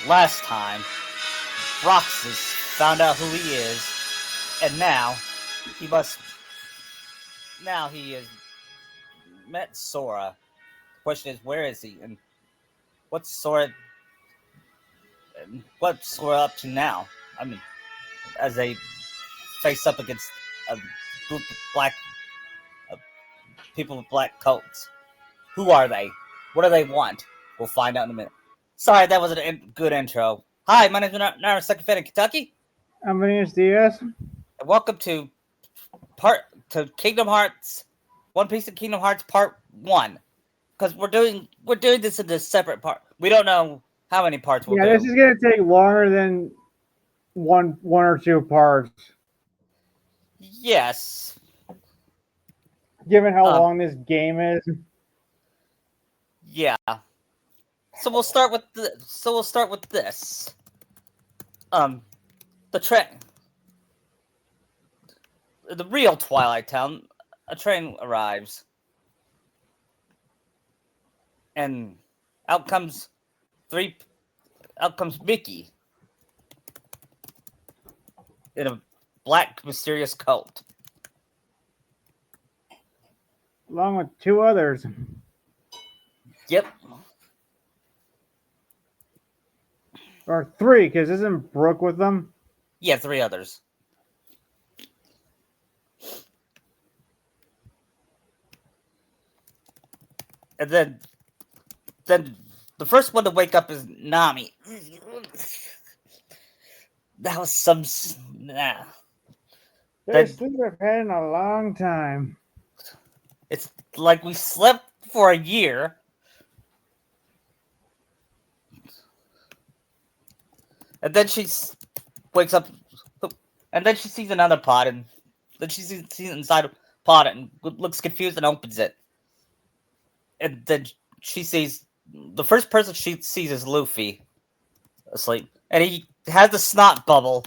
Last time, Roxas found out who he is, and now he must. Now he has met Sora. The question is, where is he, and what's Sora? What's Sora up to now? I mean, as they face up against a group of uh, people with black coats. Who are they? What do they want? We'll find out in a minute. Sorry, that wasn't a good intro. Hi, my name is Nara Second Fan in Kentucky. I'm Vinicius Diaz. And welcome to Kingdom Hearts, One Piece of Kingdom Hearts Part 1. Because we're doing this in a separate part. We don't know how many parts we'll do. This is gonna take longer than one or two parts. Yes. Given how long this game is. Yeah. So we'll start with this. The real Twilight Town. A train arrives, and out comes Mickey in a black mysterious coat, Along with two others. Yep. Or three, because isn't Brooke with them? Yeah, three others. And then the first one to wake up is Nami. That was some... Nah. Best sleep I've had in a long time. It's like we slept for a year. And then she wakes up, and then she sees another pod, and then she sees inside a pod and looks confused and opens it. And then she sees the first person she sees is Luffy asleep, and he has the snot bubble.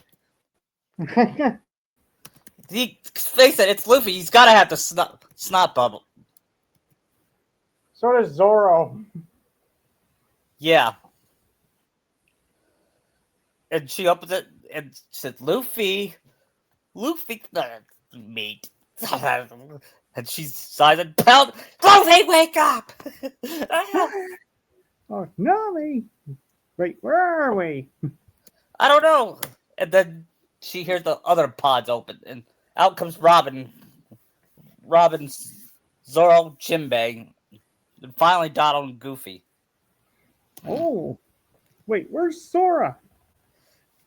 He face it, it's Luffy. He's got to have the snot bubble. So does Zoro. Yeah. And she opens it and said, Luffy, mate. And she's silent. Pound, Luffy, wake up! Oh, Nami! Wait, where are we? I don't know. And then she hears the other pods open, and out comes Robin, Zoro, Jinbei, and finally Donald and Goofy. Oh, wait, where's Sora?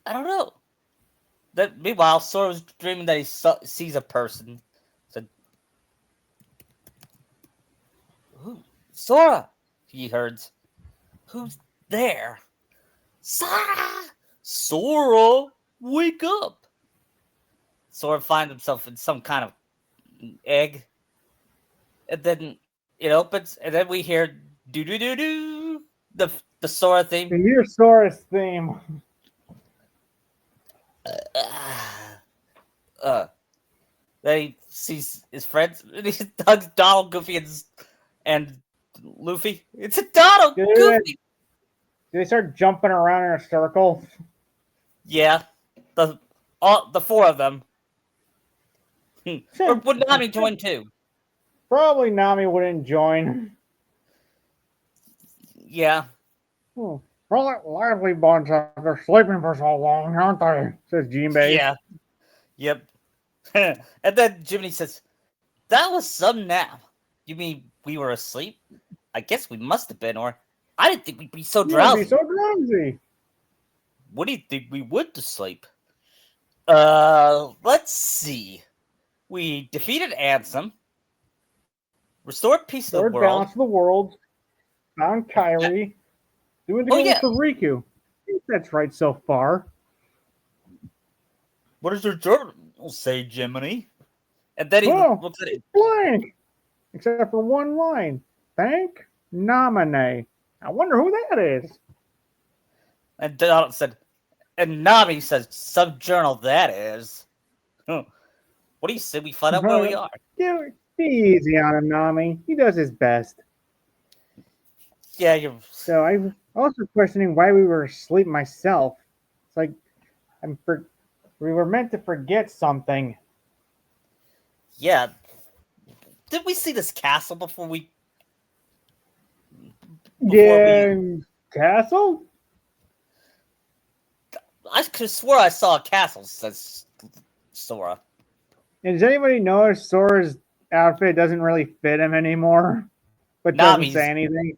I don't know. Meanwhile, Sora's dreaming that he sees a person. Said, Sora! He heard. Who's there? Sora! Wake up! Sora finds himself in some kind of egg. And then it opens, and then we hear do-do-do-do, the Sora theme. You hear Sora's theme. Then he sees his friends, and he hugs Donald, Goofy, and Luffy. It's a Donald, Goofy! Do they start jumping around in a circle? Yeah. The four of them. Or would Nami join too? Probably Nami wouldn't join. Yeah. Well, that lively bunch after sleeping for so long, aren't they? Says Jinbei. Yeah. Yep. And then Jiminy says, that was some nap. You mean we were asleep? I guess we must have been, or I didn't think we'd be so drowsy. What do you think we would to sleep? Let's see. We defeated Ansem. Restored peace of the world. Balance of the world. Found Kairi. Doing together for Riku. I think that's right so far. What does your journal say, Jiminy? And then he looks at it. Blank. Except for one line. Thank Naminé. I wonder who that is. And Donald said, and Nami says, some journal that is. What do you say we find out where we are? Be easy on him, Nami. He does his best. Yeah, you're... So Also questioning why we were asleep myself. It's like we were meant to forget something. Yeah. Did we see this castle before we? Yeah, castle. I could have swore I saw a castle, says Sora. And does anybody notice Sora's outfit doesn't really fit him anymore, but doesn't say Nami's. anything?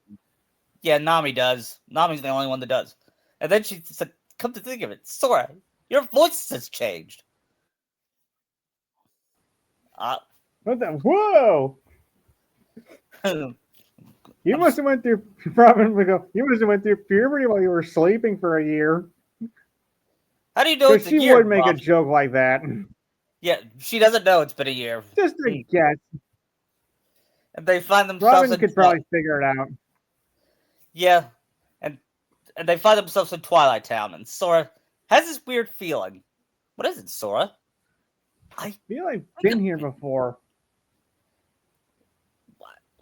Yeah, Nami does. Nami's the only one that does. And then she said, "Come to think of it, Sora, your voice has changed." Uh, What the? Whoa! how You must have went through probably go. You must have went through puberty while you were sleeping for a year. do you know Because it's a she year, would make a Rob? joke like that. Yeah, she doesn't know it's been a year. Just a guess. And they find themselves Robin in could probably figure it out. Yeah, and they find themselves in Twilight Town, and Sora has this weird feeling. What is it, Sora? I feel like I've been here before.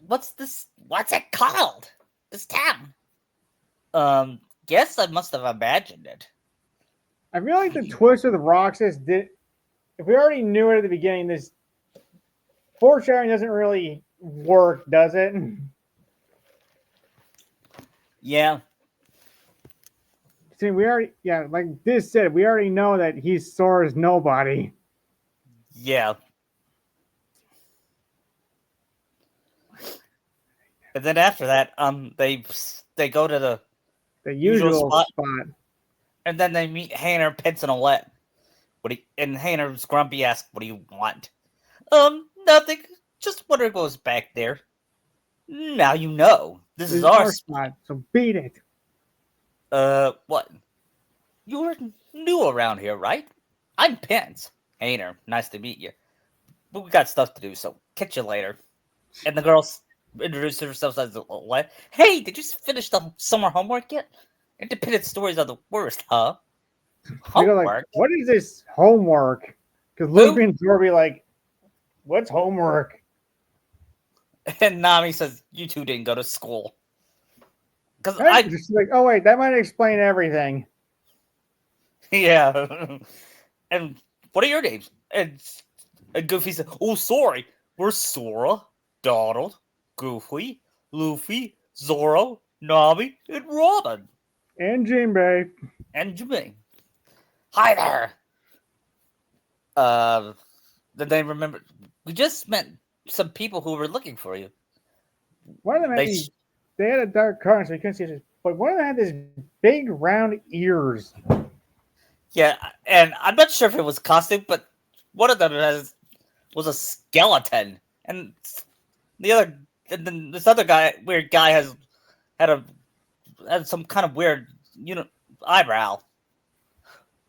What's this? What's it called? This town? Guess I must have imagined it. I feel like the twist of the Roxas did. If we already knew it at the beginning, this foreshadowing doesn't really work, does it? Yeah. See, we already, yeah, like this said, we already know that he's Sora's nobody. Yeah. And then after that, they go to The usual spot. and then they meet Hayner, Pence, and Olette. And Hayner's grumpy asks, "What do you want?" Nothing. Just wondering what was back there. Now you know. This is our spot, so beat it. What? You're new around here, right? I'm Pence. Hayner, nice to meet you. But we got stuff to do, so catch you later. And the girl introduced herself as what? Hey, did you finish the summer homework yet? Independent stories are the worst, huh? Homework? Like, what is this homework? Because Luffy and Zoro be like, what's homework? And Nami says, you two didn't go to school. Because I just like, oh wait, that might explain everything. Yeah. And what are your names? And Goofy said, oh, sorry. We're Sora, Donald, Goofy, Luffy, Zoro, Nami, and Robin. And Jinbei. And Jinbei. Hi there. Then they remember, we just met some people who were looking for you. One of them had they had a dark car, so you couldn't see it. But one of them had these big round ears. Yeah, and I'm not sure if it was costume, but one of them was a skeleton, and then this other weird guy had some kind of weird, eyebrow.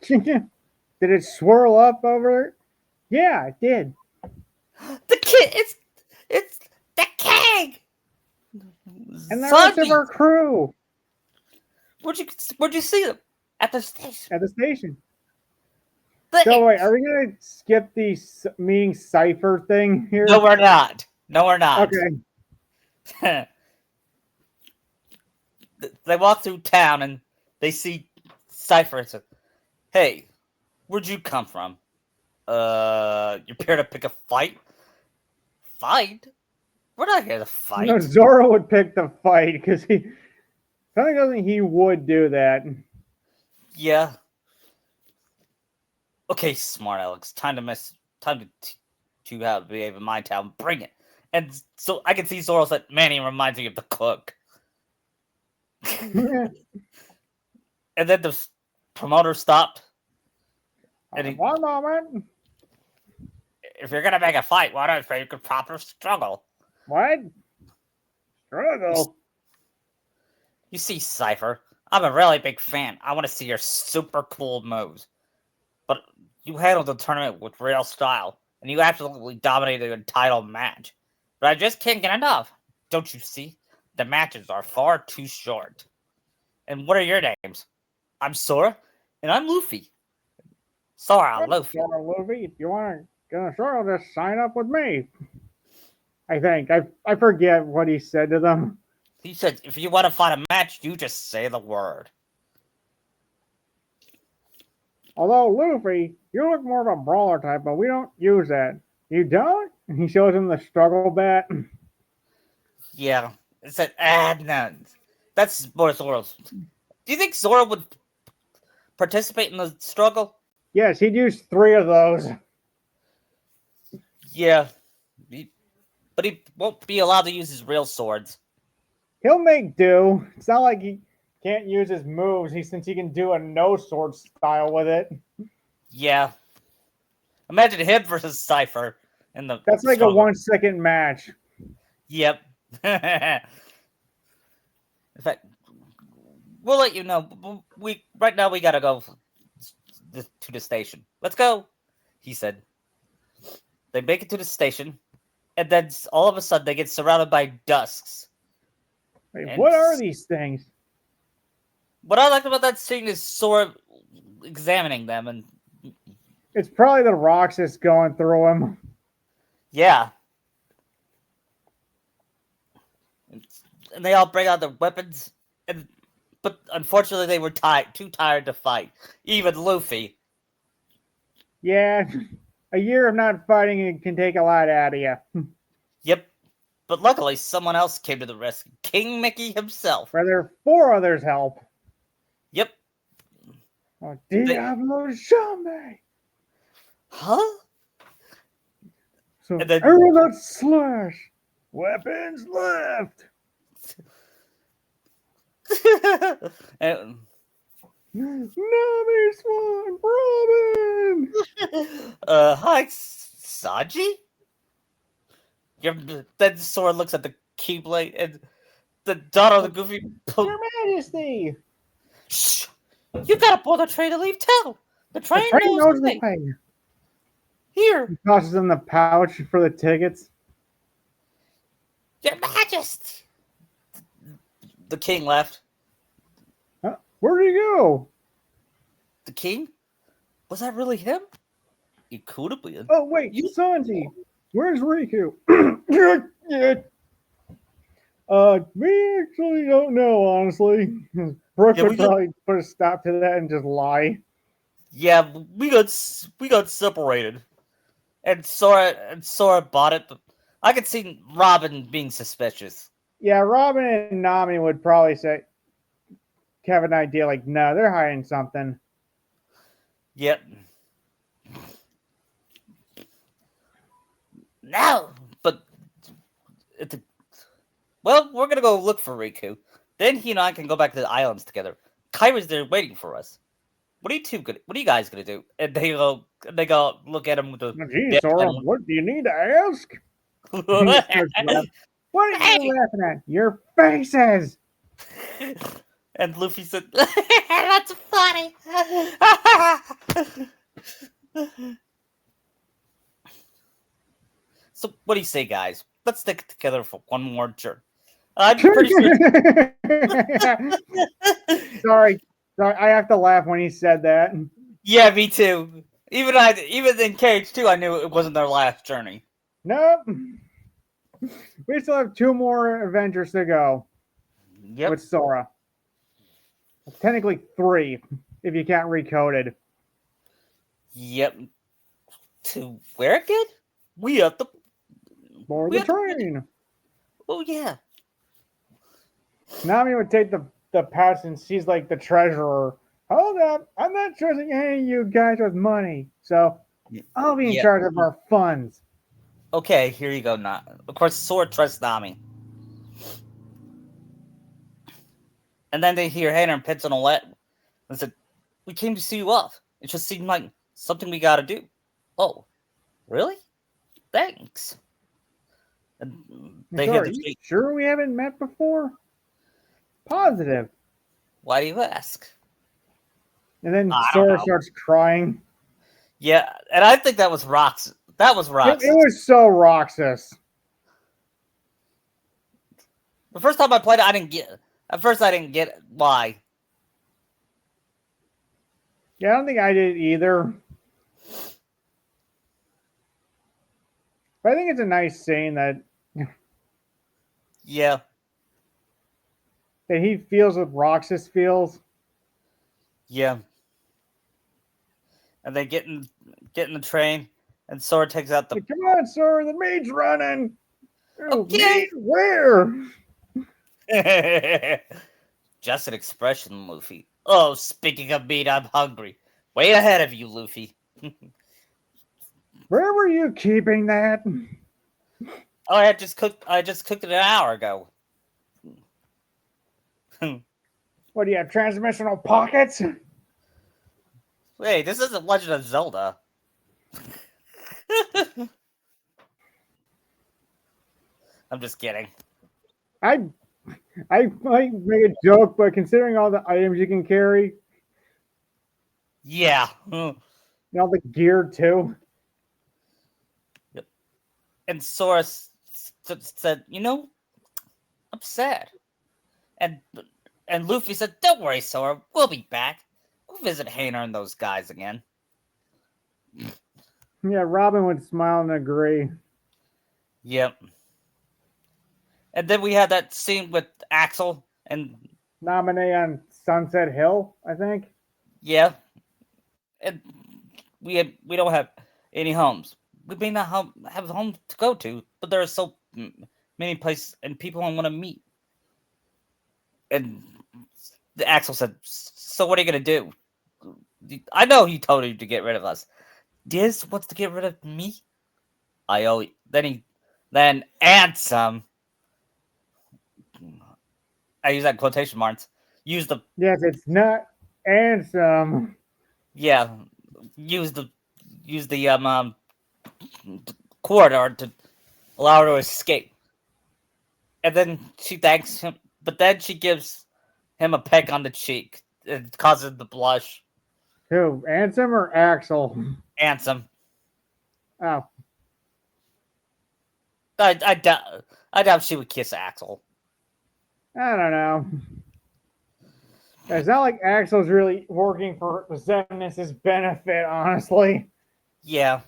Did it swirl up over? Yeah, it did. The kid, it's the king. And the rest of our crew. Where'd you see them? At the station. At the station. So wait, are we gonna skip the meeting Cypher thing here? No, we're not. Okay. They walk through town and they see Cypher and say, "Hey, where'd you come from? You're here to pick a fight? Fight? We're not here to fight." No, Zoro would pick the fight because he would do that. Yeah. Okay, smart Alex. Time to behave in my town. Bring it. And so I can see Zoro said, "Man, he reminds me of the cook." And then the promoter stopped. And one moment. If you're gonna make a fight, why don't you could proper struggle? What? Struggle? You see, Cypher, I'm a really big fan. I want to see your super cool moves. But you handled the tournament with real style, and you absolutely dominated the entire match. But I just can't get enough. Don't you see? The matches are far too short. And what are your names? I'm Sora, and I'm Luffy. Sora, Luffy. Sora, Luffy. If you want to go to Sora, just sign up with me. I think. I forget what he said to them. He said, if you want to fight a match, you just say the word. Although, Luffy, you look more of a brawler type, but we don't use that. You don't? And he shows him the struggle bat. Yeah. It said, no. That's more Zoro's. Do you think Zoro would participate in the struggle? Yes, he'd use 3 of those. Yeah. But he won't be allowed to use his real swords. He'll make do. It's not like he can't use his moves since he can do a no sword style with it. Yeah. Imagine him versus Cypher in the That's like struggle. a 1 second match. Yep. In fact, we'll let you know. Right now we gotta go to the station. Let's go, he said. They make it to the station, and then all of a sudden they get surrounded by dusks. Wait, what are these things? What I like about that scene is Sora examining them, and It's probably the Roxas going through them. yeah. And they all bring out their weapons, but unfortunately they were too tired to fight. Even Luffy. Yeah, a year of not fighting can take a lot out of you. Yep. But luckily someone else came to the rescue. King Mickey himself. Rather, 4 others help. Yep. Oh, Diablo Jambe! Huh? So, And then- everyone not slash! Weapons left! And- Nami Swan! Robin! hi, Sanji? Then Sora looks at the Keyblade and the daughter of the Goofy. Your Majesty! Shh! You gotta pull the train to leave town. The train, The train knows the the way. way. Here, He tosses in the pouch for the tickets. Your Majesty. The king left. Huh? Where'd he go? The king? Was that really him? It could have been. Oh, wait, You- Sanji! Where's Riku? We actually don't know, honestly. Brooke Yeah, we would got- probably put a stop to that and just lie. Yeah, we got separated, and Sora bought it. But I could see Robin being suspicious. Yeah, Robin and Nami would probably say, have an idea like, no, they're hiding something. Yep. No, but we're gonna go look for Riku. Then he and I can go back to the islands together. Kyra's there waiting for us. What are you guys gonna do? And they go look at him with the. Gee, Sora, what do you need to ask? He starts laughing. What are you laughing at? Your faces! And Luffy said, "That's funny." So, what do you say, guys? Let's stick together for one more journey. I'm pretty sure. Sorry, I have to laugh when he said that. Yeah, me too. Even in Cage 2, I knew it wasn't their last journey. Nope. We still have 2 more adventures to go Yep. with Sora. Technically 3, if you count Recoded. Yep. To where again? We have the. Board We the have to- train. Oh yeah. Nami would take the pouch and she's like the treasurer. Hold up, I'm not trusting any of you guys with money, so I'll be in Yeah. charge of our funds. Okay, here you go. Of course, Sora trusts Nami. And then they hear Hannah and Pits on a let and said, "We came to see you off. It just seemed like something we got to do." Oh, really? Thanks. And they Sora, hit the you street. sure we haven't met before? Positive. Why do you ask? And then I don't Sora know. starts crying. Yeah, and I think that was Rox. That was Rox. It was so Roxas. The first time I played it, I didn't get. At first, I didn't get why. Yeah, I don't think I did either. But I think it's a nice scene that Yeah. that he feels what Roxas feels. Yeah. And they get in the train, and Sora takes out the. Like, come on, sir, the maid's running. Oh, Okay. maid, where? Just an expression, Luffy. Oh, speaking of meat, I'm hungry. Way ahead of you, Luffy. Where were you keeping that? Oh, I just cooked it an hour ago. What do you have, transdimensional pockets? Wait, this isn't Legend of Zelda. I'm just kidding. I might make a joke, but considering all the items you can carry, Yeah. and all the gear too. And Sora said, I'm sad. And Luffy said, don't worry, Sora. We'll be back. We'll visit Hayner and those guys again. Yeah, Robin would smile and agree. Yep. And then we had that scene with Axel and Nominee on Sunset Hill, I think. yeah. And we don't have any homes. We may not have a home to go to, but there are so many places and people I want to meet. And the Axel said, so what are you going to do? I know he told you to get rid of us. Diz wants to get rid of me? Then Ansem. I use that in quotation marks. Use the Yes, it's not Ansem. yeah. Use the corridor to allow her to escape. And then she thanks him, but then she gives him a peck on the cheek. It causes the blush. Who, Ansem or Axel? Ansem. Oh, I doubt she would kiss Axel. I don't know. It's not like Axel's really working for Xemnas' benefit, honestly. Yeah.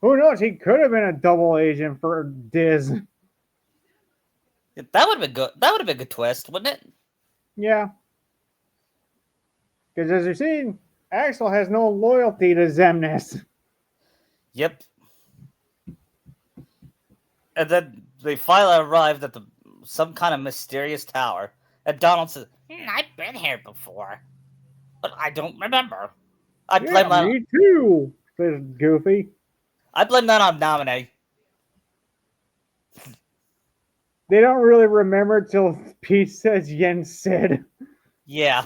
Who knows? He could have been a double agent for Diz. That would have been good. That would have been a good twist, wouldn't it? Yeah. Because as you're seeing, Axel has no loyalty to Xemnas. Yep. And then they finally arrived at some kind of mysterious tower. And Donald says, I've been here before, but I don't remember. Me too, says Goofy. I blame that on Naminé. They don't really remember till Pete says Yen said. Yeah.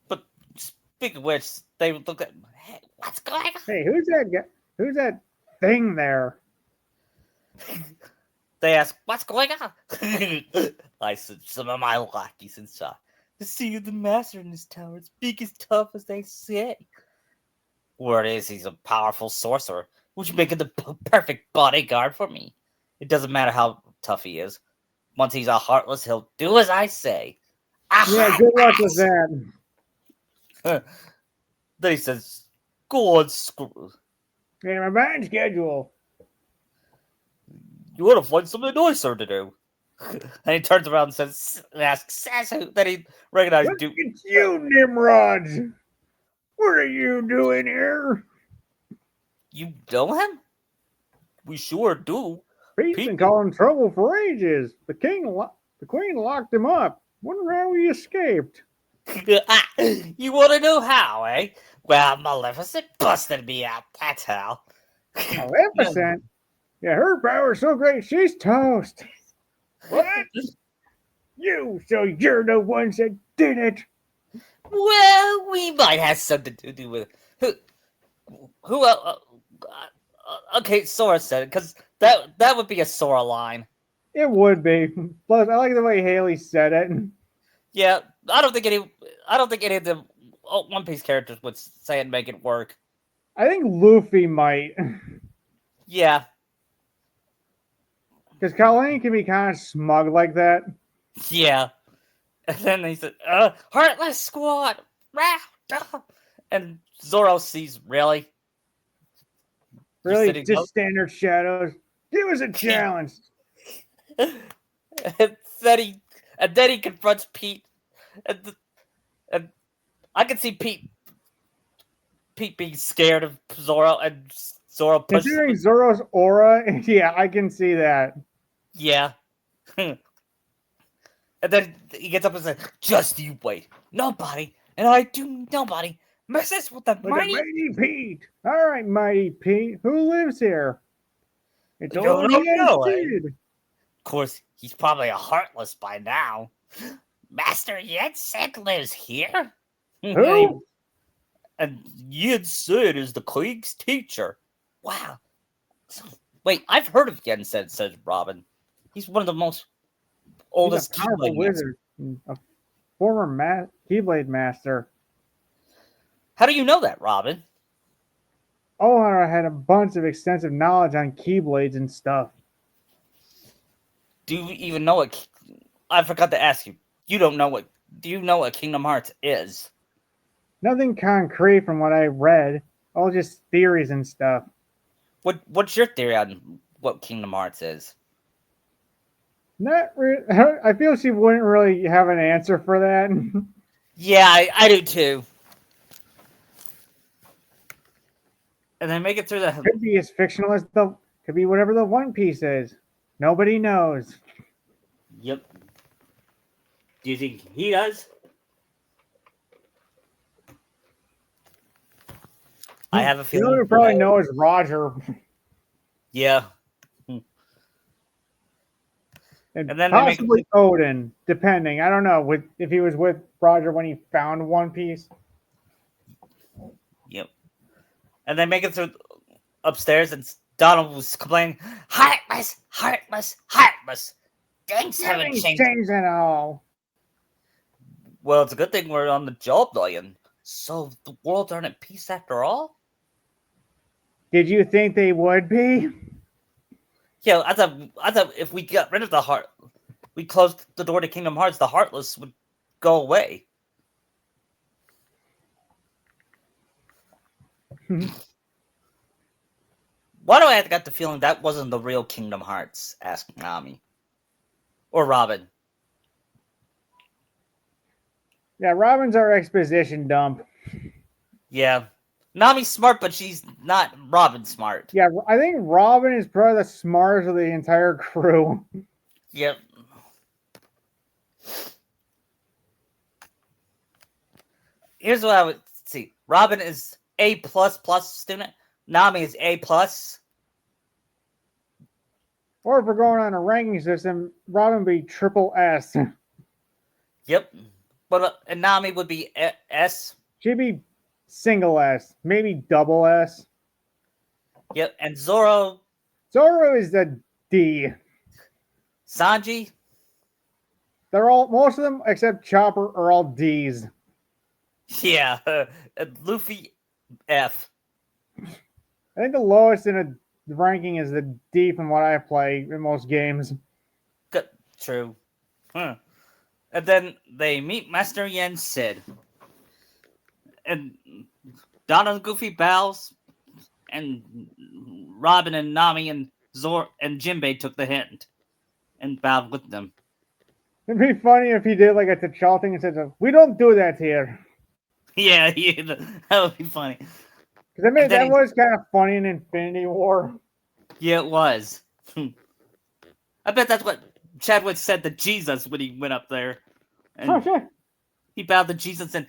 But speaking of which, they look at, hey, what's going on? Hey, who's that guy? Who's that thing there? They ask, what's going on? I said, some of my lackeys inside. To see the master in this tower, it's big as tough as they say. Word is, he's a powerful sorcerer, which would make him the perfect bodyguard for me. It doesn't matter how tough he is. Once he's a heartless, he'll do as I say. Yeah, good luck with that. Then he says, go on, screw. Yeah, my behind schedule. You want to find something nicer to do. And he turns around and asks who. Then he recognizes Duke. It's you, Nimrod. What are you doing here? You know him? We sure do. Pete's been causing trouble for ages. The queen locked him up. Wonder how he escaped. You want to know how, eh? Well, Maleficent busted me out. That's how. Maleficent? Yeah, her power's so great, she's toast. What? So you're the ones that did it. Well, we might have something to do with it. Who okay, Sora said it, because that would be a Sora line. It would be. Plus, I like the way Haley said it. Yeah, I don't think any of the One Piece characters would say it and make it work. I think Luffy might. Yeah. Because Colleen can be kind of smug like that. Yeah. And then he said, Heartless Squad! And Zoro sees, really? Really, just standard shadows. Give us a challenge. And And then he confronts Pete, and I can see Pete being scared of Zoro, and Zoro pushes him. Considering Zoro's aura, yeah, I can see that. Yeah. And then he gets up and says, "Just you wait. Nobody, and I do nobody, messes with the With mighty." the Mighty Pete. All right, Mighty Pete. Who lives here? It's You old don't Yen know, eh? Sid. Of course, he's probably a heartless by now. Master Yen Sid lives here? Who? And Yen Sid is the Klieg's teacher. Wow. Wait, I've heard of Yen Sid, says Robin. He's one of the most He's oldest a powerful Keyblade masters. wizard. A former Keyblade master. How do you know that, Robin? Ohara had a bunch of extensive knowledge on Keyblades and stuff. Do you even know what... I forgot to ask you. You don't know what... Do you know what Kingdom Hearts is? Nothing concrete from what I read. All just theories and stuff. What's your theory on what Kingdom Hearts is? Not re- I feel she wouldn't really have an answer for that. Yeah, I do too. And then make it through the... Could be as fictional as the. Could be whatever the One Piece is. Nobody knows. Yep. Do you think he does? I have a You feeling. know who probably know is Roger. Yeah. And And then they make- possibly Odin, depending. I don't know if he was with Roger when he found One Piece. Yep. And they make it through upstairs, and Donald was complaining, "Heartless, heartless, heartless. Things haven't Nothing's changed." changed at all. Well, it's a good thing we're on the job, Lion. So the world aren't at peace after all? Did you think they would be? Yeah, I thought if we got rid of the heart, we closed the door to Kingdom Hearts, the Heartless would go away. Why do I got the feeling that wasn't the real Kingdom Hearts? Asked Nami. Or Robin. Yeah, Robin's our exposition dump. Yeah. Nami's smart, but she's not Robin smart. Yeah, I think Robin is probably the smartest of the entire crew. Yep. Here's what I would see. Robin is A++ student. Nami is A+. Or if we're going on a ranking system, Robin would be triple S. Yep. But and Nami would be S. She'd be single S, maybe double S. Yep. And Zoro, Zoro is the D. Sanji. They're all, most of them except Chopper are all D's. Yeah. And Luffy, F. I think the lowest in a ranking is the D from what I play in most games. True. Huh. And then they meet Master Yen Sid. And Donald and Goofy bows, and Robin and Nami and Zor and Jinbei took the hint and bowed with them. It'd be funny if he did like a T'Challa thing and said, "We don't do that here." Yeah, that would be funny. Because I mean, And then that was kind of funny in Infinity War. Yeah, it was. I bet that's what Chadwick said to Jesus when he went up there. And Okay. he bowed to Jesus and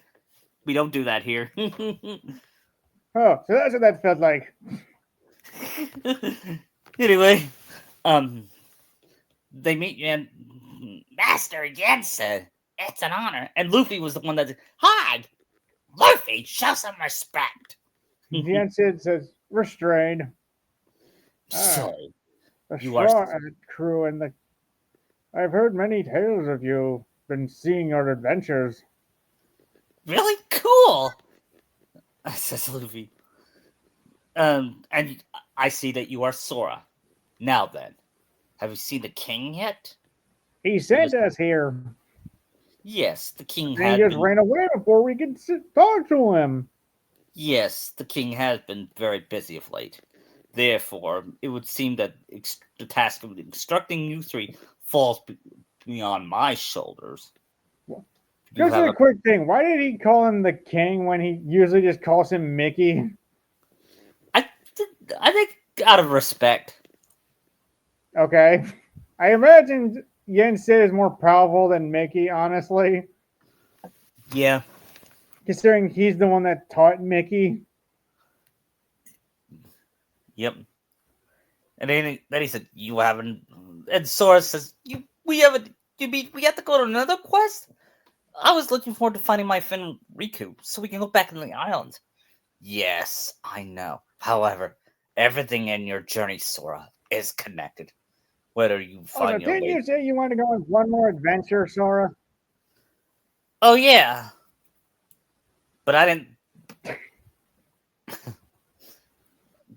we don't do that here. Oh, so that's what that felt like. Anyway, they meet and Master Jensen. It's an honor. And Luffy was the one that hi, Luffy, show some respect. Jensen says, "Restrained." So The You are- Straw Hat crew and the. I've heard many tales of you. Been seeing your adventures. really cool, says Luffy. And I see that you are Sora. Now then, have you seen the king yet? He sent us here. Yes, the king And had he just been, ran away before we could talk to him. yes, the king has been very busy of late. Therefore, it would seem that the task of instructing you three falls be on my shoulders. You Just have a quick thing. Why did he call him the king when he usually just calls him Mickey? I think out of respect. Okay. I imagined Yen Sid is more powerful than Mickey, honestly, Yeah. considering he's the one that taught Mickey. Yep. And then he said, "You haven't." And Sora says, we haven't. You mean we have to go to another quest? I was looking forward to finding my friend Riku so we can go back in the island." Yes, I know. However, everything in your journey, Sora, is connected. Whether you Oh, find so your didn't way. you say you want to go on one more adventure, Sora? Oh yeah, but I didn't.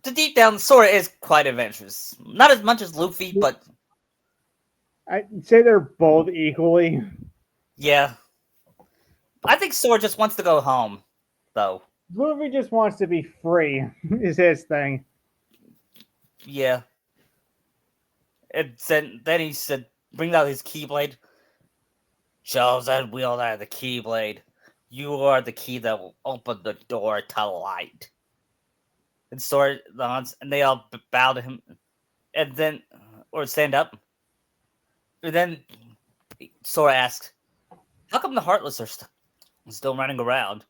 The deep down, Sora is quite adventurous. Not as much as Luffy, but I'd say they're both equally. yeah. I think Sora just wants to go home, though. Luffy just wants to be free, is his thing. Yeah. And then he said, bring out his Keyblade. Chosen wielder the Keyblade. You are the key that will open the door to light. And Sora, and they all bow to him, and then, or stand up. And then Sora asks, "How come the Heartless are still running around?"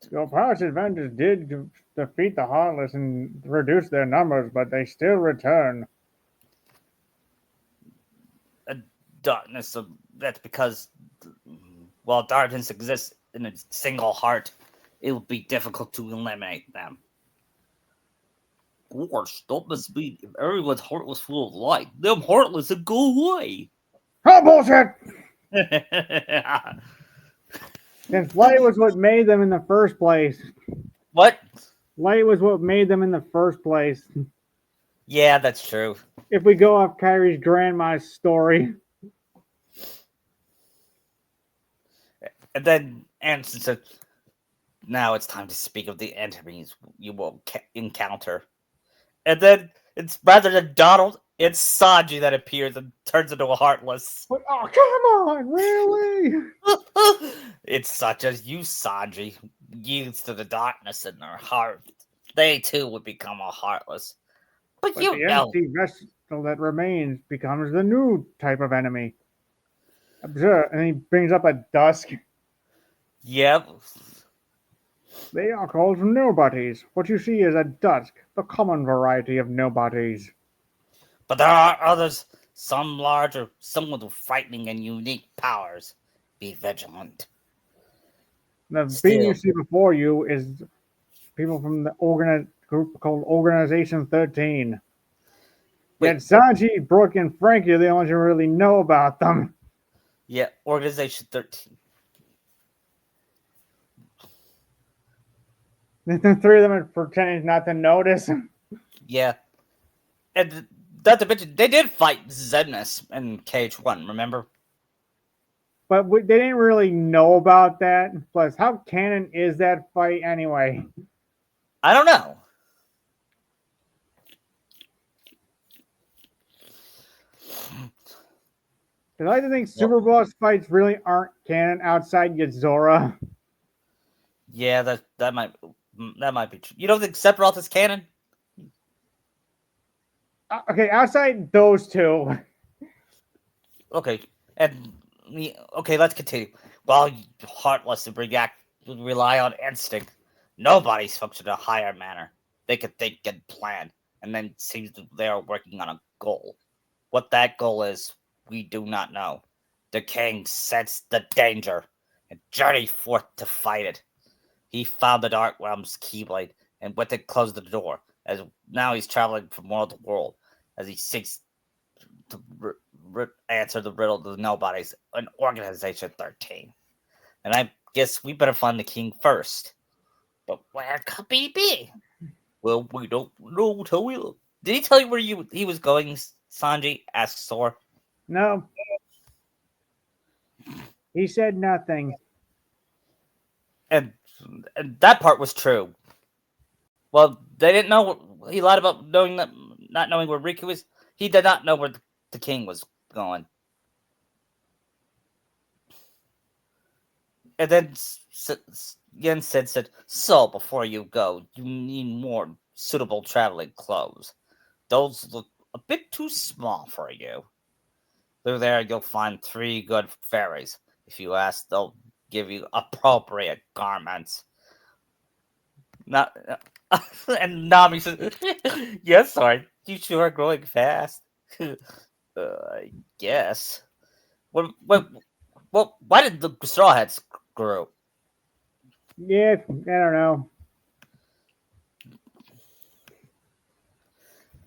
Your past adventures did defeat the Heartless and reduce their numbers, but they still return. Darkness. That's because while darkness exists in a single heart, it will be difficult to eliminate them. Gosh, that must be if everyone's heart was full of light. Them heartless would go away. Oh, bullshit! Since light was what made them in the first place. What? Light was what made them in the first place. Yeah, that's true. If we go off Kyrie's grandma's story. And then Anderson said, "Now it's time to speak of the enemies you will encounter." And then it's rather than Donald, it's Sanji that appears and turns into a heartless. But, oh, come on, really? It's such as you, Sanji, yields to the darkness in their heart. They too would become a heartless. But But you the know. empty vessel that remains becomes the new type of enemy. Observe, and he brings up a dusk. Yep. They are called nobodies. What you see is a dusk, the common variety of nobodies. But there are others, some larger, some with frightening and unique powers. Be vigilant. The Still. being you see before you is people from the group called Organization 13. Wait. Yet Sanji, Brooke, and Frankie are the only ones who really know about them. Yeah, Organization 13. The three of them are pretending not to notice. Yeah. And not to mention, they did fight Zedness in KH1, remember? But they didn't really know about that. Plus, how canon is that fight anyway? I don't know. I like to think Super Boss fights really aren't canon outside Yozora. Yeah, that might be true. You don't think Sephiroth is canon? Okay, outside those two. Okay, and okay, let's continue. While heartless and rely on instinct, nobody's functioned in a higher manner. They could think and plan, and then it seems that they are working on a goal. What that goal is, we do not know. The king sensed the danger and journeyed forth to fight it. He found the Dark Realm's Keyblade and with it closed the door. As now he's traveling from world to world as he seeks to answer the riddle to the nobodies in Organization 13. And I guess we better find the king first. But where could he be? Well, we don't know till we look. Did he tell you where he was going, Sanji? Asked Sora. No. He said nothing. And that part was true. Well, they didn't know. He lied about not knowing where Riku was. He did not know where the king was going. And then Yen said, so before you go, you need more suitable traveling clothes. Those look a bit too small for you. Through there, you'll find 3 good fairies. If you ask, they'll give you appropriate garments. Not, and Nami says, yes, sorry, you two are growing fast. I guess. Why did the Straw Hats grow? Yeah, I don't know.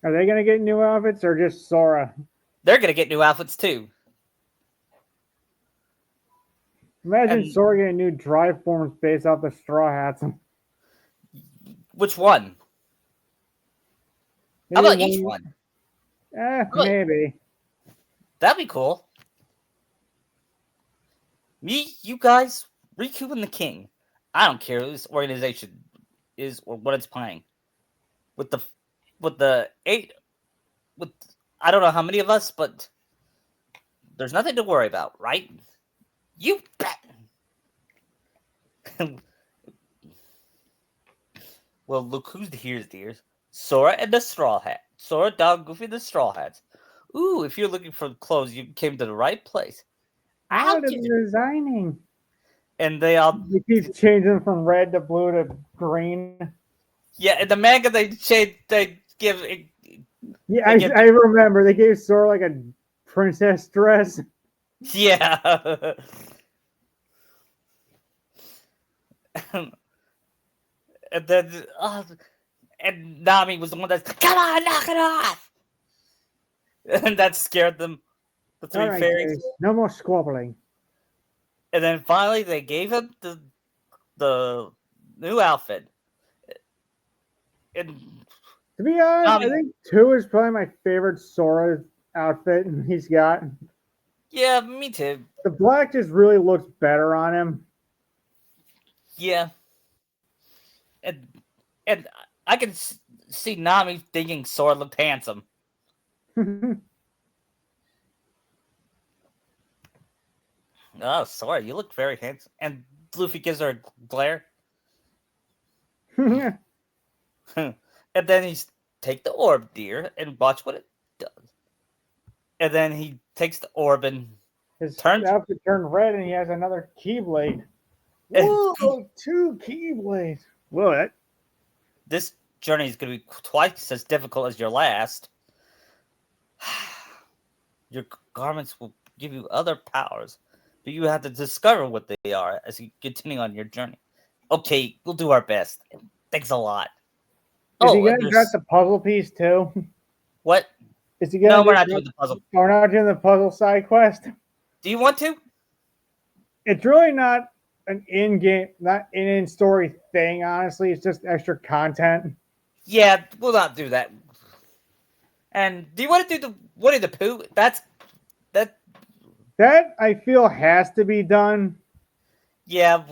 Are they gonna get new outfits or just Sora? They're gonna get new outfits too. Imagine And Sora getting new drive forms based off the Straw Hats. which one? How about each one? Look, Maybe. that'd be cool. Me, you guys, Riku and the King. I don't care who this organization is or what it's playing. With the 8, with I don't know how many of us, but there's nothing to worry about, right? You bet. Well, look who's here's dears. Sora and the Straw Hat. Sora, Dog, Goofy, the Straw Hats. Ooh, if you're looking for clothes, you came to the right place. How did designing? And they all keep changing from red to blue to green. Yeah, in the manga they give. Yeah, I remember they gave Sora like a princess dress. Yeah. And then, and Nami was the one that's come on, knock it off, and that scared them. The 3 right, fairies. guys, no more squabbling. And then finally, they gave him the new outfit. And to be honest, I think 2 is probably my favorite Sora outfit he's got. Yeah, me too. The black just really looks better on him. Yeah. And I can see Nami thinking Sora looked handsome. Oh, Sora, you look very handsome. And Luffy gives her a glare. And then he's take the orb, dear, and watch what it does. And then he takes the orb and his outfit turned red, and he has another Keyblade. Whoa, 2 Keyblades! What? This journey is going to be twice as difficult as your last. Your garments will give you other powers, but you have to discover what they are as you continue on your journey. Okay, we'll do our best. Thanks a lot. Is he gonna get the puzzle piece too? What? Is he gonna? No, we're not doing the puzzle. We're not doing the puzzle side quest. Do you want to? It's really not an in-game, not in-story thing. Honestly, it's just extra content. Yeah, we'll not do that. And do you want to do the Woody the Pooh? That I feel has to be done. Yeah.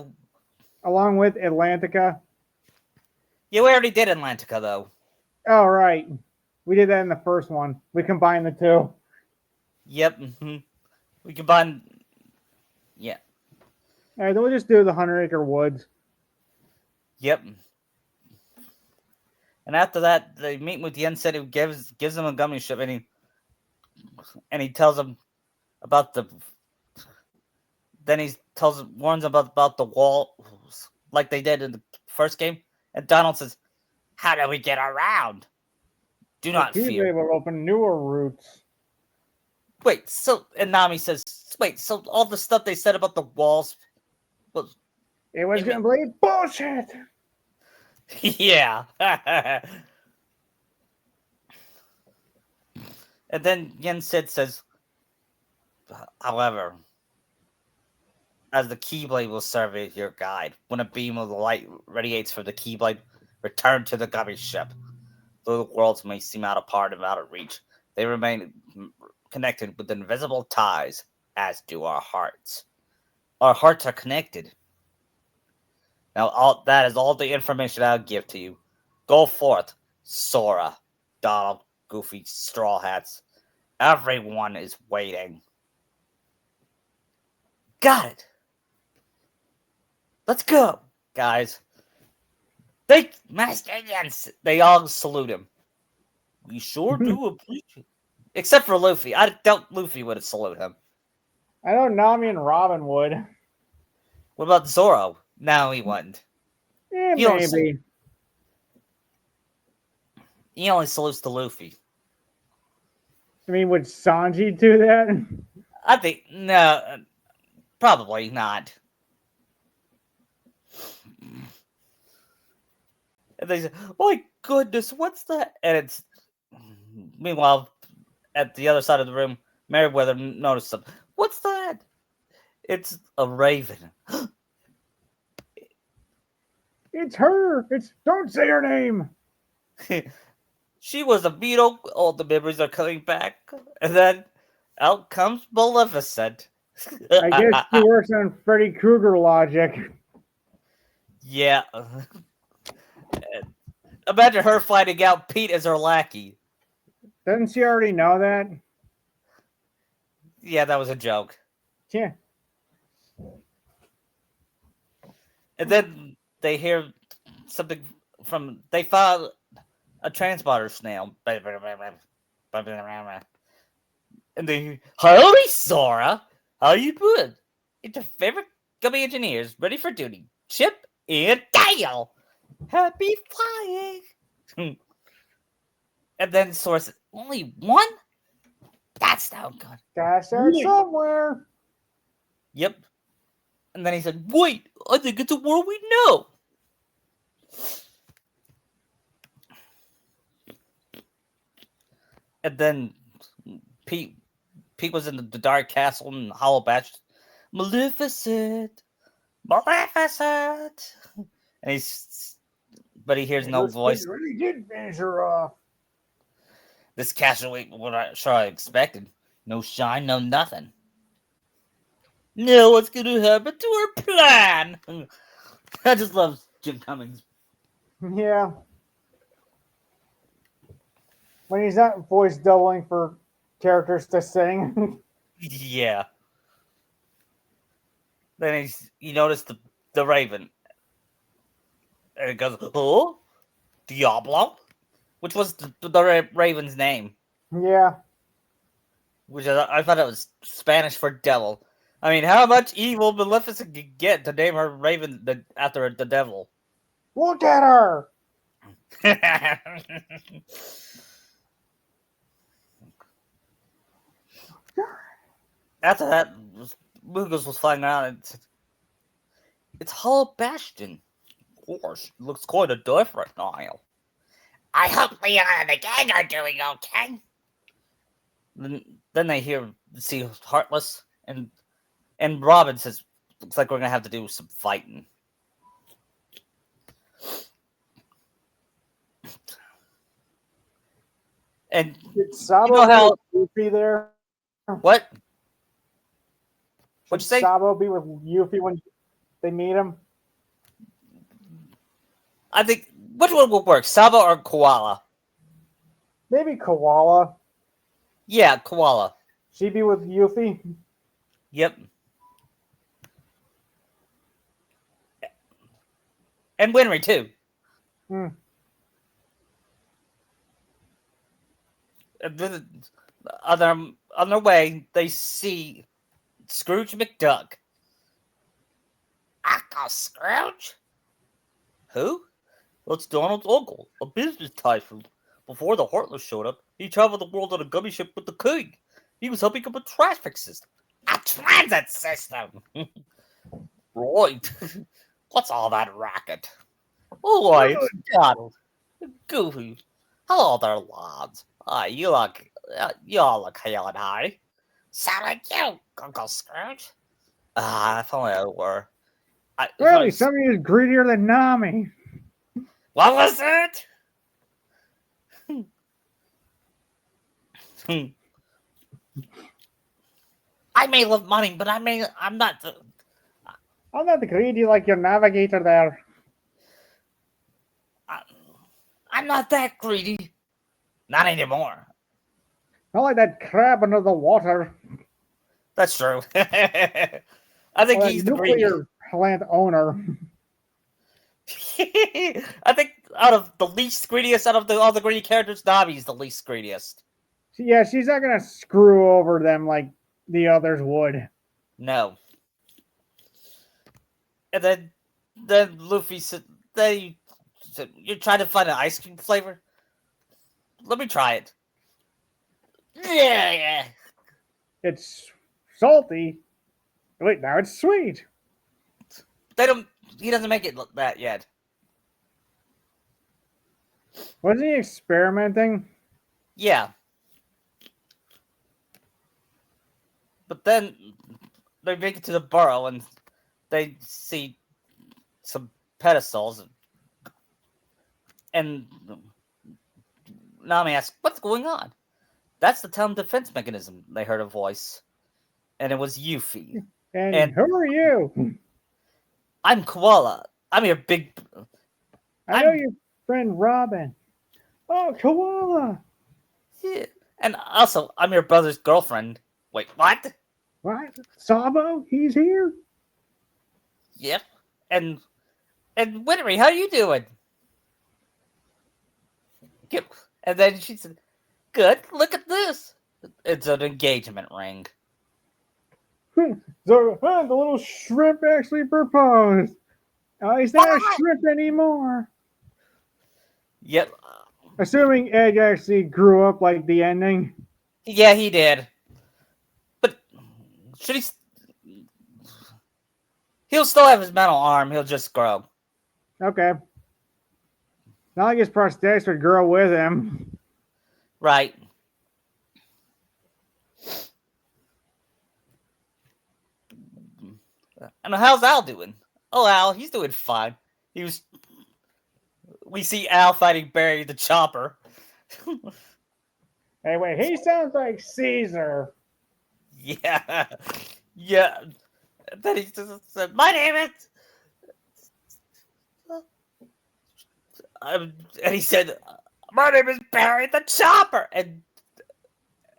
Along with Atlantica. Yeah, we already did Atlantica though. Oh right, we did that in the first one. We combined the 2. Yep. Mm-hmm. We combined. Yeah. All right, then we'll just do the 100 Acre Woods. Yep. And after that, they meet with Yen Said, who gives them a gummy ship, and he tells them about the. Then he warns them about the wall, like they did in the first game. And Donald says, "How do we get around? Do not fear. They will open newer routes." Wait, and Nami says, "Wait, so all the stuff they said about the walls was it was gonna be bullshit." Yeah. And then Yen Sid says, however, as the Keyblade will serve as your guide, when a beam of light radiates from the Keyblade, return to the gummy ship. Though the worlds may seem out apart and out of reach, they remain connected with invisible ties, as do our hearts. Our hearts are connected. Now, that is all the information I'll give to you. Go forth, Sora, Donald, Goofy, Straw Hats, Everyone is waiting. Got it. Let's go, guys. Master Jens. They all salute him. We sure do appreciate it. Except for Luffy. I doubt Luffy would salute him. I know Nami and Robin would. What about Zoro? No, he wouldn't. Yeah, He only maybe. He only salutes to Luffy. I mean, would Sanji do that? I think no, probably not. And they say, "My goodness, what's that?" And it's meanwhile at the other side of the room, Meriwether noticed something. What's that? It's a raven. It's her. Don't say her name. She was a beetle. All the memories are coming back, and then out comes Maleficent. I guess she works on Freddy Krueger logic. Yeah. Imagine her finding out Pete is her lackey. Doesn't she already know that? Yeah, that was a joke. Yeah. And then they hear something from. They found a transporter snail. And they, howdy, Sora. How you doing? It's your favorite gummy engineers ready for duty. Chip and Dale. Happy flying. And then Sora says, only one? That's no good. Gotta start somewhere. Yep. And then he said, wait, I think it's a world we know. And then Pete was in the dark castle in Hollow Batch. Maleficent. Maleficent. And but he hears no voice. Really did finish her off. This castle ain't what I expected. No shine, no nothing. Now what's gonna happen to our plan? I just love Jim Cummings. Yeah. When he's not voice doubling for characters to sing. Yeah. Then he noticed the raven. And it goes, oh? Diablo? Which was the raven's name. Yeah. Which I thought it was Spanish for devil. I mean, how much evil Maleficent could get to name her raven after the devil? Look at her! After that, Lucas was flying around and said, it's Hollow Bastion. Of course, it looks quite a different Nile. I hope Leon and the gang are doing okay. Then they see Heartless, and Robin says, looks like we're going to have to do some fighting. And did Sabo you know how Yuffie there? What? What'd you say? Sabo be with Yuffie when they meet him? I think which one will work, Sabo or Koala? Maybe Koala. Yeah, Koala. She be with Yuffie? Yep. And Winry too. Hmm. On their way, they see Scrooge McDuck. Uncle Scrooge? Who? Well, it's Donald's uncle, a business tycoon. Before the Heartless showed up, he traveled the world on a gummy ship with the king. He was helping up a traffic system. A transit system! Right. What's all that racket? Oh, it's Donald. Goofy. Hello there, lads. You all look hale and high. Sound like you, Uncle Scrooge. If only I were. Really, some of you is greedier than Nami. What was it? I may love money, but I'm not. I'm not greedy like your navigator there. I'm not that greedy. Not anymore. Not like that crab under the water. That's true. I think Or that he's the greediest. nuclear plant owner. I think out of the least greediest out of all the greedy characters, Navi's the least greediest. Yeah, she's not gonna screw over them like the others would. No. And then Luffy said, "You're trying to find an ice cream flavor? Let me try it." Yeah. It's salty. Wait, now it's sweet. He doesn't make it look that yet. Wasn't he experimenting? Yeah. But then they make it to the burrow and they see some pedestals. And Nami asks, "What's going on?" "That's the town defense mechanism." They heard a voice. And it was Yuffie. And who are you? "I'm Koala. I'm your big..." I know your friend Robin. Oh, Koala. Yeah. "And also, I'm your brother's girlfriend." "Wait, what?" What? Sabo? He's here? "Yep. And Winry, how you doing?" And then she said, "Good. Look at this. It's an engagement ring." So, the little shrimp actually proposed. He's not a shrimp anymore. Yep. Assuming Edge actually grew up like the ending. Yeah, he did. But should he? He'll still have his metal arm. He'll just grow. Okay. Not like his prosthetics would grow with him. Right. And how's Al doing? Oh, Al, he's doing fine. We see Al fighting Barry the Chopper. Hey, wait, he sounds like Caesar. Yeah. Yeah. Then he just said, "My name is..." And he said, "My name is Barry the Chopper." And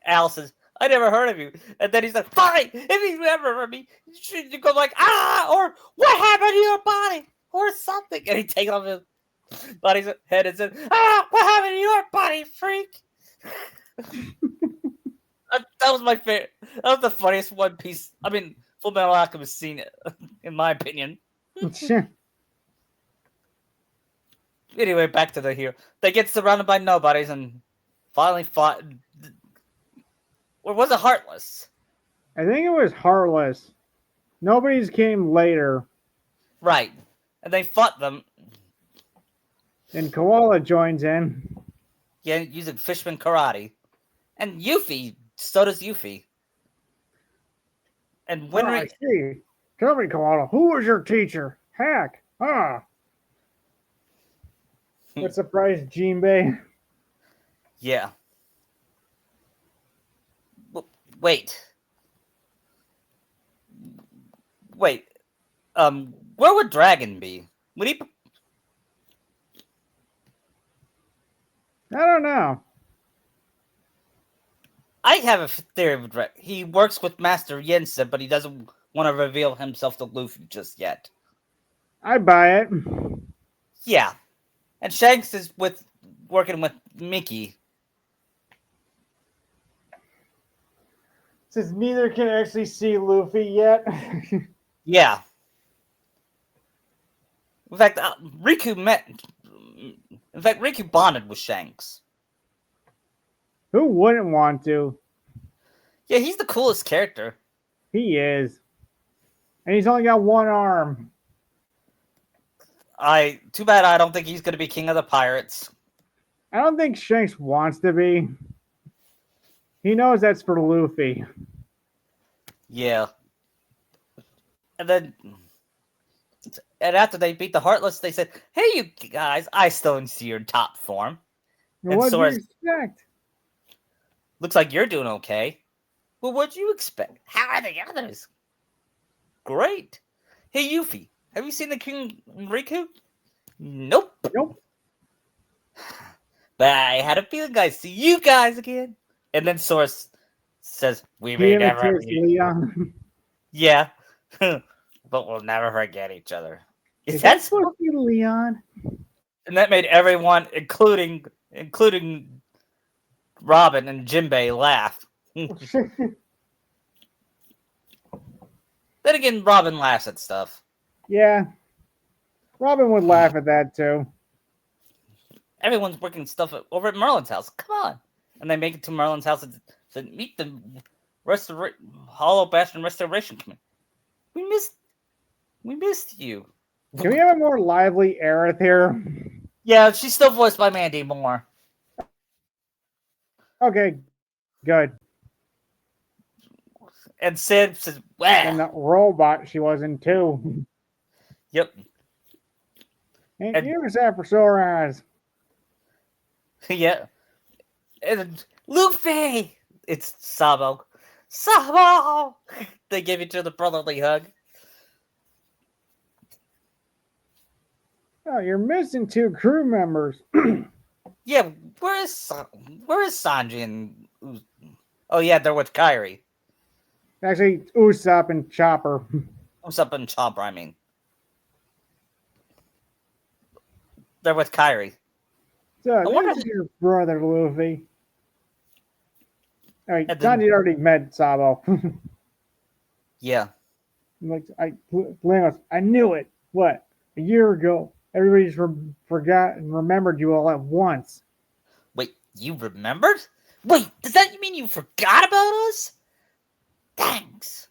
Al says, "I never heard of you." And then he said, "Fine, if you ever heard of me, you go like, ah, or what happened to your body, or something." And he takes off his body's head and said, "Ah, what happened to your body, freak?" That was my favorite. That was the funniest One Piece. I mean, Full Metal Alchemist scene, in my opinion. Anyway, back to the hero. They get surrounded by nobodies and finally fought. Or was it Heartless? I think it was Heartless. Nobody's came later. Right. And they fought them. And Koala joins in. Yeah, using Fishman Karate. And Yuffie. So does Yuffie. And Oh, I see. Tell me, Koala, who was your teacher? Hack. What surprised Jinbei? Yeah. Wait. Where would Dragon be? Would he? I don't know. I have a theory of Dragon. He works with Master Yensa, but he doesn't want to reveal himself to Luffy just yet. I buy it. Yeah. And Shanks is working with Mickey. Since neither can actually see Luffy yet. Yeah. In fact, Riku bonded with Shanks. Who wouldn't want to? Yeah, he's the coolest character. He is. And he's only got one arm. Too bad I don't think he's going to be king of the pirates. I don't think Shanks wants to be. He knows that's for Luffy. Yeah. And after they beat the Heartless, they said, "Hey, you guys, I still don't see your top form." And What do you Sora's, expect? "Looks like you're doing okay." "Well, what'd you expect? How are the others?" "Great." "Hey, Yuffie, have you seen the King Riku?" Nope. Nope. But I had a feeling I'd see you guys again. And then Source says, "We He may never." imitates Leon. Yeah, but we'll never forget each other. Is that That's supposed to be Leon? and that made everyone, including Robin and Jinbei, laugh. Then again, Robin laughs at stuff. Yeah. Robin would laugh at that too. Everyone's working stuff over at Merlin's house. Come on, and they make it to Merlin's house to meet the Hollow Bastion Restoration Committee. We missed you. Can we have a more lively Aerith here? Yeah, she's still voiced by Mandy Moore. Okay, good. And Sid says, And "Wow." the robot she was in too. Yep. And use that for sore eyes. Yeah. And Luffy! It's Sabo. Sabo! They give each other a brotherly hug. Oh, you're missing 2 crew members. Yeah, where is Sanji and oh yeah, they're with Kyrie. Actually, Usopp and Chopper. Usopp and Chopper, I mean. They're with Kyrie. So, wonder this is your brother, Luffy. All right, And then- Sanji already met Sabo. Yeah. Like, Lamos, I knew it. What? A year ago. Everybody just forgot and remembered you all at once. Wait, you remembered? Wait, does that mean you forgot about us? Thanks.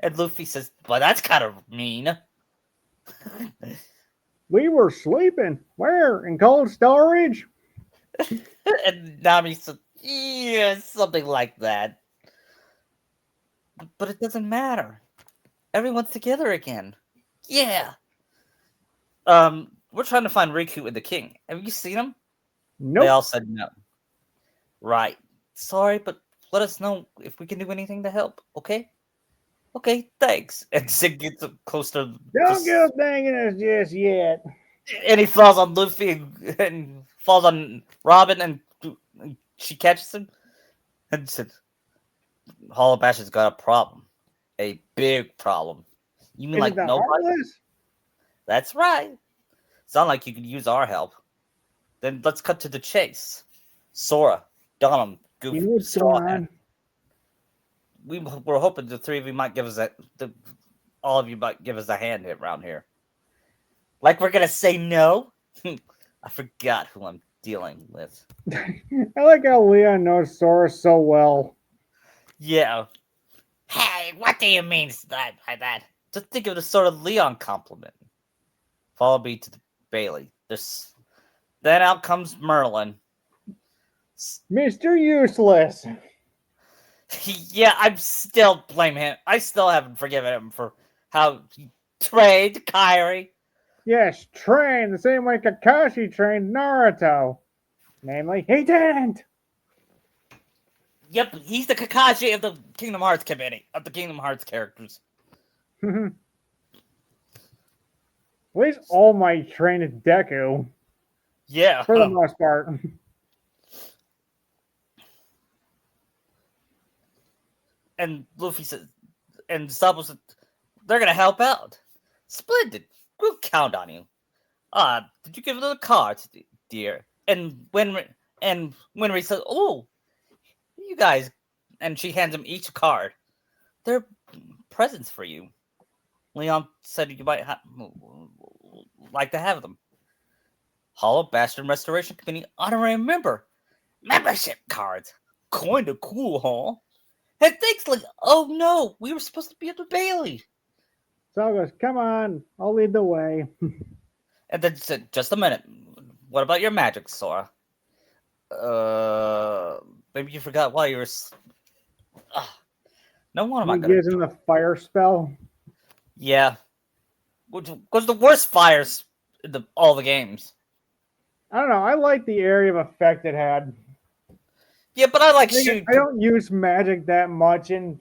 And Luffy says, well, that's kind of mean. We were sleeping. Where? In cold storage? And Nami said, yeah, something like that. But it doesn't matter. Everyone's together again. Yeah. We're trying to find Riku and the King. Have you seen them? Nope. They all said no. Right. Sorry, but let us know if we can do anything to help, okay? Okay, thanks. And Sid gets close to... Don't get thinking us just yet. And he falls on Luffy and falls on Robin, and she catches him. And said, Hollow Bash has got a problem. A big problem. You mean Is like it the nobody? Heartless? That's right. Sound like you could use our help. Then let's cut to the chase. Sora, Donald, Goofy, You know what's Straw going Hat. on? We're hoping the three of you might give us all of you might give us a hand hit around here. Like we're gonna say no? I forgot who I'm dealing with. I like how Leon knows Sora so well. Yeah. Hey, what do you mean by that? Just think of the sort of Leon compliment. Follow me to Bailey. Then out comes Merlin. Mr. Useless. Yeah, I'm still blaming him. I still haven't forgiven him for how he trained Kyrie. Yes, trained the same way Kakashi trained Naruto. Namely, he didn't. Yep, he's the Kakashi of the Kingdom Hearts committee, of the Kingdom Hearts characters. At least All Might trained Deku, Yeah. for the most part. And Luffy said, and Sabo said, they're gonna help out. Splendid. We'll count on you. Did you give them the cards, dear? And Winry said, oh, you guys, and she hands him each a card. They're presents for you. Leon said you might like to have them. Hollow Bastion Restoration Committee honorary member. Membership cards. Kinda cool, huh? And thanks, like, oh no, we were supposed to be at the Bailey. So he goes, come on, I'll lead the way. And then said, just a minute. What about your magic, Sora? Maybe you forgot why you were... No one am I He gonna gives him the fire spell. Yeah. Which was the worst fires in all the games. I don't know, I like the area of effect it had. Yeah, but I like shooting. I don't use magic that much in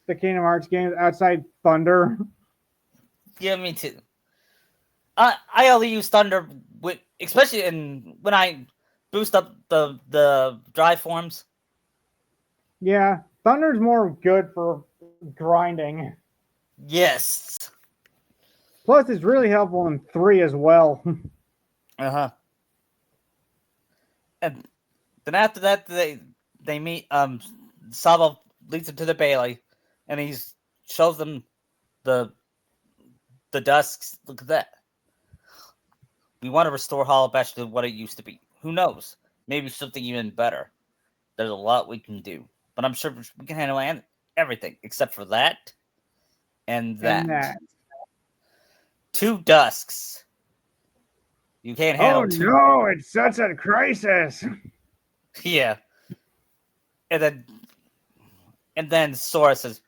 the Kingdom Hearts games outside Thunder. Yeah, me too. I only use Thunder especially when I boost up the dry forms. Yeah, Thunder's more good for grinding. Yes. Plus, it's really helpful in 3 as well. Uh-huh. And then after that, they meet. Sabo leads them to the Bailey, and he shows them the dusks. Look at that. We want to restore Hollow Bash to what it used to be. Who knows? Maybe something even better. There's a lot we can do, but I'm sure we can handle everything except for that and and that. that. 2 dusks. You can't Oh handle 2. no, it's such a crisis. Yeah. And then Sora says,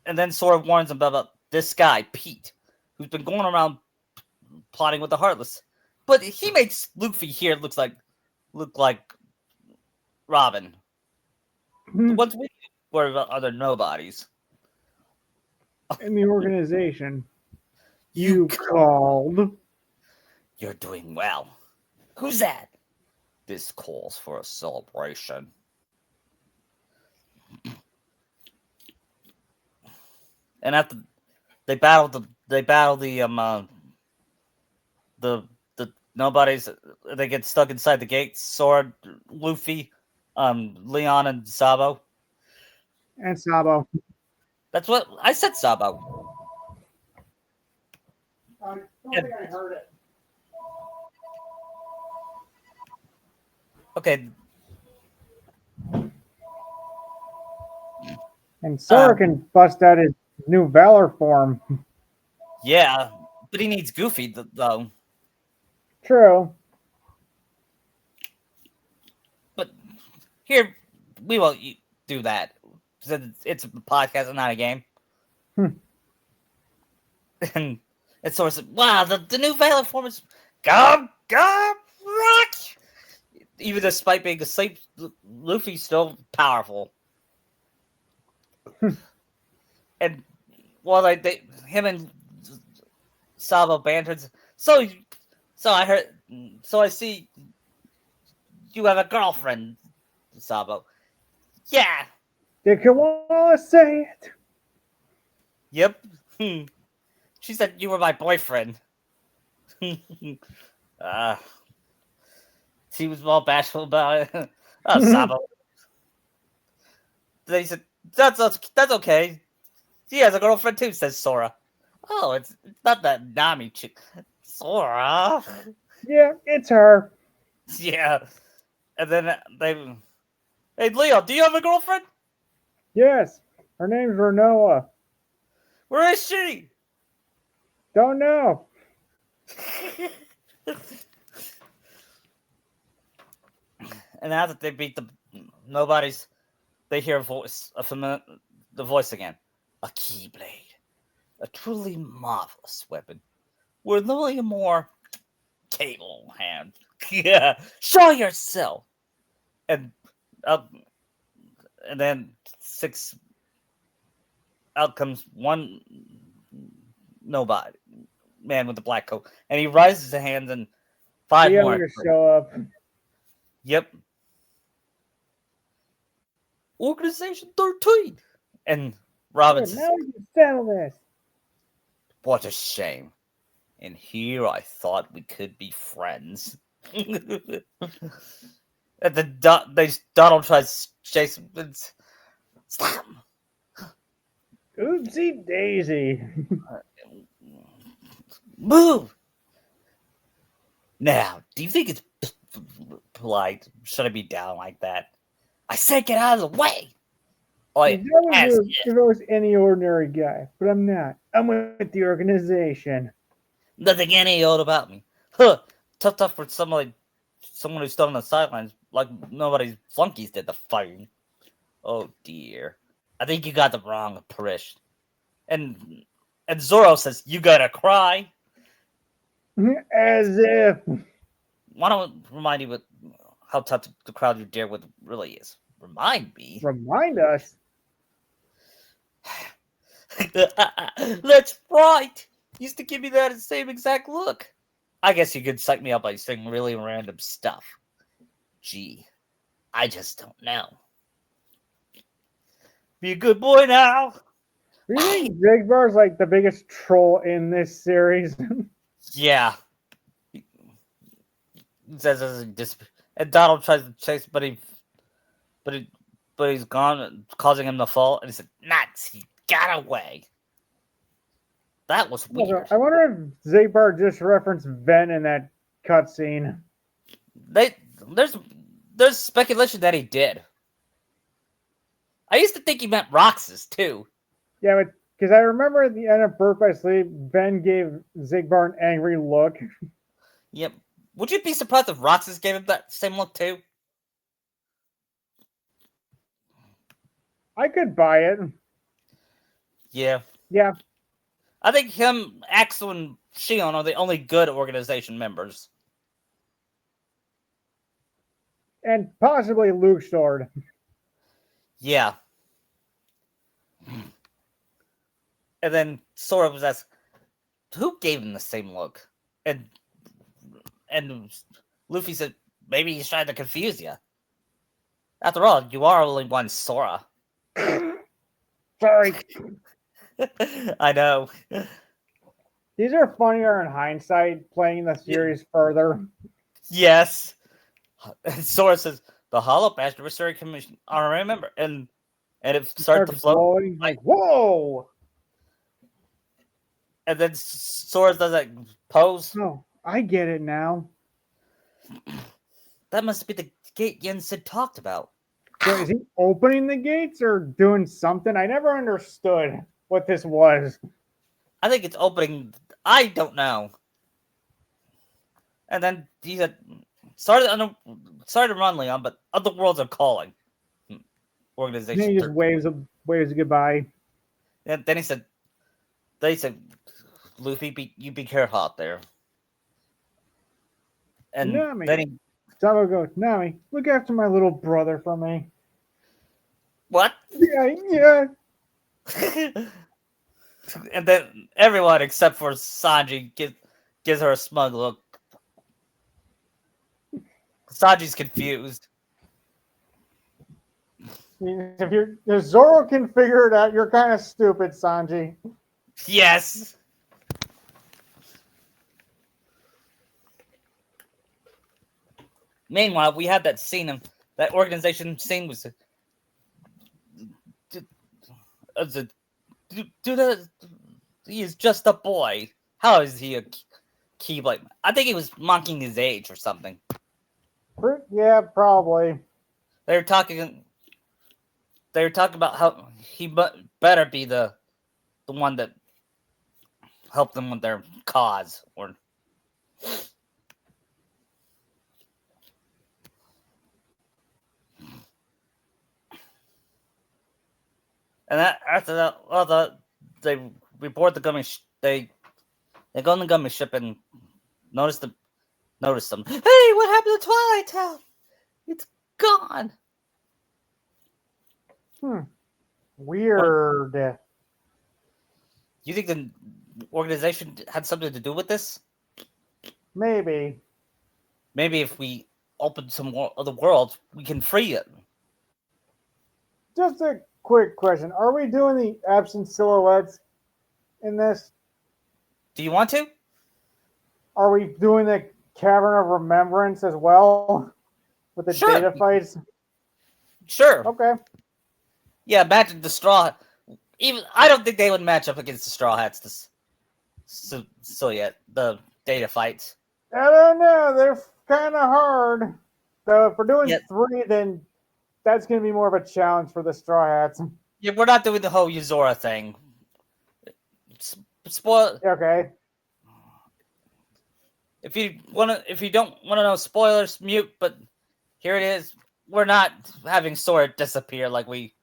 and then Sora warns him about this guy, Pete, who's been going around plotting with the Heartless. But he makes Luffy here look like Robin. The ones we were other nobodies. In the organization. You called. You're doing well. Who's that? This calls for a celebration. And after they battle the nobodies, they get stuck inside the gates. Sora, Luffy, Leon, and Sabo. And Sabo. That's what I said. Sabo. I don't think I heard it. Okay. And Sora can bust out his new Valor form. Yeah, but he needs Goofy though. True. But here we won't do that. It's a podcast and not a game. And Sora said, "Wow, the new Valor form is go rock." Even despite being asleep, Luffy's still powerful. And while him and Sabo bantered, so I heard, so I see you have a girlfriend, Sabo. Yeah. Did Koala say it? Yep. She said you were my boyfriend. She was all bashful about it. Oh, Sabo. They said, that's okay. She has a girlfriend too, says Sora. Oh, it's not that Nami chick. Sora. Yeah, it's her. Yeah. And then hey, Leo, do you have a girlfriend? Yes. Her name's Renoa. Where is she? Don't know. And now that they beat the nobodies, they hear a voice, the voice again. A Keyblade. A truly marvelous weapon. With only a more cable hand. Yeah. Show yourself. And then 6 out comes one nobody man with the black coat, and he raises his hands and 5 The more. others show up. Yep. Organization 13. And Robin says, Now we can settle this. what a shame. And here I thought we could be friends. And then Donald tries to chase him. Stop. Oopsie daisy. Move. Now, do you think it's polite? Should I be down like that? I said get out of the way. Oh, That was if it was any ordinary guy, but I'm not. I'm with the organization. Nothing any old about me. Huh. Tough for someone who stood on the sidelines like nobody's flunkies did the fighting. Oh dear. I think you got the wrong Parish. And Zoro says, you gotta cry. As if. Why don't I remind you how tough the crowd you dare with really is? Remind me? Remind us? That's right. Used to give me that same exact look. I guess you could psych me up by saying really random stuff. Gee, I just don't know. Be a good boy now. Do you think Zigbar's like the biggest troll in this series? Yeah. He says as he and Donald tries to chase, but he, but he's gone, causing him to fall. And he said, "Nuts! He got away." That was weird. I wonder if Zigbar just referenced Ven in that cutscene. There's speculation that he did. I used to think he meant Roxas too. Yeah, but because I remember at the end of Birth by Sleep, Ven gave Zigbar an angry look. Yep. Would you be surprised if Roxas gave him that same look too? I could buy it. Yeah. Yeah. I think him, Axel, and Shion are the only good organization members. And possibly Luke Sword. Yeah. And then Sora was asked, who gave him the same look? And Luffy said, maybe he's trying to confuse you. After all, you are only one Sora. Sorry. I know. These are funnier in hindsight, playing the series further. Yes. And Sora says, the Hollow Bastard Restoring Commission. I remember. And it started to float. Flowing, like, whoa! And then Sora does that pose. Oh, I get it now. That must be the gate Yen Sid talked about. So is he opening the gates or doing something? I never understood what this was. I think it's opening. I don't know. And then he said, sorry to run, Leon, but other worlds are calling. Organization. He just waves a goodbye. And then he said, Luffy, you be careful out there. And Nami. then he... Sabo goes, Nami, look after my little brother for me. What? Yeah. And then everyone except for Sanji gives her a smug look. Sanji's confused. If Zoro can figure it out, you're kind of stupid, Sanji. Yes. Meanwhile, we had that scene of that organization scene was he is just a boy. How is he a Keyblade? I think he was mocking his age or something. Yeah, probably. They were talking about how he better be the one that helped them with their cause, or and that after that, they report the gummy. They go on the gummy ship and notice them. Hey, what happened to Twilight Town? It's gone. Weird. You think the organization had something to do with this? Maybe. Maybe if we open some other worlds, we can free it. Just a quick question. Are we doing the absent silhouettes in this? Do you want to? Are we doing the Cavern of Remembrance as well? With the data fights? Sure. Okay. Yeah, imagine the Straw... Even I don't think they would match up against the Straw Hats. So yet, the data fights. I don't know. They're kind of hard. So if we're doing 3, then that's going to be more of a challenge for the Straw Hats. Yeah, we're not doing the whole Yuzora thing. Spoil. Okay. If you don't want to know spoilers, mute. But here it is. We're not having Sora disappear like we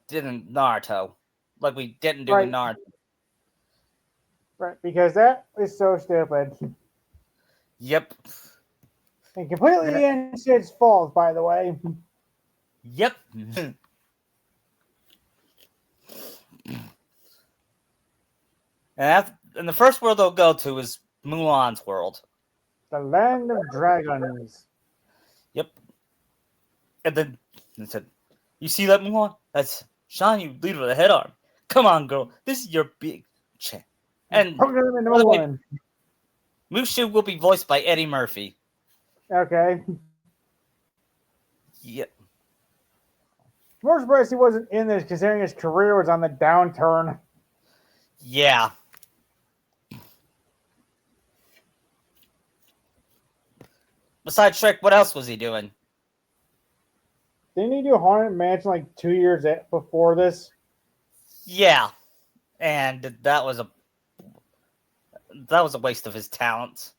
did in Naruto, like we didn't do in Naruto. Right, because that is so stupid. Yep. And completely Yen Sid's fault, by the way. Yep. And the first world they'll go to is Mulan's world. The Land of Dragons. Yep. And then it said, you see that, Mulan? Sean, you lead with a head arm. Come on, girl. This is your big chance. And Put him into by a the way, woman. Mushu will be voiced by Eddie Murphy. Okay. Yeah. More surprised he wasn't in this, considering his career was on the downturn. Yeah. Besides Shrek, what else was he doing? Didn't he do Haunted Mansion like 2 years before this? Yeah. And that was a waste of his talents.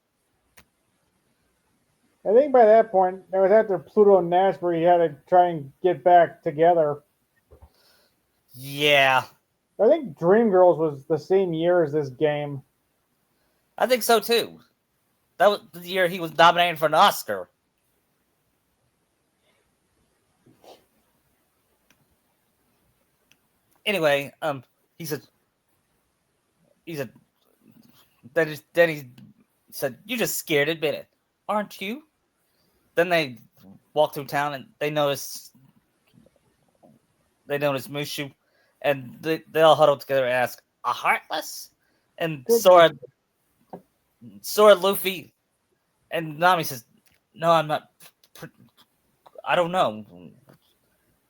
I think by that point, it was after Pluto Nash where he had to try and get back together. Yeah. I think Dreamgirls was the same year as this game. I think so too. That was the year he was nominated for an Oscar. Anyway, he said, then he said, "You just scared, admit it, aren't you?" Then they walk through town and they notice Mushu, and they all huddle together and ask, "A Heartless?" And Sora, Luffy, and Nami says, "No, I'm not. I don't know.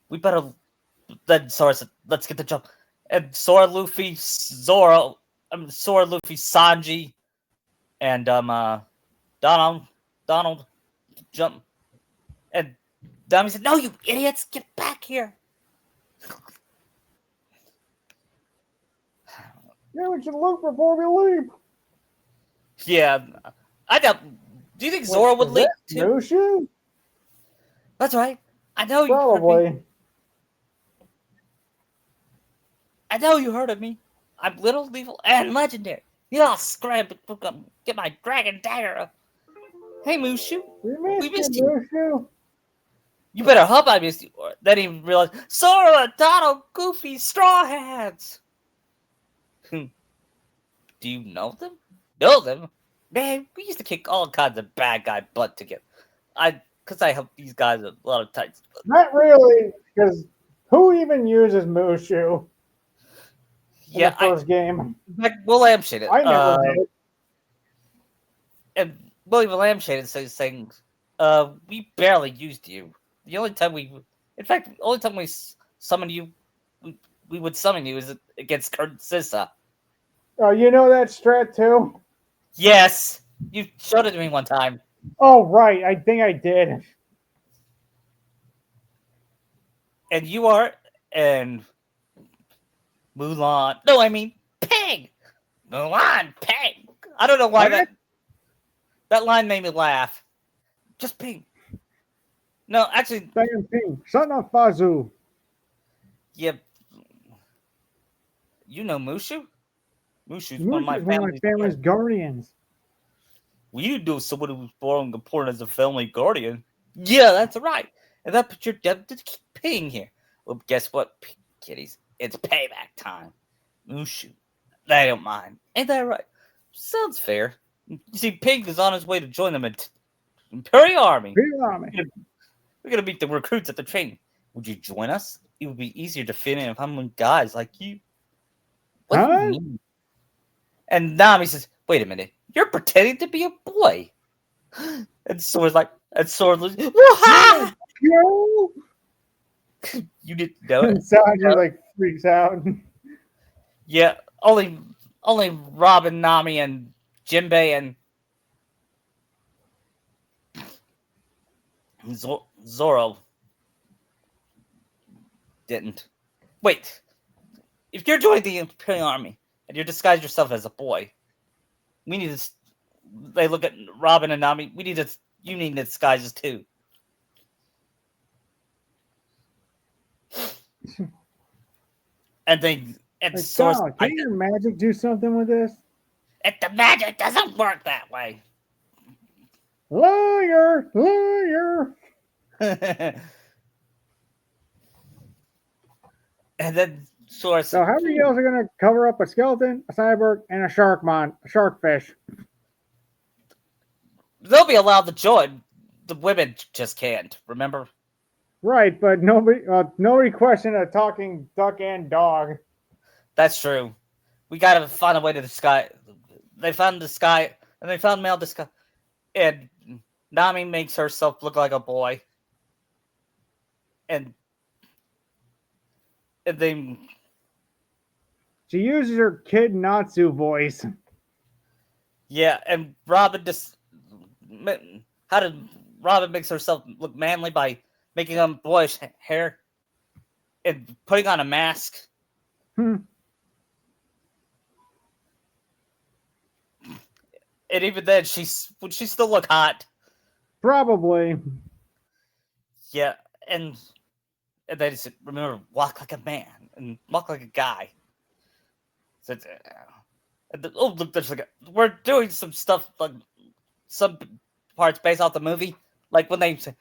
We better." Then Sora said, "Let's get the jump." And Sora, Luffy, Sanji, and Donald jump. And Nami said, "No, you idiots, get back here." Yeah, we should look before we leap. Yeah, I doubt. Do you think Zora would leap too? Mushu? That's right. I know you heard me. Probably. I know you heard of me. I'm little, evil, and legendary. You all scramble to get my dragon dagger. Hey, Mushu. We missed you, Mushu. You better hope I missed you. Then he realized, Sora, Donald, Goofy, Straw Hats. Do you know them? Know them? Man, we used to kick all kinds of bad guy butt together. Because I helped these guys a lot of times. Not really, because who even uses Mushu? In the first game. Will lampshade it. I never did. And William Lampshade is saying, we barely used you. The only time we summoned you, we would summon you is against Kurt Sissa. Oh, you know that strat too? Yes, you showed it to me one time. Oh, right. I think I did. And you are, and Mulan. No, I mean Peg. Mulan, Peg. I don't know why that line made me laugh. Just Peg. No, actually. Ping, son of Fazu. Yeah. You know Mushu? Mushu's one of my family's guardians. Well, you know someone who's born important as a family guardian. Yeah, that's right. And that put your deb to keep paying here. Well, guess what, kiddies? It's payback time. Mushu. They don't mind. Ain't that right? Sounds fair. You see, Pig is on his way to join them at Imperial Army. We're gonna meet the recruits at the training. Would you join us? It would be easier to fit in if I'm with guys like you. What do you mean? And Nami says, "Wait a minute. You're pretending to be a boy." And Sora's like, "Whoa!" You didn't know it. Sanji like freaks out. Yeah, only Robin, Nami, and Jinbei and Zoro didn't. Wait, if you're joining the Imperial Army and you disguise yourself as a boy, we need to. They look at Robin and Nami. We need to. You need disguises too. And Sora, can your magic do something with this? The magic doesn't work that way. Liar! And then Sora. So how many else are going to cover up a skeleton, a cyborg, and a sharkfish? They'll be allowed to join. The women just can't. Remember? Right, but nobody questioned a talking duck and dog. That's true. We gotta find a way to the sky. They found the sky, and they found male disguise. And Nami makes herself look like a boy, and they She uses her kid Natsu voice. yeah, and Robin just how did Robin makes herself look manly by making boyish hair and putting on a mask. Hmm. And even then, would she still look hot? Probably. Yeah, and then he said, "Remember, walk like a man and walk like a guy." So, oh, look, we're doing some stuff like some parts based off the movie, like when they say,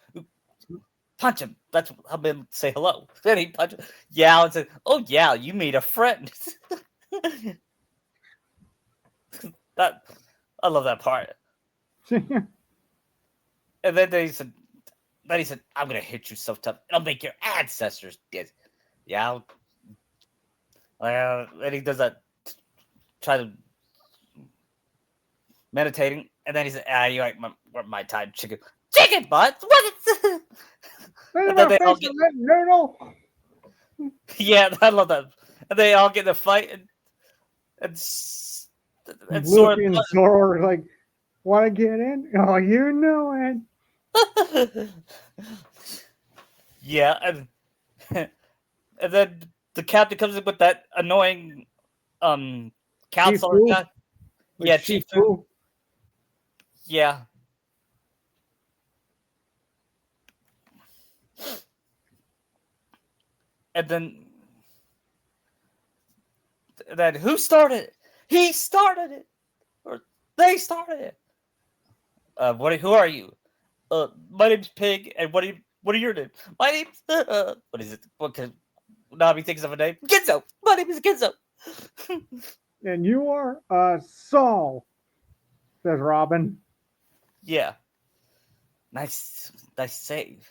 "Punch him." That's how men say hello. Then he punches Yao and says, "Oh, yeah, you made a friend." That I love that part. And then he said, "I'm gonna hit you so tough, I'll make your ancestors get." Yeah, and he does that, try to meditating, and then he said, you like my time, chicken butt." What? And then they all get, noodle. yeah, I love that. And they all get in a fight, and Sora. Luffy and Zoro are like, want to get in? Oh, you know it. Yeah, and then the captain comes in with that annoying counselor Shifu? guy. Like Yeah, Chifu. Yeah. And then who started it? He started it, or they started it. Who are you? My name's Pig, and what are your names? My name's what is it? What can Nami thinks of a name? Ginzo. My name is Ginzo. And you are Saul, says Robin. Yeah, nice save.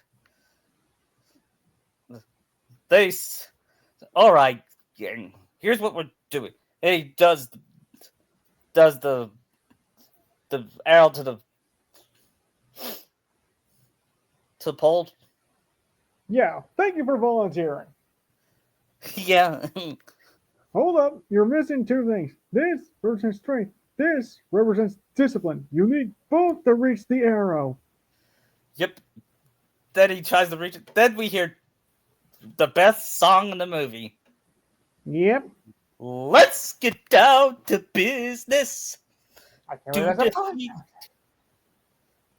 All right, gang. Here's what we're doing. And he does the arrow to the pole. Yeah, thank you for volunteering. Yeah. Hold up, you're missing two things. This represents strength. This represents discipline. You need both to reach the arrow. Yep. Then he tries to reach it. Then we hear the best song in the movie. Yep. Let's get down to business. I can't To believe that's a defeat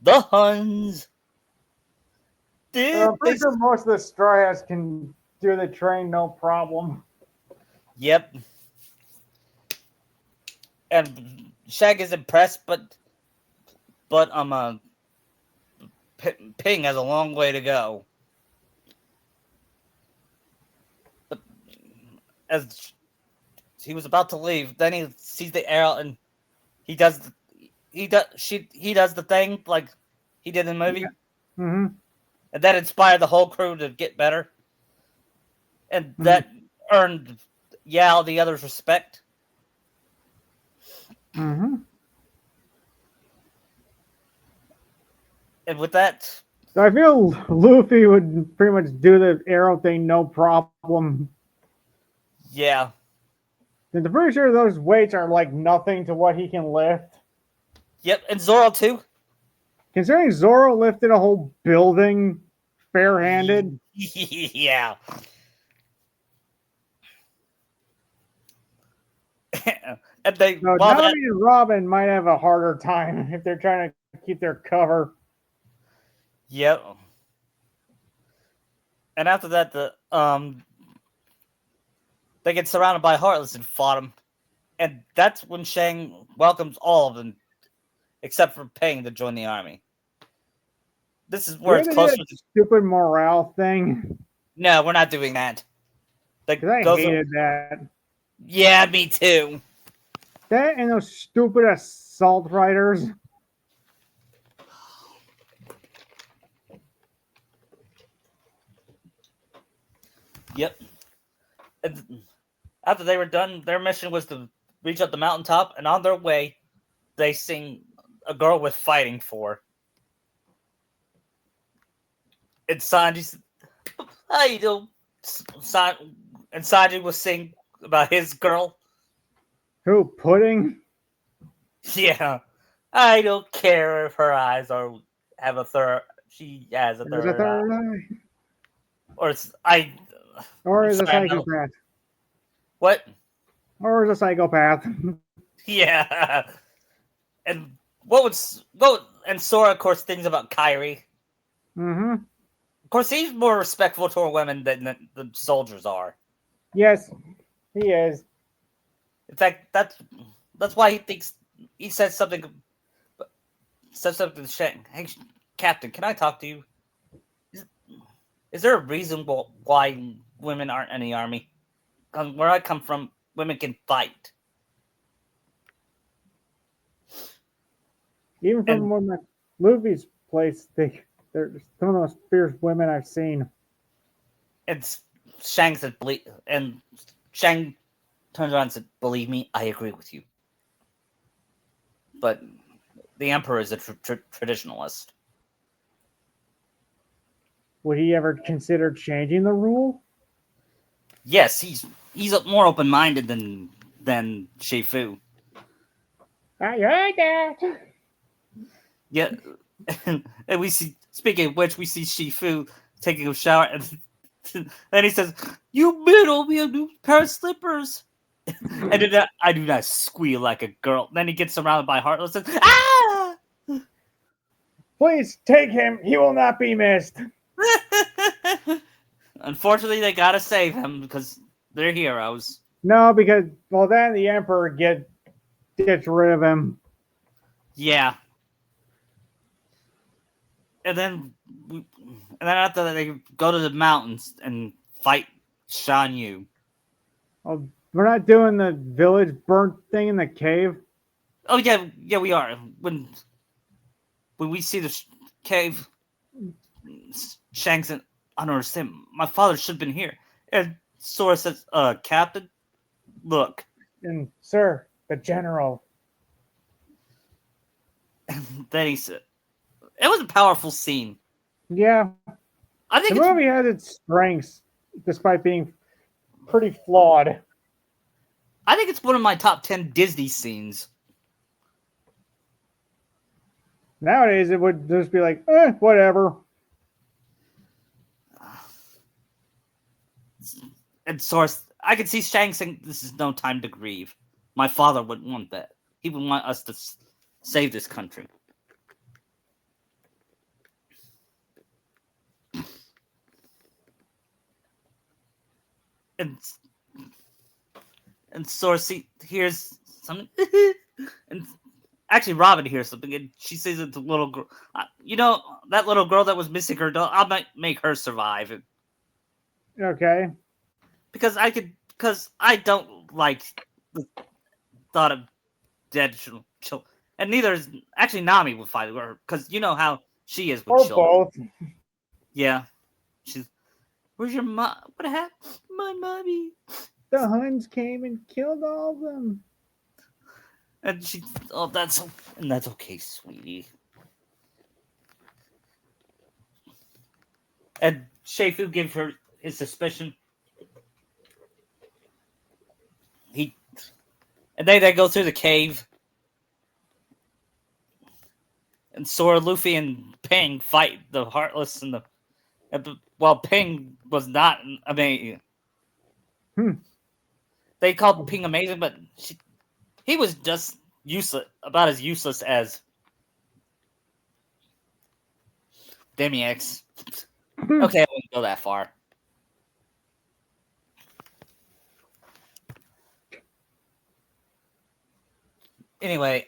the Huns. I'm pretty sure most of the Stray Hats can do the train no problem. Yep. And Shag is impressed, but Ping has a long way to go. But as he was about to leave, then he sees the arrow and he does the thing like he did in the movie. Yeah. Mm-hmm. And that inspired the whole crew to get better. And that earned Yao the others' respect. Mm-hmm. And with that, So I feel Luffy would pretty much do the arrow thing no problem. yeah. And I'm pretty sure those weights are like nothing to what he can lift. Yep, and Zoro too. Considering Zoro lifted a whole building barehanded. Yeah. And they So Nami and Robin might have a harder time if they're trying to keep their cover. Yep. And after that, they get surrounded by Heartless and fought him. And that's when Shang welcomes all of them, except for Pang, to join the army. This is where it's closer to stupid morale thing. No, we're not doing that. Because I hated that. Yeah, me too. That and those stupid assault riders. Yep. And after they were done, their mission was to reach up the mountaintop, and on their way, they sing "A Girl With Fighting For." And Sanji, I don't. And Sanji was sing about his girl. Who, Pudding? Yeah, I don't care if her eyes are have a third. She has a There's a third third eye, eye. or it's I. Or is a Sorry, no. psychopath. What? Or is a psychopath. Yeah. And and Sora, of course, thinks about Kyrie. Mm-hmm. Of course, he's more respectful toward women than the soldiers are. Yes, he is. In fact, that's why he said something. Said something to Shanks. Hey, Captain, can I talk to you? Is there a reason why women aren't in the army? 'Cause where I come from, women can fight. Even from one of Luffy's place, they're some of the most fierce women I've seen. And Shang said, and Shang turns around and said, "Believe me, I agree with you." But the Emperor is a traditionalist. Would he ever consider changing the rule? Yes, he's more open minded than Shifu. I heard that. Yeah, and we see. Speaking of which, we see Shifu taking a shower, and he says, "You middle me a new pair of slippers." And I do not squeal like a girl. Then he gets surrounded by Heartless and ah! Please take him. He will not be missed. Unfortunately, they gotta save him because they're heroes. No, because then the Emperor gets rid of him. Yeah. And then after that, they go to the mountains and fight Shan Yu. Oh, we're not doing the village burnt thing in the cave. Oh yeah, we are. When we see the cave, Shanks and I don't understand. My father should have been here. And Sora says, Captain, look. And sir, the general. And then he said, it was a powerful scene. Yeah. I think the movie has its strengths, despite being pretty flawed. I think it's one of my top 10 Disney scenes. Nowadays, it would just be like, whatever. And Source, I could see Shang saying, this is no time to grieve. My father wouldn't want that. He would want us to save this country. And Source hears something. And actually, Robin hears something, and she says it to the little girl. That little girl that was missing her doll, I might make her survive. Okay. Because I don't like the thought of dead children. And neither is, actually, Nami would fight her, because you know how she is with or children. Both. Yeah. Where's your mom? What happened? My mommy. The Huns came and killed all of them. And that's okay, sweetie. And Shifu gives her his suspicion. And they go through the cave. And Sora, Luffy, and Ping fight the Heartless while Ping was not amazing. They called Ping amazing, but he was just useless, about as useless as Demyx. Okay, I wouldn't go that far. Anyway,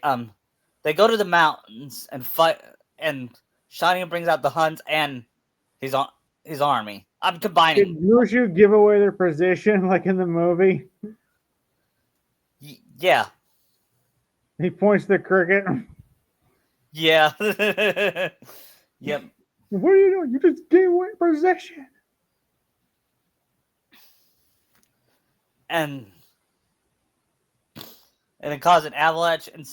they go to the mountains and fight, and Shania brings out the Huns and his army. I'm combining. Did Mushu give away their position like in the movie? Yeah. He points to the cricket. Yeah. Yep. What are you doing? You just gave away possession. and it causes an avalanche, and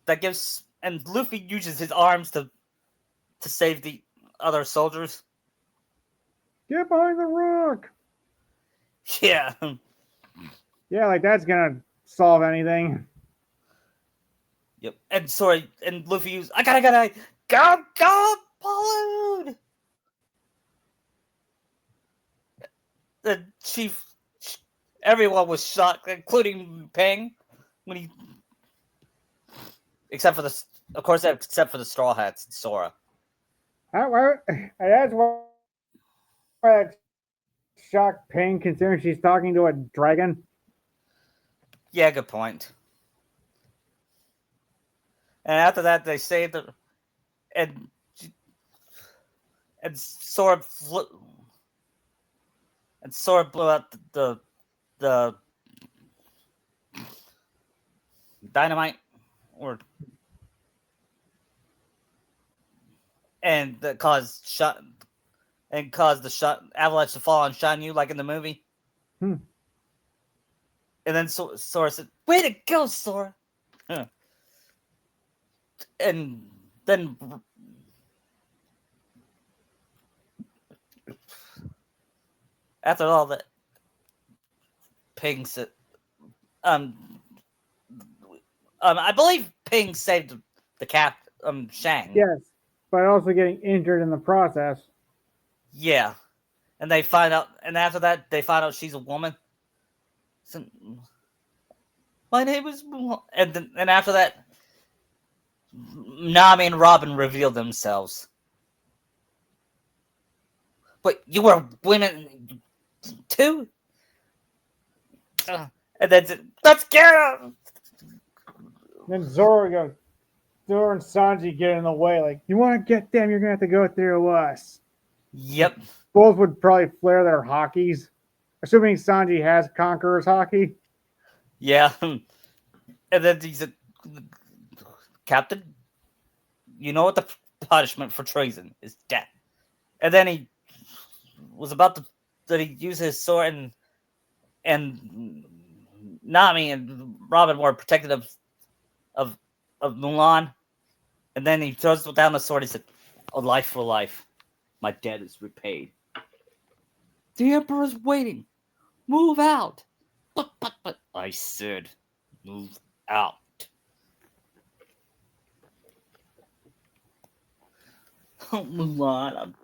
that gives and Luffy uses his arms to save the other soldiers. Get behind the rock. Yeah. Yeah, like that's gonna solve anything. Yep. And sorry, and Luffy used I gotta go balloon. The chief, everyone was shocked, including Ping, when he, except for the Straw Hats and Sora. That's why that shocked Ping, considering she's talking to a dragon. Yeah, good point. And after that, they saved her, and Sora blew out the dynamite, and that caused the avalanche to fall on Shan Yu like in the movie. Hmm. And then Sora said, "Way to go, Sora!" Huh. And then after all that, Ping said, I believe Ping saved the Shang. Yes, but also getting injured in the process. Yeah. And they find out, and after that, they find out she's a woman. So, my name is Mulan. And after that, Nami and Robin reveal themselves. But you were women too? And then, let's get him! Then Zoro and Sanji get in the way. Like, you want to get them, you're going to have to go through us. Yep. Both would probably flare their hockeys. Assuming Sanji has Conqueror's hockey. Yeah. And then he said, Captain, you know what the punishment for treason is? Death. And then he was about to he use his sword, and Nami and Robin were protected of Mulan. And then he throws down the sword. He said, "A life for life. My debt is repaid. The Emperor's waiting. Move out." But I said, move out. Oh, Mulan,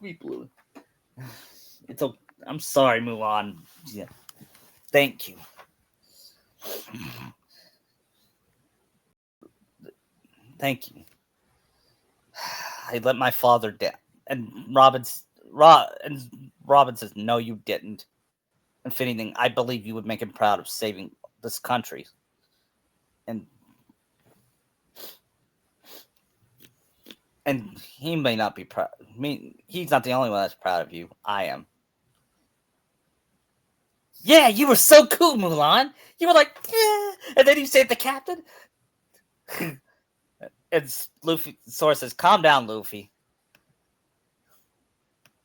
we blew it. I'm sorry, Mulan. Yeah. Thank you. Thank you. I let my father down. And Robin says, "No, you didn't. If anything, I believe you would make him proud of saving this country." And he may not be proud. I mean, he's not the only one that's proud of you. I am. Yeah, you were so cool, Mulan. You were like, yeah. And then you saved the captain. And Luffy, Sora says, "Calm down, Luffy."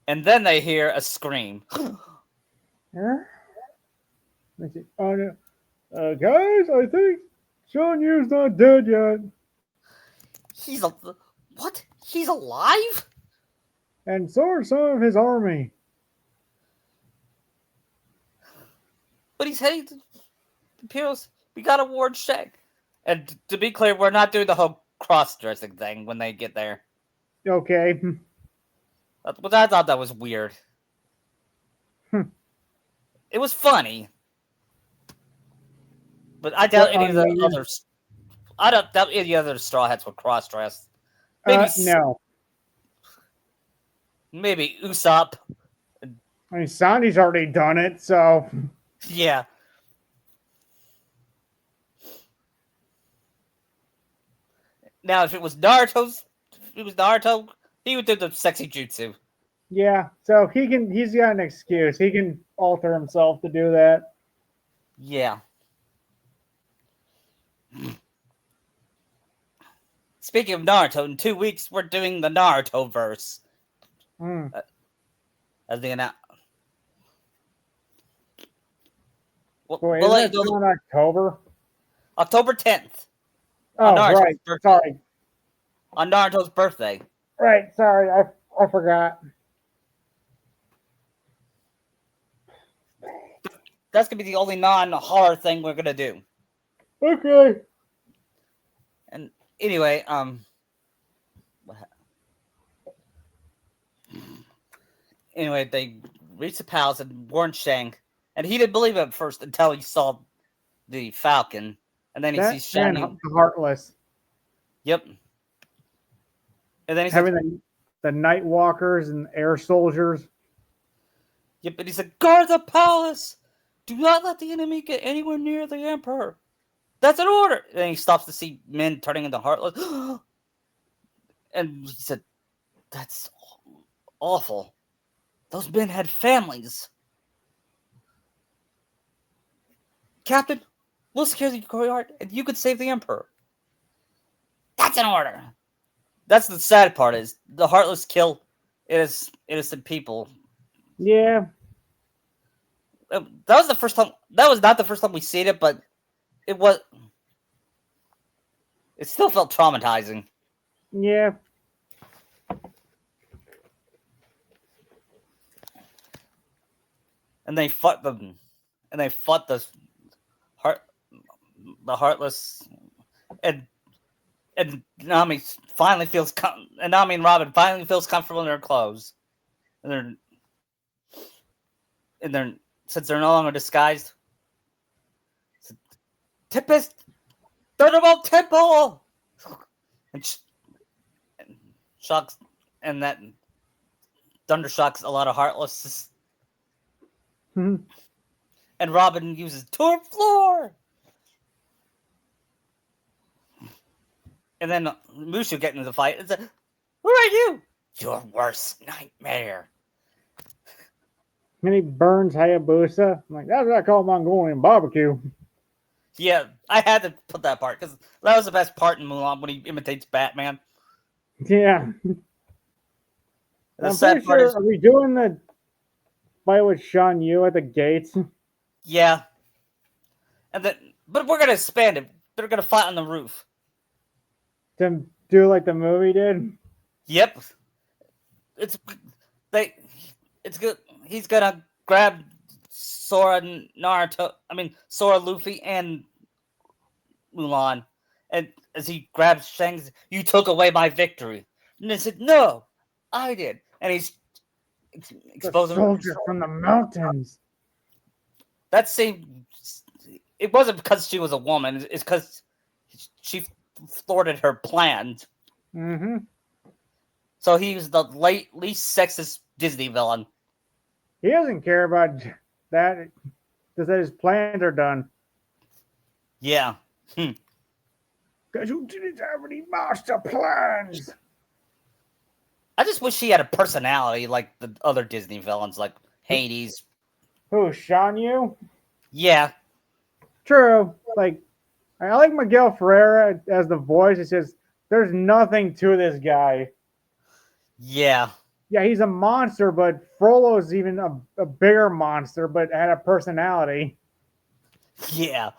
And then they hear a scream. Huh? Oh, no. Guys, I think Shan Yu's not dead yet. What? He's alive? And so are some of his army. But he's heading to Imperials. We got a ward check. And to be clear, we're not doing the whole cross-dressing thing when they get there. Okay. But I thought that was weird. It was funny. But I doubt any of the others. I don't doubt any other Straw Hats would cross-dress. Maybe no. Maybe Usopp. I mean, Sanji's already done it, so. Yeah. Now, if it was Naruto, he would do the sexy jutsu. Yeah, so he's got an excuse. He can alter himself to do that. Yeah. Speaking of Naruto, in 2 weeks, we're doing the Naruto verse. As the announcement. We'll, Wait, we'll isn't let that you know still in October? October 10th on Oh, Naruto's right. birthday. Sorry. On Naruto's birthday. Right. Sorry. I forgot. That's gonna be the only non-horror thing we're gonna do. Okay. And anyway, anyway, they reached the palace and warned Shang, and he didn't believe it at first until he saw the Falcon, and then he That sees and Shang. Heartless. Yep. And then he said, Having the Night Walkers and Air Soldiers. "Yep." And he said, "Guard the palace. Do not let the enemy get anywhere near the Emperor. That's an order." And then he stops to see men turning into Heartless, and he said, "That's awful. Those men had families. Captain, we'll secure the courtyard, and you could save the Emperor." That's an order. That's the sad part, is the Heartless kill innocent people. Yeah. That was the first time. That was not the first time we seen it, but it was. It still felt traumatizing. Yeah. And they fought them, and they fought the Heartless, and Nami finally feels and Nami and Robin finally feels comfortable in their clothes, and they're since they're no longer disguised. Tempest, Thunderbolt Temple, and shocks, and that thunder shocks a lot of Heartless. Mhm. And Robin uses Tour Floor. And then Mushu get into the fight and said, "Who are you? Your worst nightmare." And he burns Hayabusa. I'm like, that's what I call Mongolian barbecue. Yeah, I had to put that part because that was the best part in Mulan when he imitates Batman. Yeah. The I'm sad pretty part sure, is, are we doing the fight with Shan Yu at the gates? yeah, and then but we're gonna expand it. They're gonna fight on the roof. To do like the movie did? Yep, it's they. It's good. He's gonna grab Sora, Naruto. I mean Sora, Luffy, and Mulan, and as he grabs Shang's, "You took away my victory." And they said, "No, I did." And he's The exposing soldier from the mountains. that scene. It wasn't because she was a woman. It's because she thwarted her plans. Mm-hmm. So he was the least sexist Disney villain. He doesn't care about that because his plans are done. Yeah. Because you didn't have any master plans. I just wish he had a personality like the other Disney villains, like Hades. Who, Shan Yu? Yeah. True. Like, I like Miguel Ferreira as the voice. It says, there's nothing to this guy. Yeah. Yeah, he's a monster, but Frollo's even a bigger monster, but had a personality. Yeah.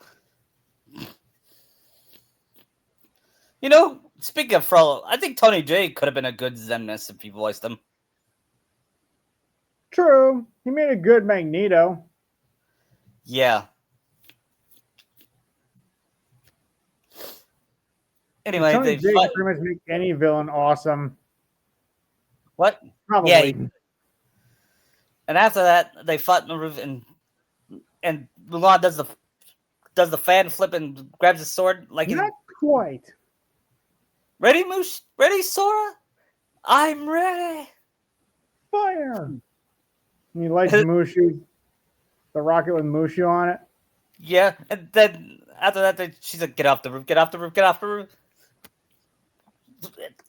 You know, speaking of Frollo, I think Tony J could have been a good Xemnas if he voiced him. True. He made a good Magneto. Yeah. Anyway, Tony they J fight. can pretty much make any villain awesome. What? Probably. Yeah. And after that, they fought in the roof, and Mulan does the fan flip and grabs his sword like Not quite. Ready, Moosh? Ready, Sora? I'm ready. Fire. And he lights Mushu, the rocket with Mushu on it. Yeah, and then after that, she's like, "Get off the roof! Get off the roof! Get off the roof!"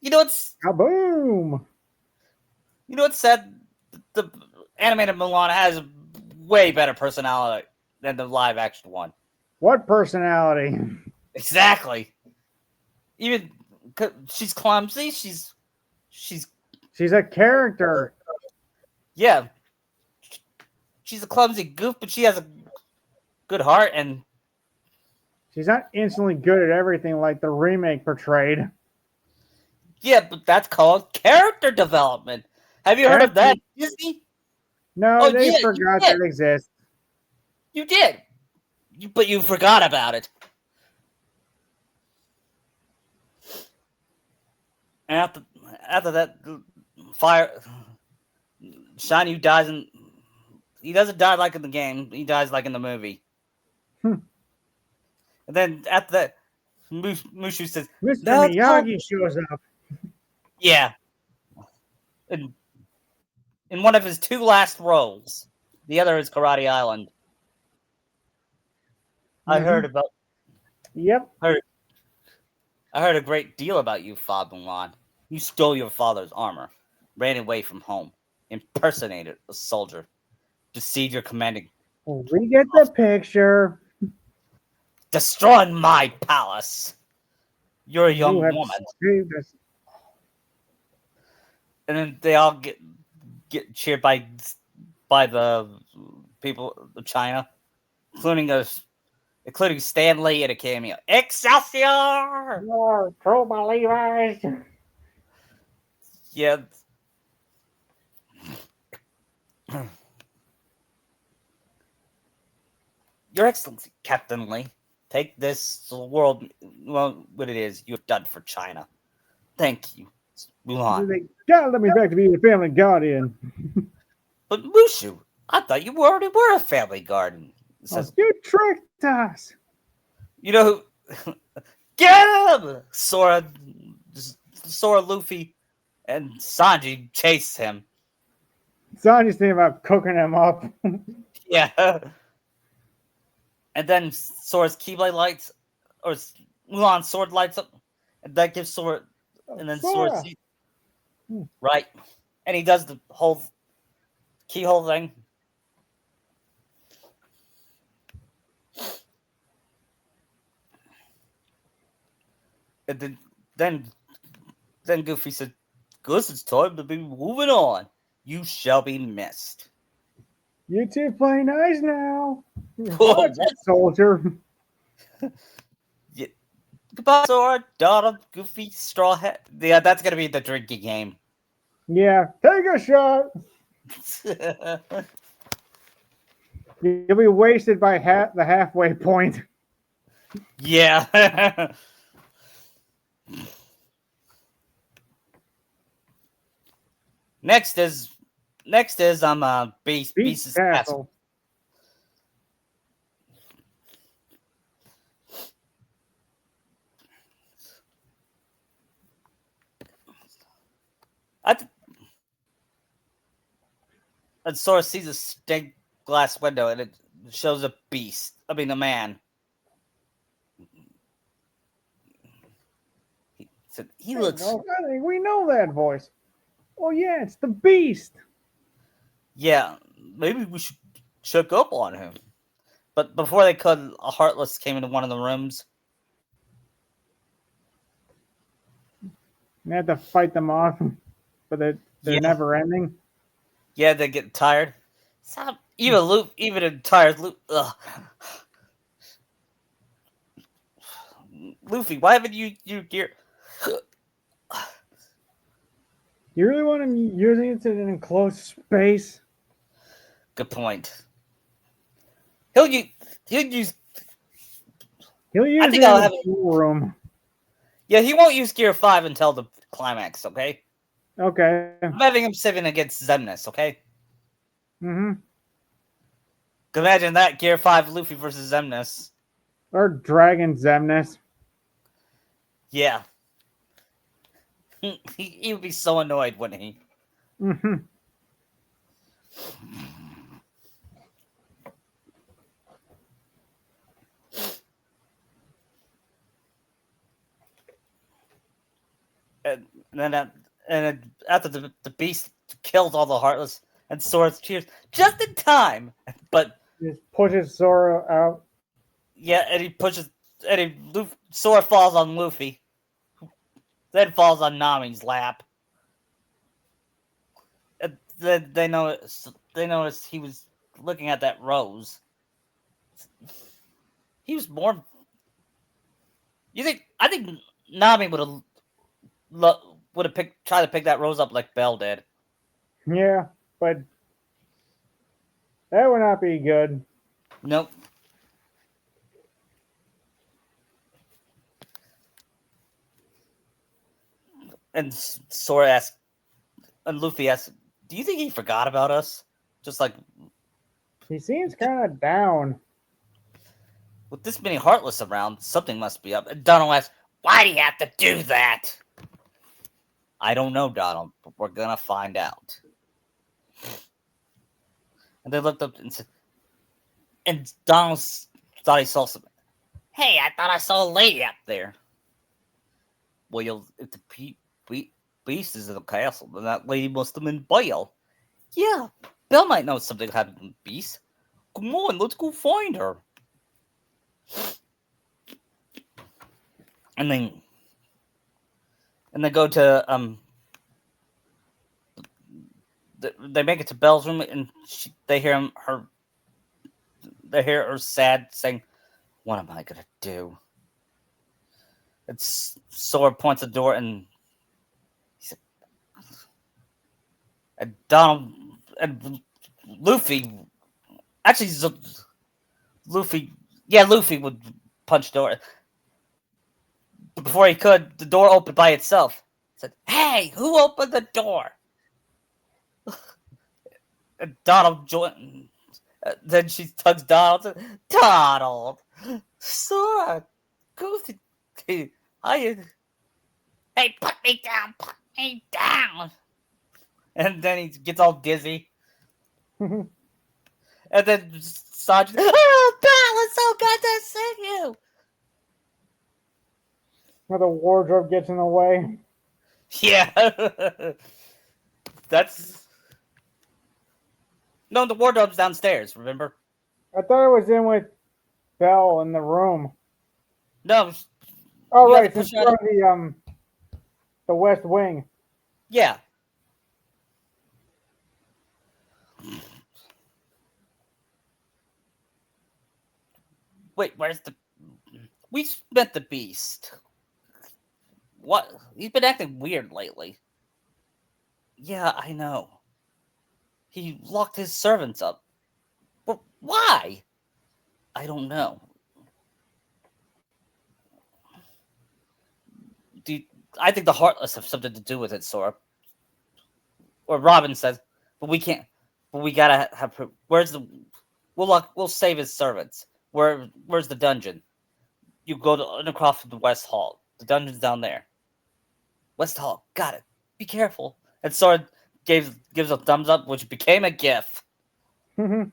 You know what's Kaboom! sad? The animated Mulan has way better personality than the live action one. What personality? Exactly. Even she's clumsy. She's She's a character. yeah. She's a clumsy goof, but she has good heart, and She's not instantly good at everything like the remake portrayed. yeah, but that's called character development. Have you heard of that, Disney? No, Oh they yeah, forgot that exists. you did, but you forgot about it. And after that, fire Shiny dies in. He doesn't die like in the game. He dies like in the movie. Hmm. And then after that, Mushu says, Mr. "Let's go." Miyagi shows up. Yeah, in, in one of his two last roles. The other is Karate Island. I heard Mhm. about. Yep. Heard, I heard a great deal about you, Fa Mulan. You stole your father's armor, ran away from home, impersonated a soldier, deceived your commanding, We get the picture. destroying my palace. You're a You young have woman. saved us. And then they all get cheered by the people of China, including Stan Lee in a cameo. Excelsior! More true believers. Yeah. Your Excellency, Captain Lee, take this world, well, what it is you have done for China. Thank you, Mulan. They gotta let me back to be the family guardian. But Mushu, I thought you already were a family guardian. It says, You tricked us. you know who? Get him! Sora, Luffy, and Sanji chase him. Sanji's thinking about cooking him up. Yeah. And then Sora's Keyblade lights, or Mulan's sword lights up, and that gives Sora, and then Sora. right, and he does the whole keyhole thing. And then Goofy said, "Gus, it's time to be moving on. You shall be missed." You two play nice now. Whoa, Watch it, soldier. Yeah. Goodbye, Sora, Donald, Goofy, Straw Hat. Yeah, that's gonna be the drinking game. Yeah, take a shot. You'll be wasted by the halfway point. Yeah. Next is Beast's Castle. And Sora sees a stained glass window, and it shows a beast. I mean, a man. He looks. I think we know that voice. Oh yeah, it's the Beast. Yeah, maybe we should check up on him. But before they could, a Heartless came into one of the rooms. They had to fight them off, but they're never ending. Yeah, they get tired. Stop. Even a tired Luffy, why haven't you gear? You really want him using it in an enclosed space? Good point. He'll use. He'll use I think it I'll in have the pool room. Yeah, he won't use Gear 5 until the climax, okay? Okay. I'm having him sitting against Xemnas, okay? Mm-hmm. Imagine that, Gear 5 Luffy versus Xemnas. Or Dragon Xemnas. Yeah. He would be so annoyed, wouldn't he? Mm-hmm. And after the beast kills all the Heartless, and Sora cheers just in time. But just pushes Sora out. Yeah, Sora falls on Luffy, then falls on Nami's lap. And then they notice he was looking at that rose. He was more. You think? I think Nami would have tried to pick that rose up like Belle did. Yeah, but that would not be good. Nope. And Sora asked, and Luffy asked, "Do you think he forgot about us?" Just like He seems kind of down. with this many Heartless around, something must be up. And Donald asked, "Why do you have to do that?" I don't know, Donald, but we're gonna find out. And they looked up and said, and Donald thought he saw something. Hey, I thought I saw a lady up there. Well, if the beast is in the castle, then that lady must have been Belle. Yeah, Belle might know something happened to the beast. Come on, let's go find her. And then go to they make it to Belle's room, and they hear her sad saying, "What am I gonna do?" It's Sora points at the door, and he said, and Donald and Luffy. Actually, Luffy. Yeah, Luffy would punch the door. But before he could, the door opened by itself. It said, "Hey, who opened the door?" And Donald joined. Then she tugs Donald. Donald, Sora, Goofy, hey, put me down, put me down. And then he gets all dizzy. And then Sanji, oh, Belle, it's so good to see you. Where the wardrobe gets in the way. Yeah. No, the wardrobe's downstairs, remember? I thought it was in with Belle in the room. No. Oh, right. It's from the West Wing. Yeah. Wait, where's the... We met the beast. What? He's been acting weird lately. Yeah, I know. He locked his servants up. But why? I don't know. I think the Heartless have something to do with it, Sora. Or Robin says, but we can't. But we gotta have. Where's the? We'll save his servants. Where's the dungeon? You go across the West Hall. The dungeon's down there. West Hall. Got it. Be careful. And Sora gives a thumbs up, which became a GIF. And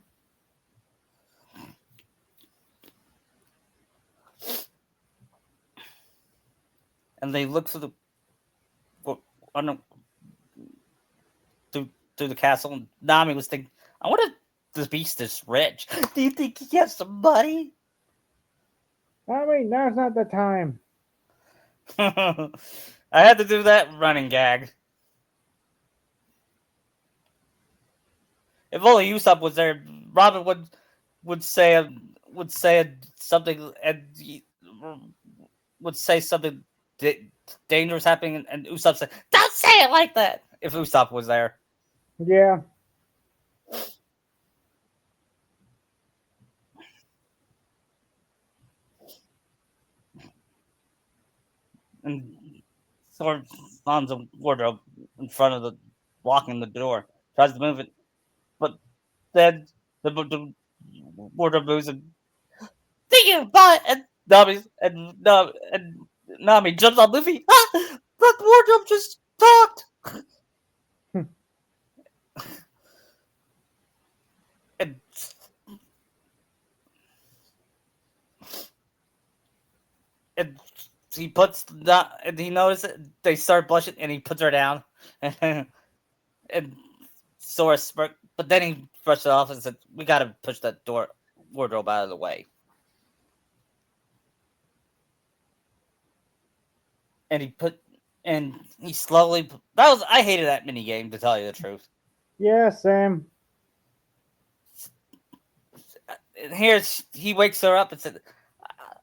they look through through the castle, and Nami was thinking, I wonder if the beast is rich. Do you think he has some money? I mean, now's not the time. I had to do that running gag. If only Usopp was there, Robin would say something, and would say something dangerous happening, and Usopp said, "Don't say it like that." If Usopp was there. Yeah. And Sora finds a wardrobe in front of the blocking the door. Tries to move it, but then the wardrobe moves and thank you, bye. And Nami jumps on Luffy. Ah, that wardrobe just talked. and and he puts that, and he notices it, they start blushing, and he puts her down, and Sora smirk, but then he brushed it off and said, "We gotta push that wardrobe out of the way." And he slowly. I hated that mini game, to tell you the truth. Yeah, same. And he wakes her up and said,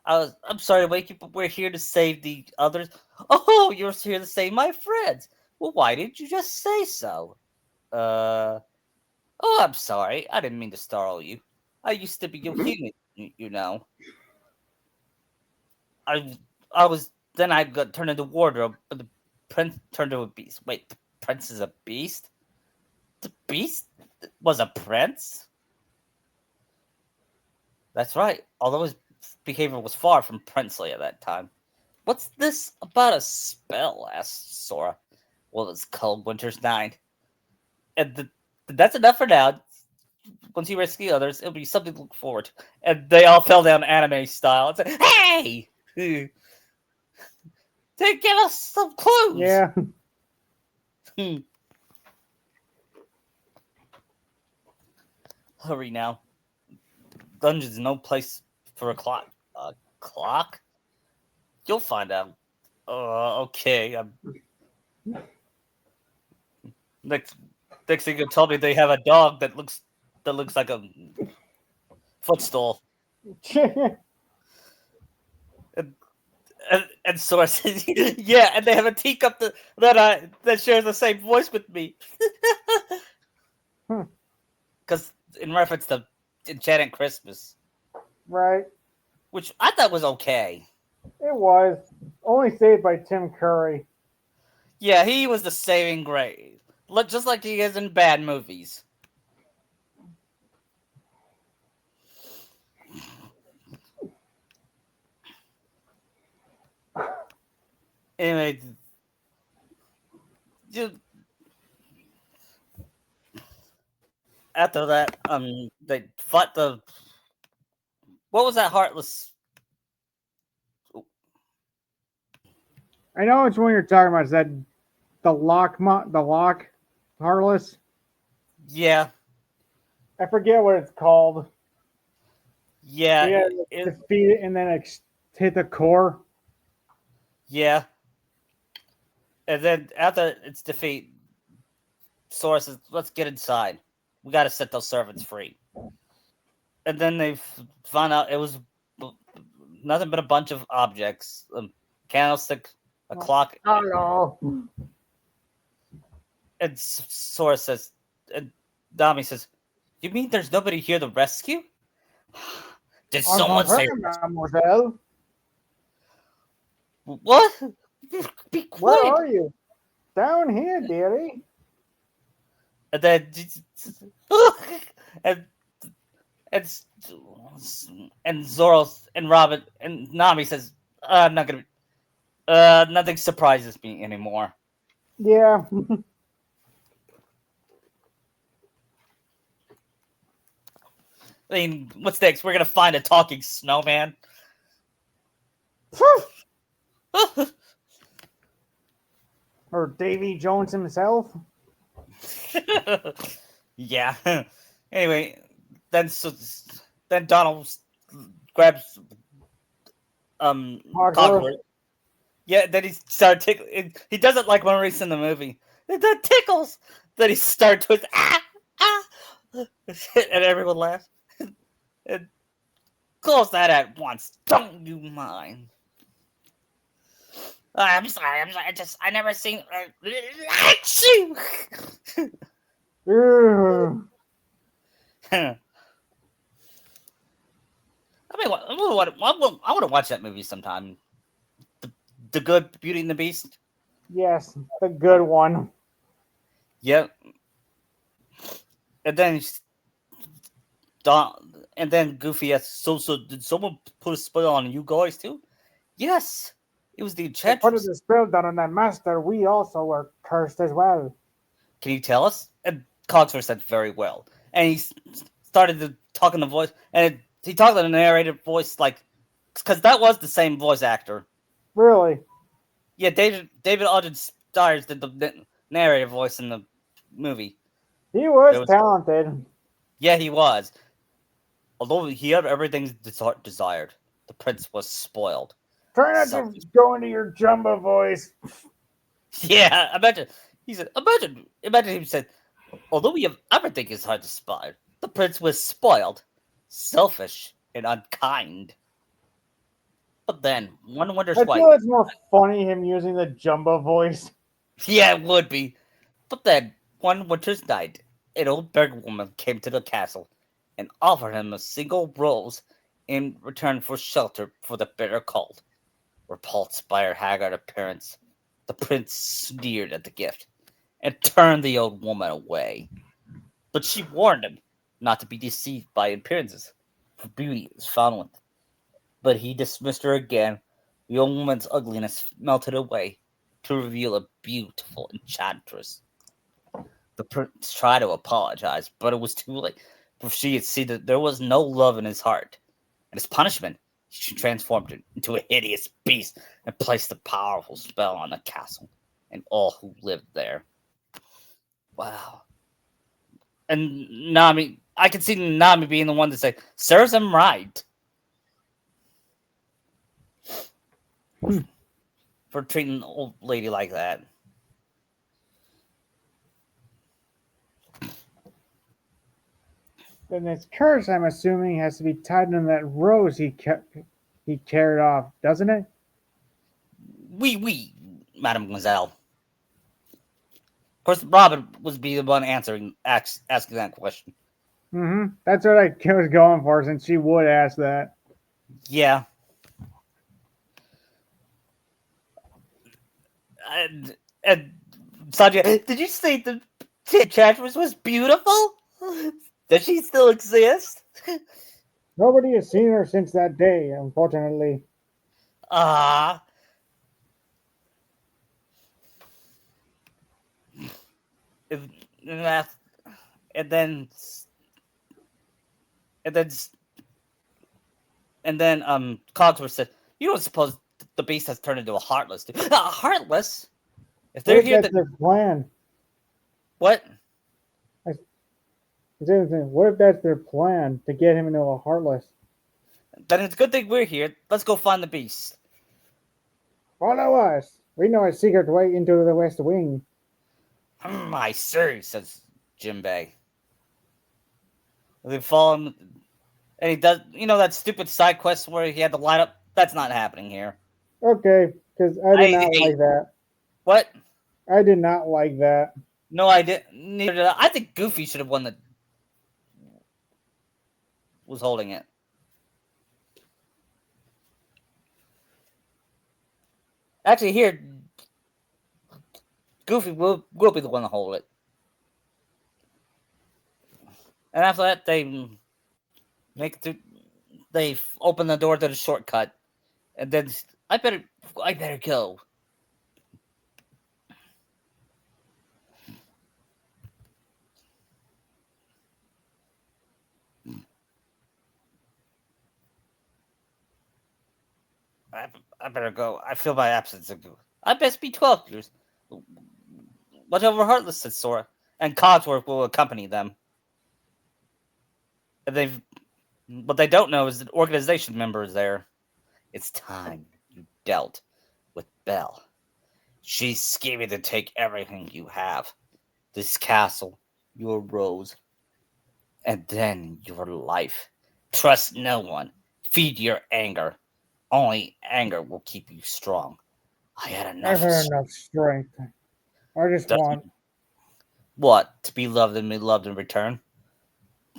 I'm sorry to wake you, but we're here to save the others. Oh, you're here to save my friends. Well, why didn't you just say so? Oh, I'm sorry. I didn't mean to startle you. I used to be your human, you know. I I was then I got turned into wardrobe, but the prince turned into a beast. Wait, the prince is a beast? The beast was a prince? That's right. Although his behavior was far from princely at that time. What's this about a spell? Asked Sora. Well, it's called Winter's Night. And that's enough for now. Once you rescue others, it'll be something to look forward to. And they all fell down anime style and said, Hey! They give us some clues! Yeah. Hurry now. Dungeon's no place for a clock. A clock? You'll find out. Okay. Next thing you told me they have a dog that looks like a footstool. And Sora says, yeah, and they have a teacup that shares the same voice with me. Because in reference to Enchanted Christmas. Right. Which I thought was okay. It was. Only saved by Tim Curry. Yeah, he was the saving grace. Look, just like he is in bad movies. Anyway, after that, they fought the. What was that heartless? I know which one you're talking about. Is that the lock, Heartless? Yeah. I forget what it's called. Yeah. Defeat it and then hit the core. Yeah. And then after its defeat, Sora says, let's get inside. We got to set those servants free. And then they found out it was nothing but a bunch of objects. A candlestick, a clock. Hello. And Sora says, and Nami says, you mean there's nobody here to rescue? Did someone say... Mademoiselle. What? Be quiet. Where are you? Down here, dearie. And then... and Zoro and Robin and Nami says, I'm not gonna... nothing surprises me anymore. Yeah. I mean, what's next? We're gonna find a talking snowman. Or Davy Jones himself. Yeah. Anyway, then Donald grabs Cogworth. Yeah, then he started tickling. He doesn't like Maurice in the movie. That tickles. Then he started twisting. And everyone laughs. And close that at once. Don't you mind? I'm sorry. I never seen. I want to watch that movie sometime. The Good Beauty and the Beast. Yes, the good one. Yep. And then Goofy asks, so did someone put a spell on you guys too? Yes, it was the Enchantress. Put a spell down on that master. We also were cursed as well. Can you tell us? And Cogsworth said very well. And he started to talk in the voice, and he talked in a narrated voice, like, because that was the same voice actor. Really? Yeah, David Ogden Stiers did the narrative voice in the movie. He was talented. Yeah, he was. Although he had everything desired, the prince was spoiled. Try not to go into your Jumbo voice. Yeah, imagine. He said, imagine he said, although we have everything is hard to spot, the prince was spoiled. selfish, and unkind. But then, one wonders I why. feel it's more funny him using the Jumbo voice. Yeah, it would be. But then, one winter's night, an old beggar woman came to the castle and offered him a single rose in return for shelter for the bitter cold. Repulsed by her haggard appearance, the prince sneered at the gift and turned the old woman away. But she warned him not to be deceived by appearances, for beauty is found with. But he dismissed her again. The old woman's ugliness melted away to reveal a beautiful enchantress. The prince tried to apologize, but it was too late, for she had seen that there was no love in his heart. And as punishment, she transformed him into a hideous beast and placed a powerful spell on the castle and all who lived there. Wow. And Nami, I can see Nami being the one to say, serves him right. For treating an old lady like that. Then this curse, I'm assuming, has to be tied in that rose he carried off, doesn't it? Oui, mademoiselle. Of course, Robin was be the one answering, asking that question. Mm-hmm. That's what I was going for, since she would ask that. Yeah. And Sanjay, did you say the enchantress was beautiful? Does she still exist? Nobody has seen her since that day, unfortunately. Ah. And then Cogsworth said, "You don't suppose the beast has turned into a heartless? Heartless? If they're What if here, that's their plan? what? What if that's their plan to get him into a heartless? Then it's a good thing we're here. Let's go find the beast." Follow us. We know a secret way into the West Wing. "My sir," says Jinbei. They follow him, and he does. You know that stupid side quest where he had to light up. That's not happening here. Okay, because I did not like that. What? I did not like that. No, I didn't. Neither did I. I think Goofy should have won the. Was holding it. Actually, here, Goofy will be the one to hold it. And after that, they they open the door to the shortcut, and then I better go. I better go. I feel my absence. I best be 12 years. Watch over Heartless, said Sora, and Codsworth will accompany them. And what they don't know is that organization member is there. It's time you dealt with Belle. She's scheming to take everything you have. This castle, your rose, and then your life. Trust no one. Feed your anger. Only anger will keep you strong. I had enough. I've had enough strength. I just want what? To be loved and be loved in return?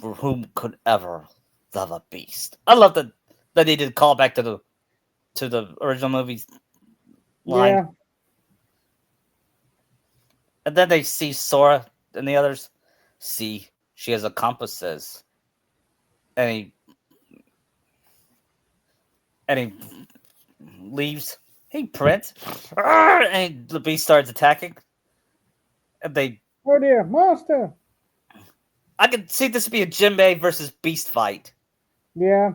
For whom could ever love a beast? I love that they did call back to the original movie's line. Yeah. And then they see Sora and the others. See, she has a compass, says. And he leaves. Hey, Prince. And the beast starts attacking. And oh dear, monster. I could see this be a Jinbei versus Beast fight. Yeah.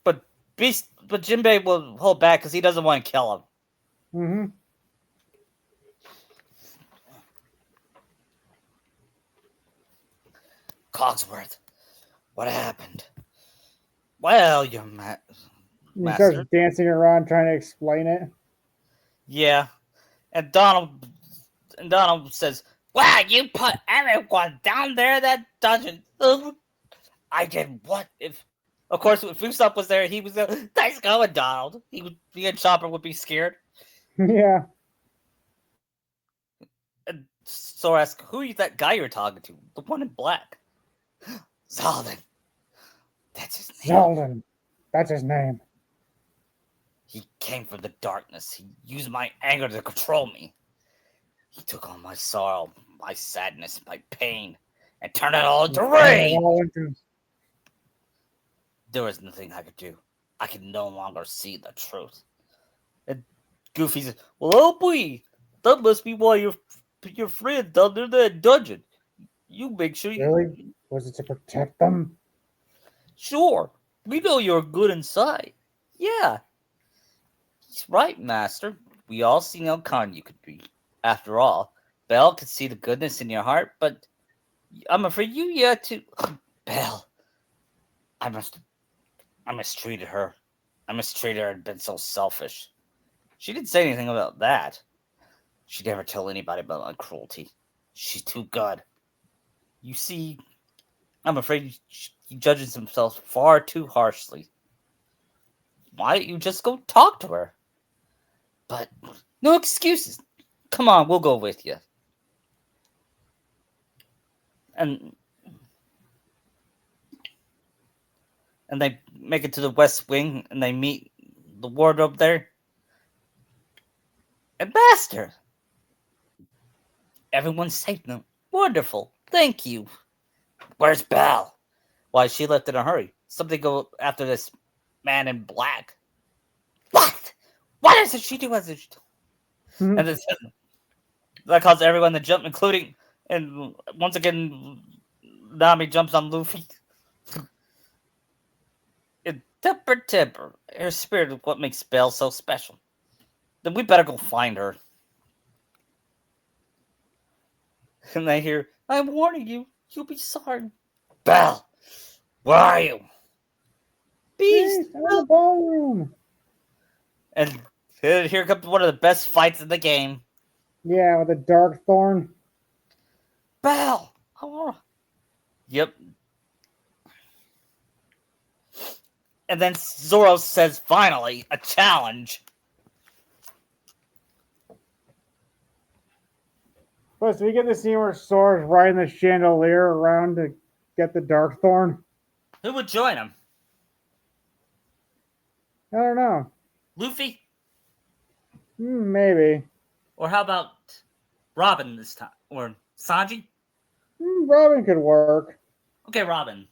But Jinbei will hold back because he doesn't want to kill him. Mm-hmm. Cogsworth, what happened? Well, your He starts master. dancing around trying to explain it. Yeah. And Donald says, "Wow, you put everyone down there in that dungeon. I did what? If, of course, if Usopp was there, he was nice going, Donald. He and Chopper would be scared. Yeah. And Sora asked, "Who is that guy you're talking to? The one in black?" Zaldin. That's his name. Zeldin. That's his name. He came from the darkness. He used my anger to control me. He took all my sorrow, my sadness, my pain, and turned it all into rage. There was nothing I could do. I could no longer see the truth. And Goofy said, "Well, oh boy, that must be why your friend down there in that dungeon. You make sure you..." Really? Was it to protect them? "Sure, we know you're good inside." "Yeah, he's right, Master. We all see how kind you could be. After all, Belle could see the goodness in your heart, but I'm afraid you yet to..." "Belle, I mistreated her. I mistreated her and been so selfish. She didn't say anything about that. She'd never tell anybody about my cruelty. She's too good. You see, I'm afraid he judges himself far too harshly. Why don't you just go talk to her?" "But no excuses. Come on, we'll go with you." And they make it to the West Wing, and they meet the wardrobe there. "And Master, everyone's safe now. Wonderful. Thank you. Where's Belle?" "Why, she left in a hurry. Something go after this man in black." "What? What is it she do as it?" And that caused everyone to jump, including, and once again, Nami jumps on Luffy. Temper. Her spirit is what makes Belle so special. Then we better go find her. And they hear, "I'm warning you. You'll be sorry." "Belle, where are you?" "Beast." In the ballroom. And here comes one of the best fights in the game. Yeah, with a dark thorn. "Belle, I want..." Yep. And then Zoro says, "Finally, a challenge." Plus, we get the scene where Sora's riding the chandelier around to get the dark thorn. Who would join him? I don't know. Luffy? Maybe. Or how about Robin this time? Or Sanji? Robin could work. Okay, Robin.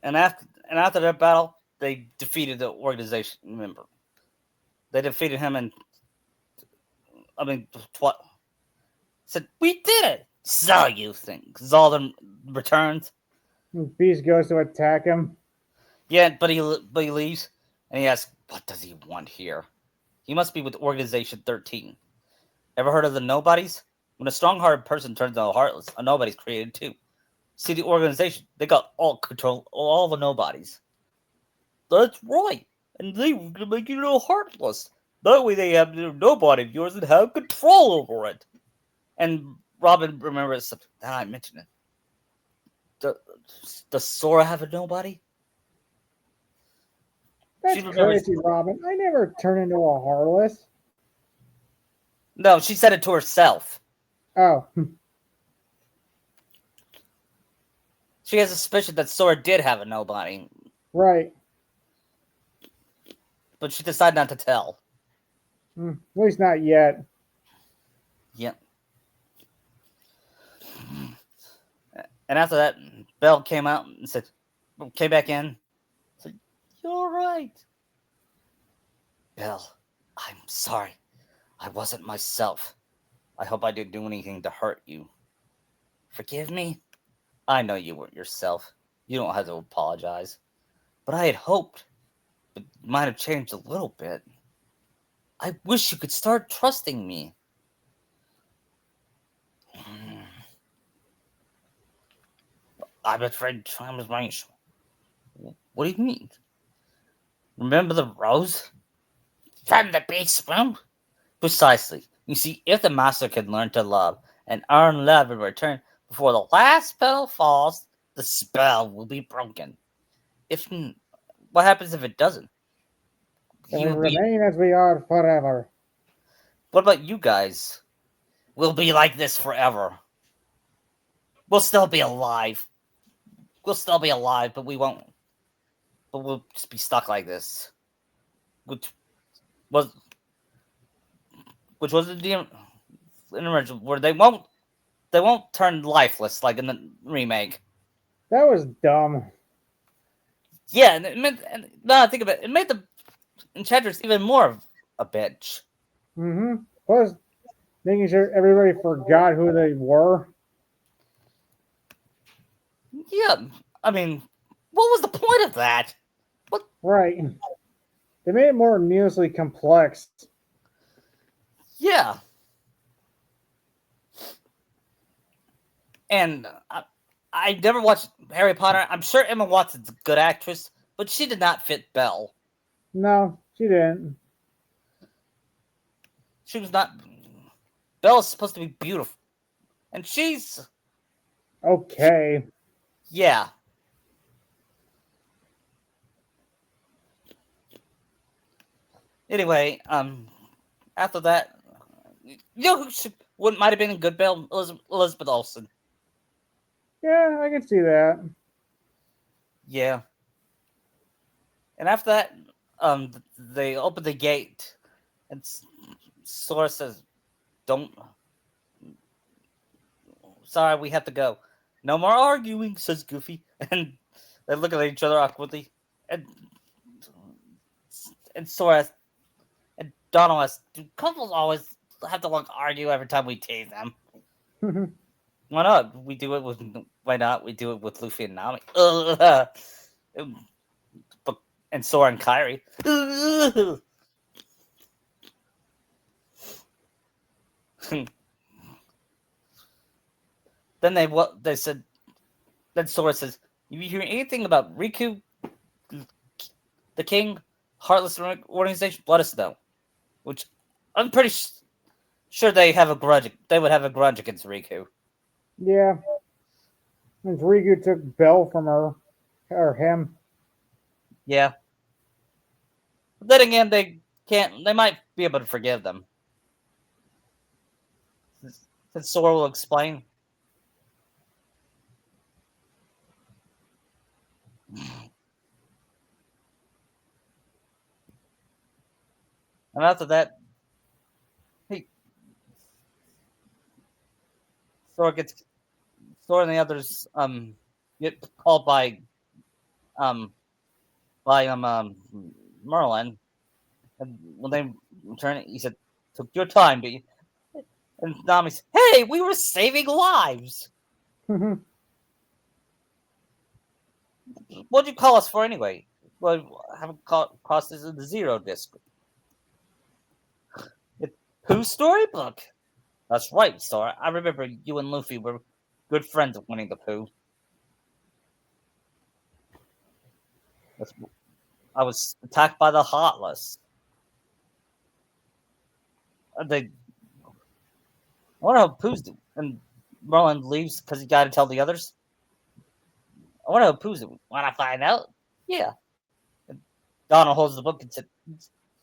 And after that battle, they defeated the organization member. They defeated him, and said, "We did it." "So you think?" Zaldin returns. Beast goes to attack him. Yeah, but he leaves, and he asks, "What does he want here?" He must be with Organization 13. Ever heard of the Nobodies? When a strong-hearted person turns into a heartless, a nobody's created too. See, the organization, they got all control, all the nobodies. "That's right. And they were going to make you heartless. That way they have their nobody of yours and have control over it." And Robin remembers something. Now I mentioned it. Does Sora have a nobody? That's crazy, Robin. I never turn into a heartless. No, she said it to herself. Oh. She has a suspicion that Sora did have a nobody. Right. But she decided not to tell. At least not yet. Yep. And after that, Belle came out and came back in. Said, "You're right." "Belle, I'm sorry. I wasn't myself. I hope I didn't do anything to hurt you. Forgive me? I know you weren't yourself. You don't have to apologize. But I had hoped it might have changed a little bit. I wish you could start trusting me." "I'm afraid time is running short. What do you mean? Remember the rose from the beast room? Precisely. You see, if the master can learn to love and earn love in return before the last spell falls, the spell will be broken. If what happens if it doesn't? And He we will be. remain as we are forever. What about you guys? We'll be like this forever. We'll still be alive. We'll still be alive, but we won't. But we'll just be stuck like this. Which was the original where they won't turn lifeless like in the remake. That was dumb. Yeah, and it meant. And now I think about it, it made the Enchantress even more of a bitch. Mm-hmm. Plus, making sure everybody forgot who they were. Yeah, I mean, what was the point of that? Right. They made it more needlessly complex. Yeah, and I never watched Harry Potter. I'm sure Emma Watson's a good actress, but she did not fit Belle. No, she didn't. She was not. Belle's supposed to be beautiful, and she's Okay. yeah. Anyway, after that, you know who would might have been a good Belle? Elizabeth Olsen. Yeah, I can see that. Yeah, and after that, they open the gate, and Sora says, "Don't. Sorry, we have to go. No more arguing," says Goofy, and they look at each other awkwardly, and Sora and Donald asks, "Do couples always have to argue every time we tease them? Why not? We do it with why not? We do it with Luffy and Nami. But and Sora and Kyrie. Then they said. Then Sora says, "If you hear anything about Riku, the King, Heartless Organization, let us know." Which I'm pretty sure they have a grudge. They would have a grudge against Riku. Yeah. Since Riku took Belle from her, or him. Yeah. But then again, they can't. They might be able to forgive them. Since Sora will explain. And after that, he Sora gets Sora and the others get called um by Merlin, and when they return, he said, "Took your time, but you." And Nami's, "Hey, we were saving lives. What'd you call us for anyway? Well, haven't crossed this in the Zero Disc. Whose storybook?" "That's right, Sora. I remember you and Luffy were good friends of Winnie the Pooh. I was attacked by the Heartless. They, I wonder how Pooh's doing." And Merlin leaves because he got to tell the others. "I wonder how Pooh's doing. Want to find out?" "Yeah." And Donald holds the book and said,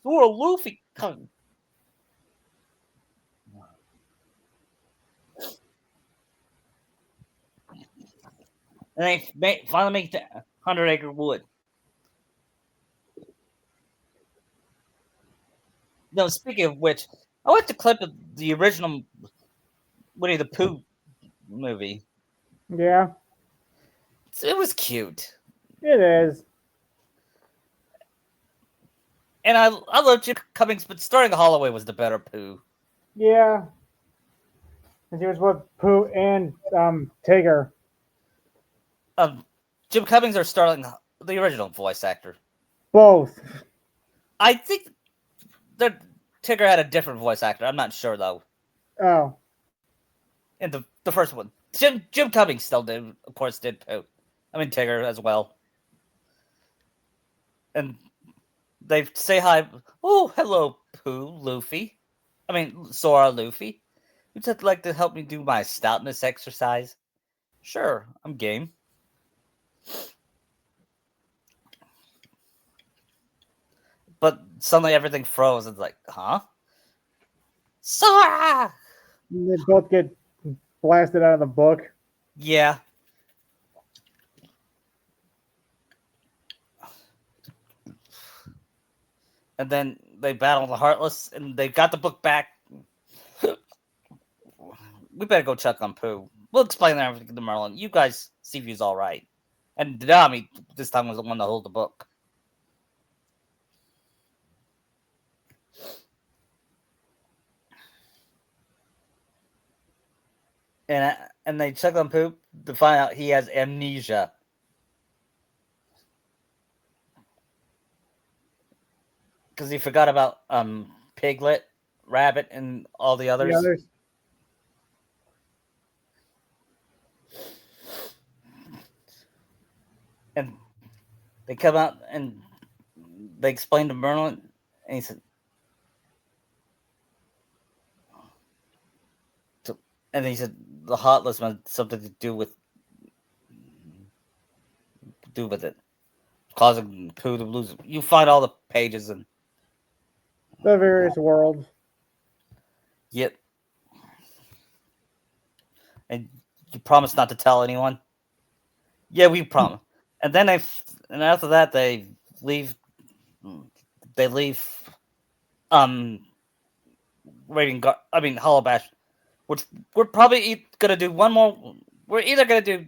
"Sora, Luffy, come." And they finally make the 100-acre wood. No, speaking of which, I watched a clip of the original Winnie the Pooh movie. Yeah, It was cute, it is. and I love Jim Cummings, but starring Holloway was the better Pooh. Yeah. And he was with Pooh and Tigger. Jim Cummings or starring the original voice actor. Both. I think that Tigger had a different voice actor. I'm not sure though. Oh. In the first one, Jim Cummings still did, of course, did Pooh. I mean Tigger as well. and they say hi. Oh, hello, Luffy. I mean, Sora, Luffy. Would you like to help me do my stoutness exercise? Sure, I'm game. But suddenly everything froze. It's like, huh? Sora! And they both get blasted out of the book. Yeah. And then they battle the Heartless, and they got the book back. We better go check on Pooh. We'll explain everything to Merlin. You guys see if he's all right. And Nanami this time was the one to hold the book. And they check on Pooh to find out he has amnesia. Because he forgot about Piglet, Rabbit, and all the others. The others. And they come out and they explain to Merlin, and he said, the Heartless had something to do with it, causing Pooh to lose. You find all the pages and The various worlds. yet, and you promise not to tell anyone. Yeah, we promise. And then after that they leave. They leave. Hollabash, which we're probably gonna do one more. We're either gonna do.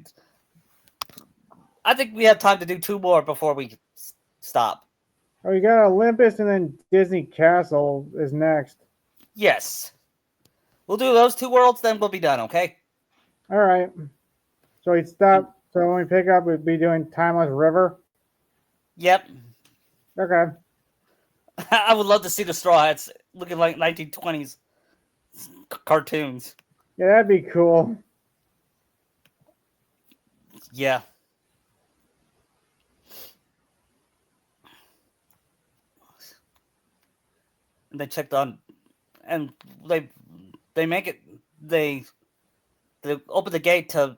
I think we have time to do 2 more before we stop. Oh, you got Olympus, and then Disney Castle is next. Yes, we'll do those 2 worlds, then we'll be done. Okay. All right. So we stop. So when we pick up, we'd be doing Timeless River. Yep. Okay. I would love to see the Straw Hats looking like 1920s cartoons. Yeah, that'd be cool. Yeah. And they checked on, and they make it. They open the gate to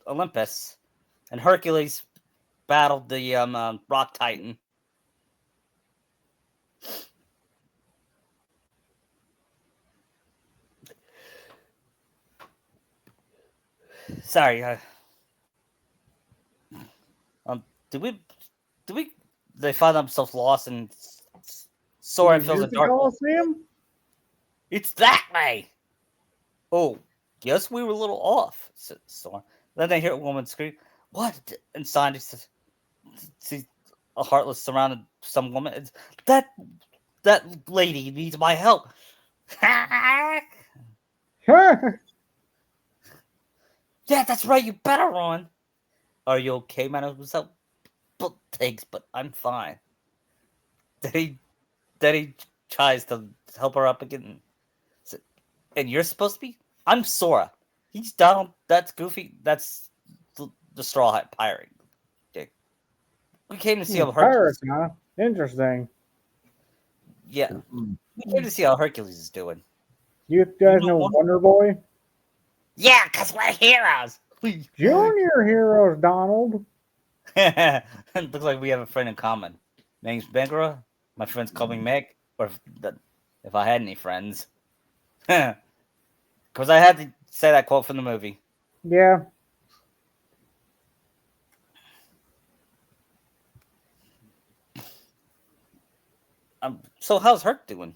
Olympus, and Hercules battled the Rock Titan. Sorry. Did we? They found themselves lost, and Sora feels a dark. Coliseum? It's that way. Oh, guess we were a little off, said Sora. Then they hear a woman scream, "What?" And Sandy says, "See a Heartless surrounded some woman. It's, that lady needs my help." Yeah, that's right. You better run. Are you okay, man? What's up? But thanks, but I'm fine. Then he tries to help her up again. And you're supposed to be? I'm Sora. He's Donald. That's Goofy. That's the Straw Hat Pirate. We came to see how Hercules. Pirates, huh? Interesting. Yeah, we came to see how Hercules is doing. You guys know Wonder Boy? Yeah, because we're heroes. Junior heroes, Donald. It looks like we have a friend in common. Name's Megara. My friends call me Meg. Or if I had any friends. Because I had to say that quote from the movie. Yeah. So how's Herc doing?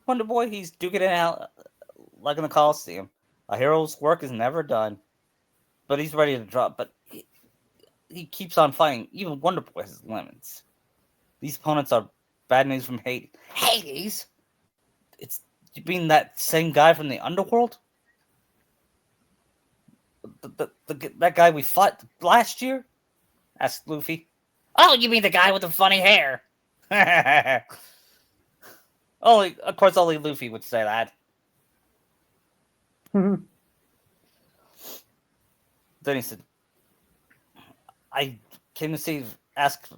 Wonder Boy, he's duking it out like in the Coliseum. A hero's work is never done. But he's ready to drop. But he keeps on fighting. Even Wonder Boy has limits. These opponents are bad news from Hades. Hades? You mean that same guy from the underworld? That guy we fought last year? Asked Luffy. Oh, you mean the guy with the funny hair? Of course, only Luffy would say that. Then he said, I came to see ask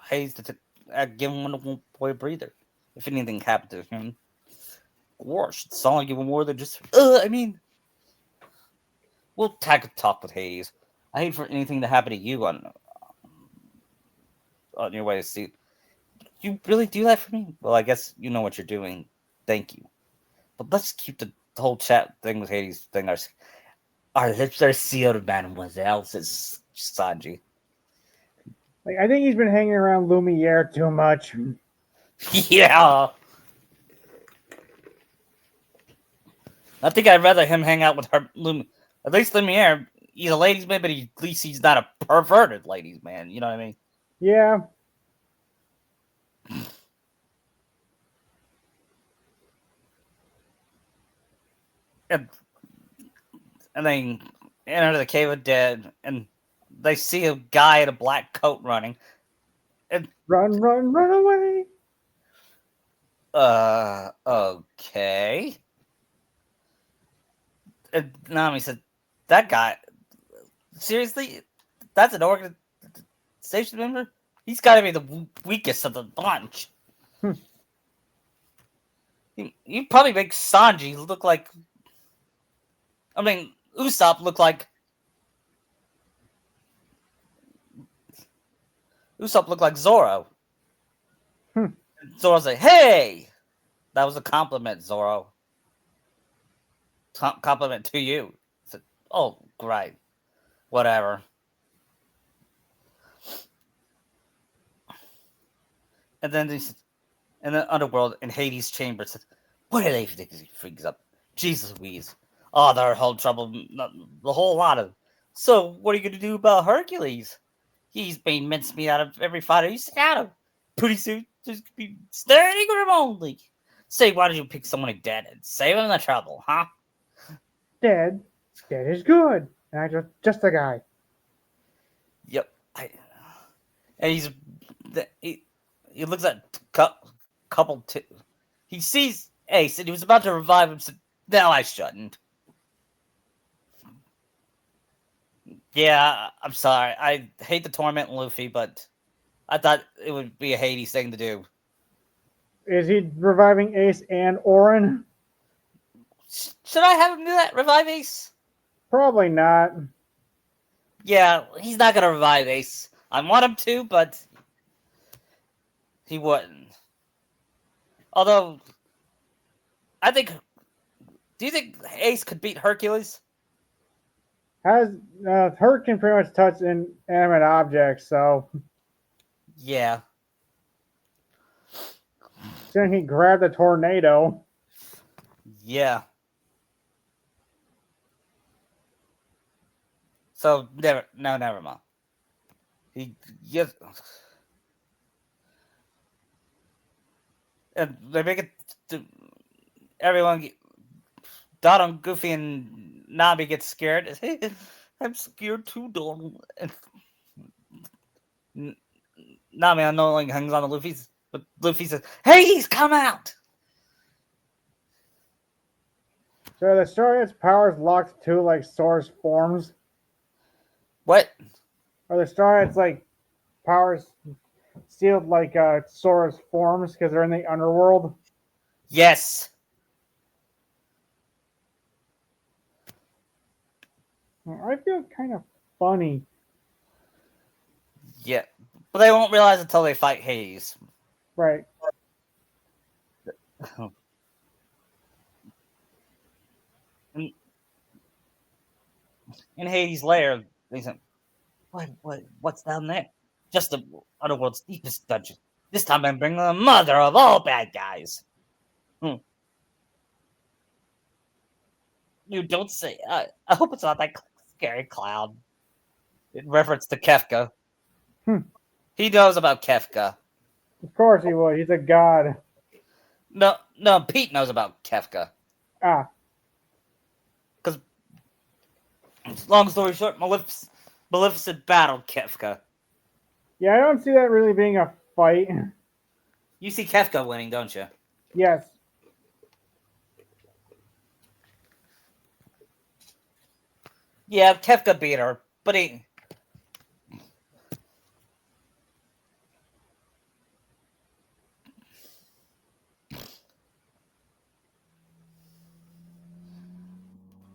Hayes to give him one boy a breather if anything happened to him. Gosh, it's not like even more than just. I mean, we'll talk with Hayes. I hate for anything to happen to you on your way to see. You really do that for me? Well, I guess you know what you're doing. Thank you. But let's keep the whole chat thing with Hades thing. Our lips are sealed, mademoiselle, says Sanji. Like, I think he's been hanging around Lumiere too much. Yeah. I think I'd rather him hang out with her. At least Lumiere, he's a ladies' man, but at least he's not a perverted ladies' man. You know what I mean? Yeah. And they enter the cave of dead, and they see a guy in a black coat running. And Run away. Okay. And Nami said, that guy, seriously? That's an organization member? He's got to be the weakest of the bunch. You probably make Sanji look like. I mean, Usopp look like. Usopp looked like Zoro. Zoro's like, hey! That was a compliment, Zoro. Compliment to you. Said, oh, great. Whatever. And then in the underworld in Hades' chamber said, what are they freaks up? Jesus Louise. Oh, they're whole trouble. The whole lot of. So, what are you going to do about Hercules? He's being mincemeat out of every fighter he's out of. Pretty soon, there's going to be standing room only. Say, why don't you pick someone dead and save him the trouble, huh? Dead. Dead is good. And I just a guy. Yep. And he looks at couple two. He sees Ace and he was about to revive him. Said, "No, I shouldn't." Yeah, I'm sorry. I hate to torment Luffy, but I thought it would be a Hades thing to do. Is he reviving Ace and Orin? Should I have him do that? Revive Ace? Probably not. Yeah, he's not gonna revive Ace. I want him to, but he wouldn't. Although, I think. Do you think Ace could beat Hercules? Hurt can pretty much touch inanimate objects, so Yeah. then he grabbed a tornado. Yeah. So never mind. He yes, and they make it to everyone. Donald, Goofy, and Nami get scared. I'm scared too, Donald. And Nami unknowingly hangs on to Luffy's, but Luffy says, "Hey, he's come out." So the story its powers locked to like Sora's forms. What? Or the story it's like powers sealed like Sora's forms because they're in the underworld. Yes. I feel kind of funny. Yeah, but they won't realize until they fight Hades. Right. In Hades' lair, they said, what's down there? Just the underworld's deepest dungeon. This time I'm bringing the mother of all bad guys. You don't say. I hope it's not that scary clown. In reference to Kefka. He knows about Kefka. Of course he would. He's a god. No, Pete knows about Kefka. Ah. Because, long story short, Maleficent battled Kefka. Yeah, I don't see that really being a fight. You see Kefka winning, don't you? Yes. Yeah, Kefka beat her, but he.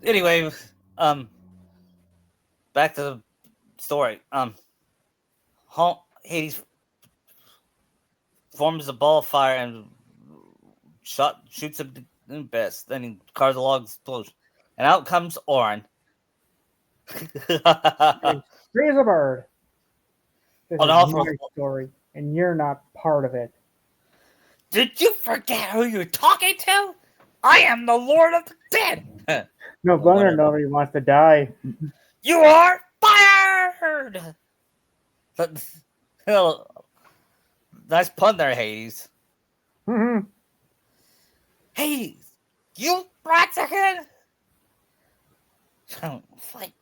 Anyway, back to the story. Hades forms a ball of fire and shoots him in the best. Then he carves a log explosion, and out comes Orin. Hey, free as a bird. This An is awful. my story, and you're not part of it. Did you forget who you're talking to? I am the Lord of the Dead. No wonder nobody wants to die. You are fired. Nice pun there, Hades. Mhm. Hades, you rats again. Fight.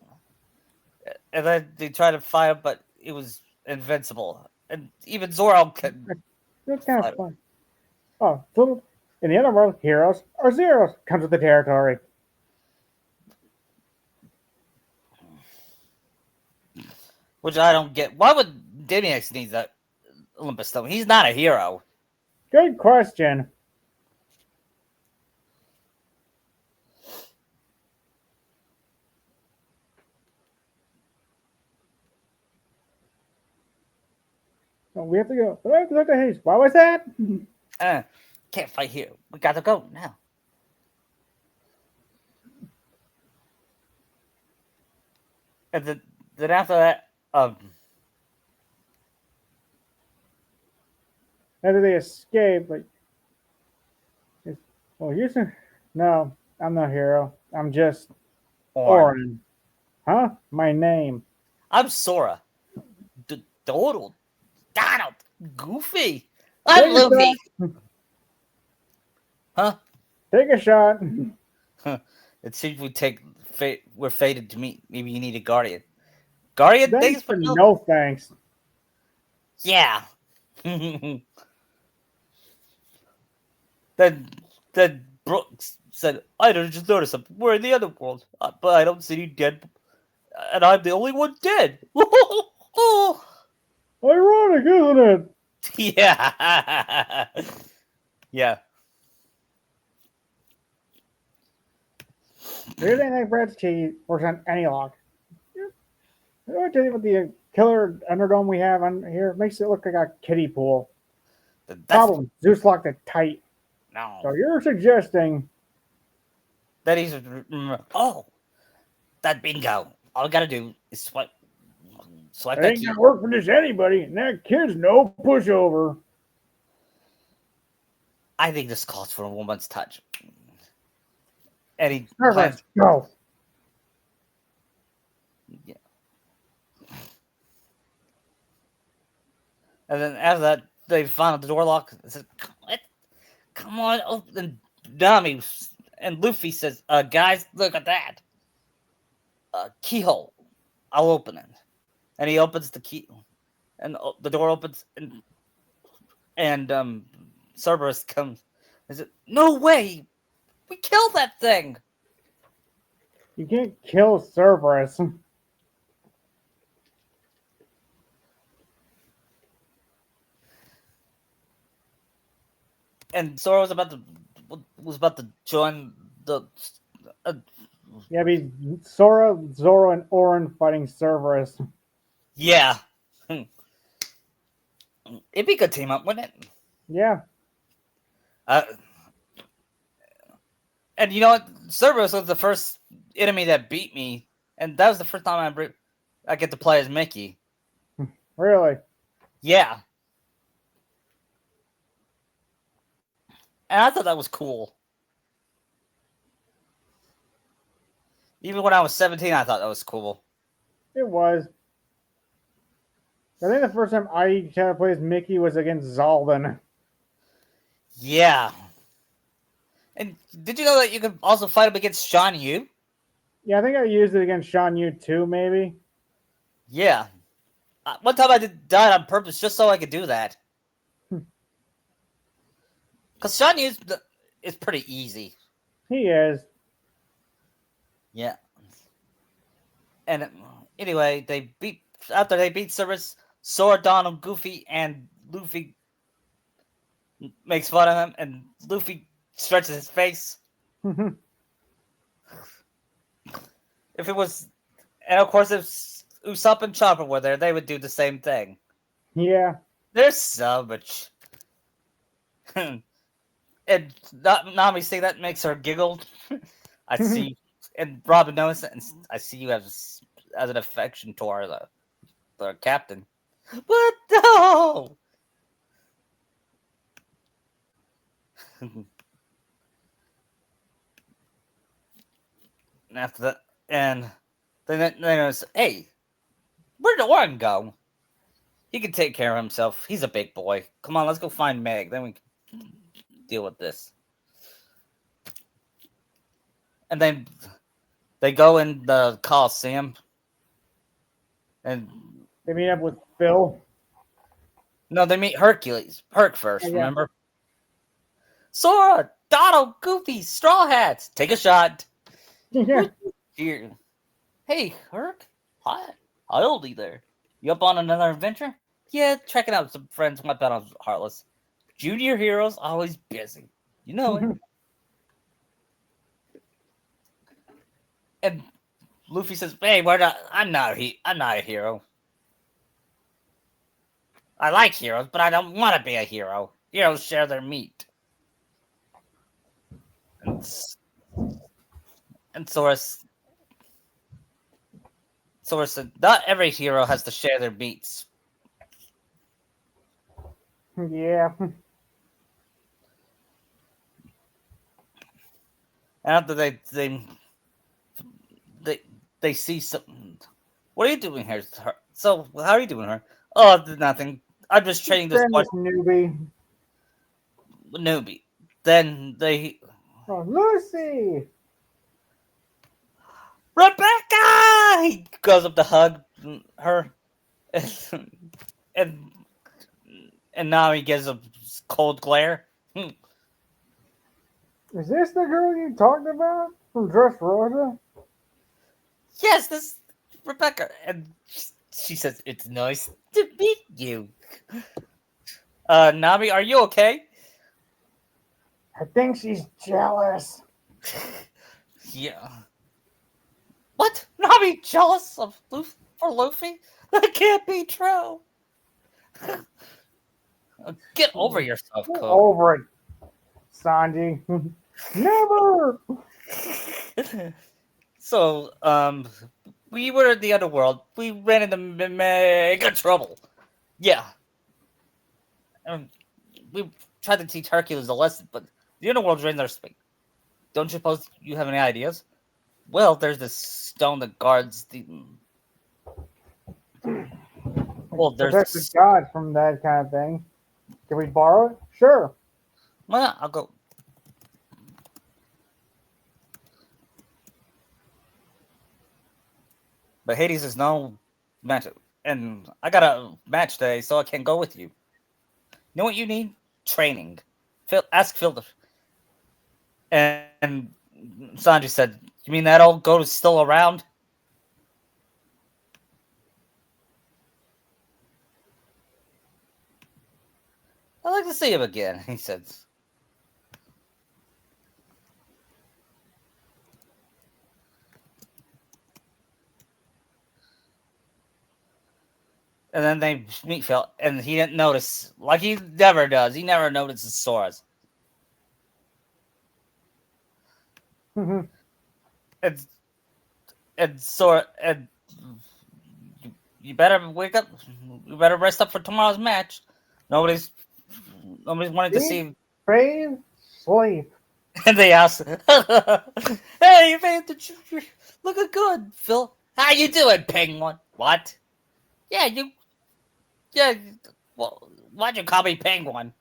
And then they try to fight him, but it was invincible. And even Zoro could It's kind fight of him. fun. Oh, so in the other world, heroes or zeros comes with the territory. Which I don't get. Why would Demiax need that Olympus Stone? He's not a hero. Good question. So we have to go. We have to look at Hades. Why was that? Can't fight here. We gotta go now. And then after that, After they escape, like, well, no, I'm not a hero. I'm just Orin. Huh? My name. I'm Sora. Donald. Goofy. I'm Luffy. Huh? Take a shot. It seems we're fated to meet. Maybe you need a guardian. Guardian, thanks for no thanks. Yeah. then Brooks said, I just noticed something. We're in the other world, but I don't see you dead, and I'm the only one dead. Ironic, isn't it? Yeah. Yeah. Really like Brad's cheese works on any log. I tell you what the killer underdome we have on here makes it look like a kiddie pool. Problem, Zeus locked it tight. No. So you're suggesting that he's that bingo. All I gotta do is swipe it that ain't key. gonna work for just anybody, and that kid's no pushover. I think this calls for a woman's touch. Eddie, Let's go. Yeah. And then after that, they found the door lock. I said, "Come on, open." Nami and Luffy says, "Guys, look at that keyhole. I'll open it." And he opens the key, and the door opens, and Cerberus comes. I said, "No way! We killed that thing." You can't kill Cerberus. And Sora was about to join the. Yeah, be Sora, Zoro, and Orin fighting Cerberus. Yeah. It'd be a good team up, wouldn't it? Yeah. And you know what? Cerberus was the first enemy that beat me, and that was the first time I get to play as Mickey. Really? Yeah. And I thought that was cool. Even when I was 17, I thought that was cool. It was. I think the first time I tried to play as Mickey was against Zaldin. Yeah. And did you know that you could also fight him against Shan Yu? Yeah, I think I used it against Shan Yu too, maybe. Yeah. One time I died on purpose just so I could do that. Because Shan Yu is pretty easy. He is. Yeah. And anyway, after they beat Cerberus, Sora, Donald, Goofy, and Luffy makes fun of him, and Luffy stretches his face. if it was, and of course if Usopp and Chopper were there, they would do the same thing. Yeah. There's so much. And Nami see that makes her giggle. I see, and Robin knows that, and I see you as an affection toward the captain. But no! And after that, and then they notice, hey, where did Orin go? He can take care of himself. He's a big boy. Come on, let's go find Meg. Then we can deal with this. And then they go in the Coliseum. And they meet up with Phil. No, they meet Hercules. Herc first, yeah. Remember? Sora, Donald, Goofy, Straw Hats. Take a shot. Yeah. Here. Hey, Herc. Hi. Hi, oldie there. You up on another adventure? Yeah, checking out some friends. My bet on Heartless. Junior heroes always busy. You know it. And Luffy says, "Hey, I'm not a hero. I like heroes, but I don't want to be a hero. Heroes share their meat." And Sora said, "Not every hero has to share their meats." Yeah. After they see something. What are you doing here? So how are you doing here? Oh, nothing. I'm just training this one newbie. Then they. Oh, Lucy. Rebecca! He goes up to hug her, and now he gives a cold glare. Is this the girl you talked about from Dressrosa? Yes, this Rebecca, and she says, "It's nice to meet you." Nami, are you okay? I think she's jealous. Yeah. What? Nami jealous of Luffy? That can't be true. Get over yourself, Get Cook. over it, Sanji. Never. So, we were in the underworld. We ran into mega trouble. Yeah. We tried to teach Hercules a lesson, but the underworld's in their space. Don't you suppose you have any ideas? Well, there's this stone that guards the. Well, there's protect the gods from that kind of thing. Can we borrow it? Sure. Well, I'll go. But Hades is no match, and I got a match today, so I can't go with you. You know what you need? Training. Ask Phil. And Sanji said, "You mean that old goat is still around?" "I'd like to see him again," he said. And then they meet Phil, and he didn't notice, like he never does. He never notices Sora's. Mm-hmm. And Sora, and you better wake up. You better rest up for tomorrow's match. Nobody's wanted to see. Bathe, sleep. And they asked, "Hey, man, you're looking good, Phil. How you doing, Penguin? What? Yeah, you. Yeah. Well, why'd you call me Penguin?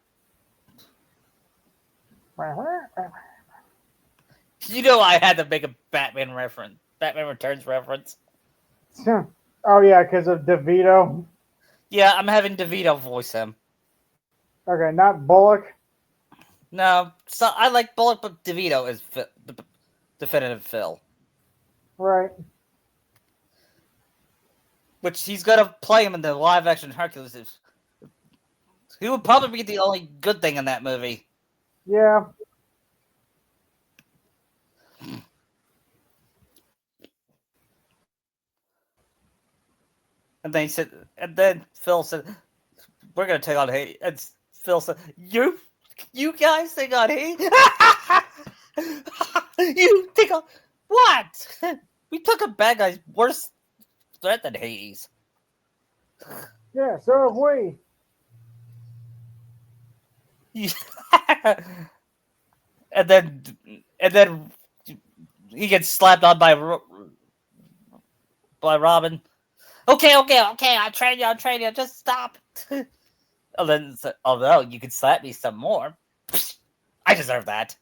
You know I had to make a Batman Returns reference. Oh yeah, because of DeVito. Yeah, I'm having DeVito voice him. Okay, not Bullock. No, so I like Bullock, but DeVito is definitive Phil. Right. Which he's gonna play him in the live action Hercules. He would probably be the only good thing in that movie. Yeah. And then Phil said, "We're gonna take on Hades." And Phil said, "You guys take on Hades? You take on what? We took a bad guy's worse threat than Hades." Yeah, so have we. and then he gets slapped on by Robin. Okay, I'll train you. Just stop. And then, although you could slap me some more, I deserve that.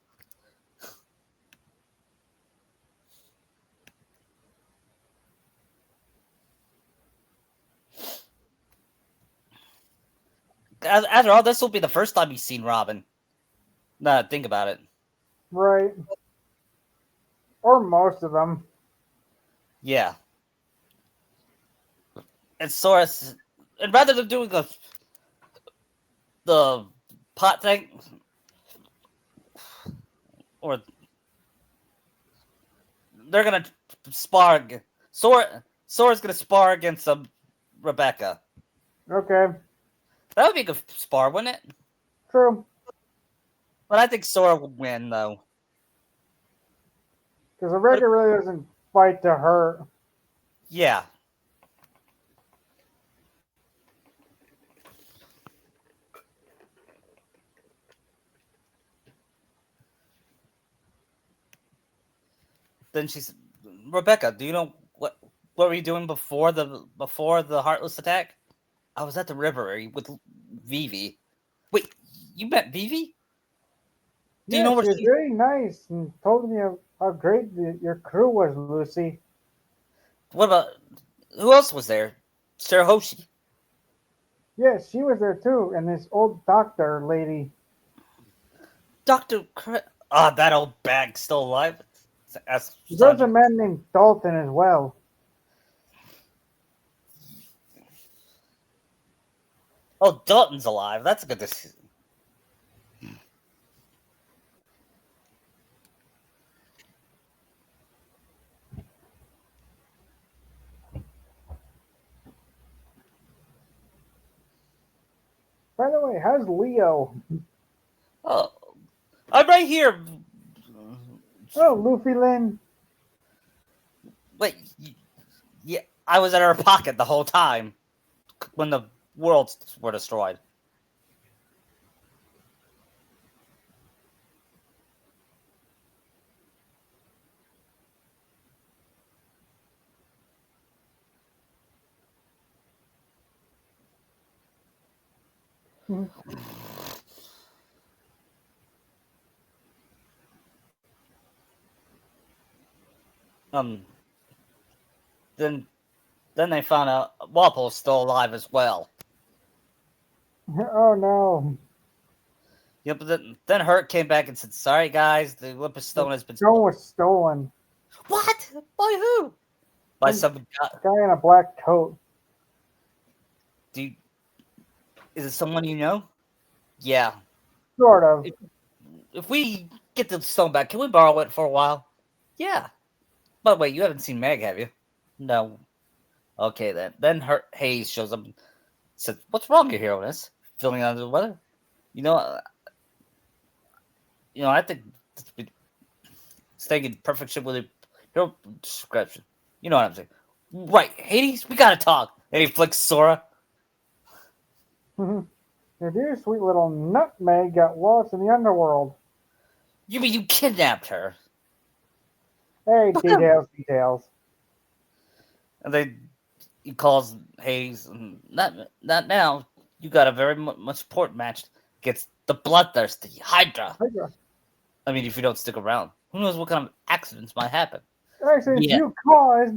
After all, this will be the first time you've seen Robin. Nah, think about it. Right. Or most of them. Yeah. And Soros, and rather than doing the pot thing, or they're gonna spar. Sora's gonna spar against Rebecca. Okay. That would be a good spar, wouldn't it? True. But I think Sora would win, though. Because Rebecca really doesn't fight to hurt. Yeah. Then she's Rebecca. Do you know what were you doing before the Heartless attack? I was at the river with Vivi. Wait, you met Vivi? Do you know where she was very nice and told me how great your crew was, Lucy. What about who else was there? Sarah Hoshi. Yes, she was there too, and this old doctor lady. That old bag still alive. There's a man named Dalton as well. Oh, Dalton's alive. That's good to see. By the way, how's Leo? Oh, I'm right here. Oh, Luffy Lin. Wait, yeah, I was in her pocket the whole time when the worlds were destroyed. Then they found out Walpole's still alive as well. Oh no. Yeah, but then Hurt came back and said, "Sorry guys, the Olympus Stone has been stolen." Was stolen. What? By who? By some guy in a black coat. Is it someone you know? Yeah. Sort of. If we get the stone back, can we borrow it for a while? Yeah. By the way, you haven't seen Meg, have you? No. Okay, then. Then Hayes shows up and says, "What's wrong, your heroiness? Feeling under the weather? You know, I think staying in perfect shape with your description. You know what I'm saying? Right, Hades, we gotta talk." And he flicks Sora. Your dear sweet little nutmeg got lost in the underworld. You mean you kidnapped her? Hey, details. And then he calls Hayes. Not now. You got a very much important match against the bloodthirsty Hydra. I mean, if you don't stick around, who knows what kind of accidents might happen? Accidents you caused.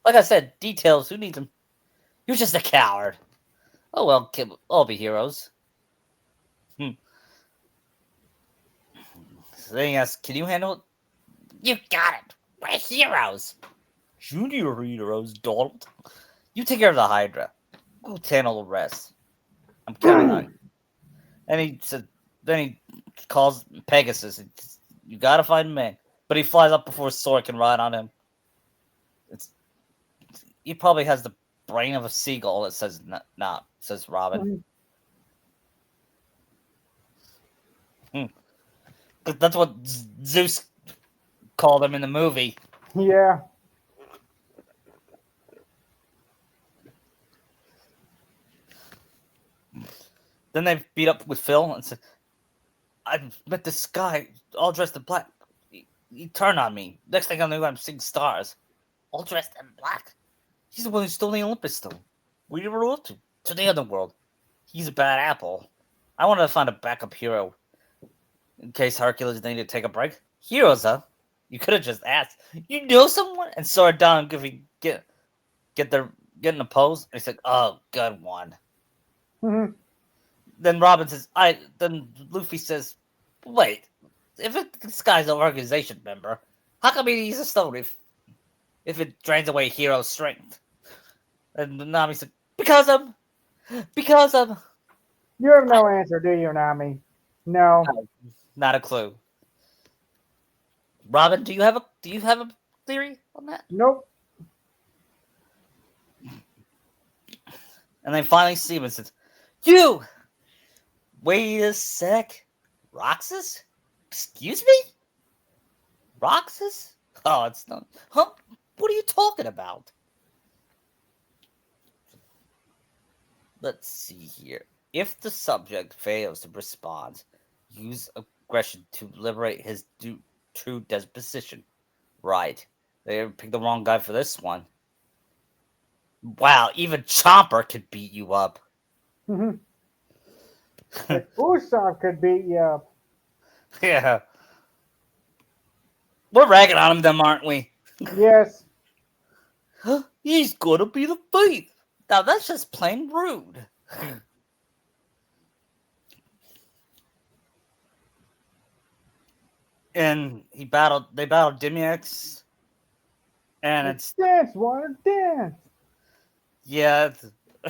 Like I said, details. Who needs them? You're just a coward. Oh well, all be heroes. So then he asks, "Can you handle it?" "You got it. We're heroes." "Junior heroes, Donald. You take care of the Hydra. We'll handle the rest. I'm counting on you." And he said, then he calls Pegasus. "You gotta find Meg." But he flies up before Sora can ride on him. He probably has the brain of a seagull. It says not. Says Robin. Because that's what Zeus called him in the movie. Yeah. Then they beat up with Phil and said, I met this guy all dressed in black. He turned on me. Next thing I knew, I'm seeing stars. All dressed in black. He's the one who stole the Olympus Stone. We were up to the underworld. He's a bad apple. I wanted to find a backup hero in case Hercules needed to take a break. Heroes, huh? You could have just asked. You know someone? And saw it down and get in a pose. And he said, "Oh, good one." Then Robin says, Then Luffy says, "Wait, this guy's an organization member, how come he needs a stone if it drains away hero strength?" And Nami said, because of. You have no answer, do you, Nami? No. Not a clue. Robin, do you have a theory on that? Nope. And then finally Steven says, "You! Wait a sec. Roxas? Excuse me? Roxas? Oh, it's not. Huh? What are you talking about?" Let's see here. If the subject fails to respond, use aggression to liberate his true disposition. Right. They picked the wrong guy for this one. Wow, even Chomper could beat you up. Usopp could beat you up. Yeah. We're ragging on him, then, aren't we? Yes. He's gonna be the thief. Now that's just plain rude. And they battled Demiex. And it's dance, water dance. Yeah,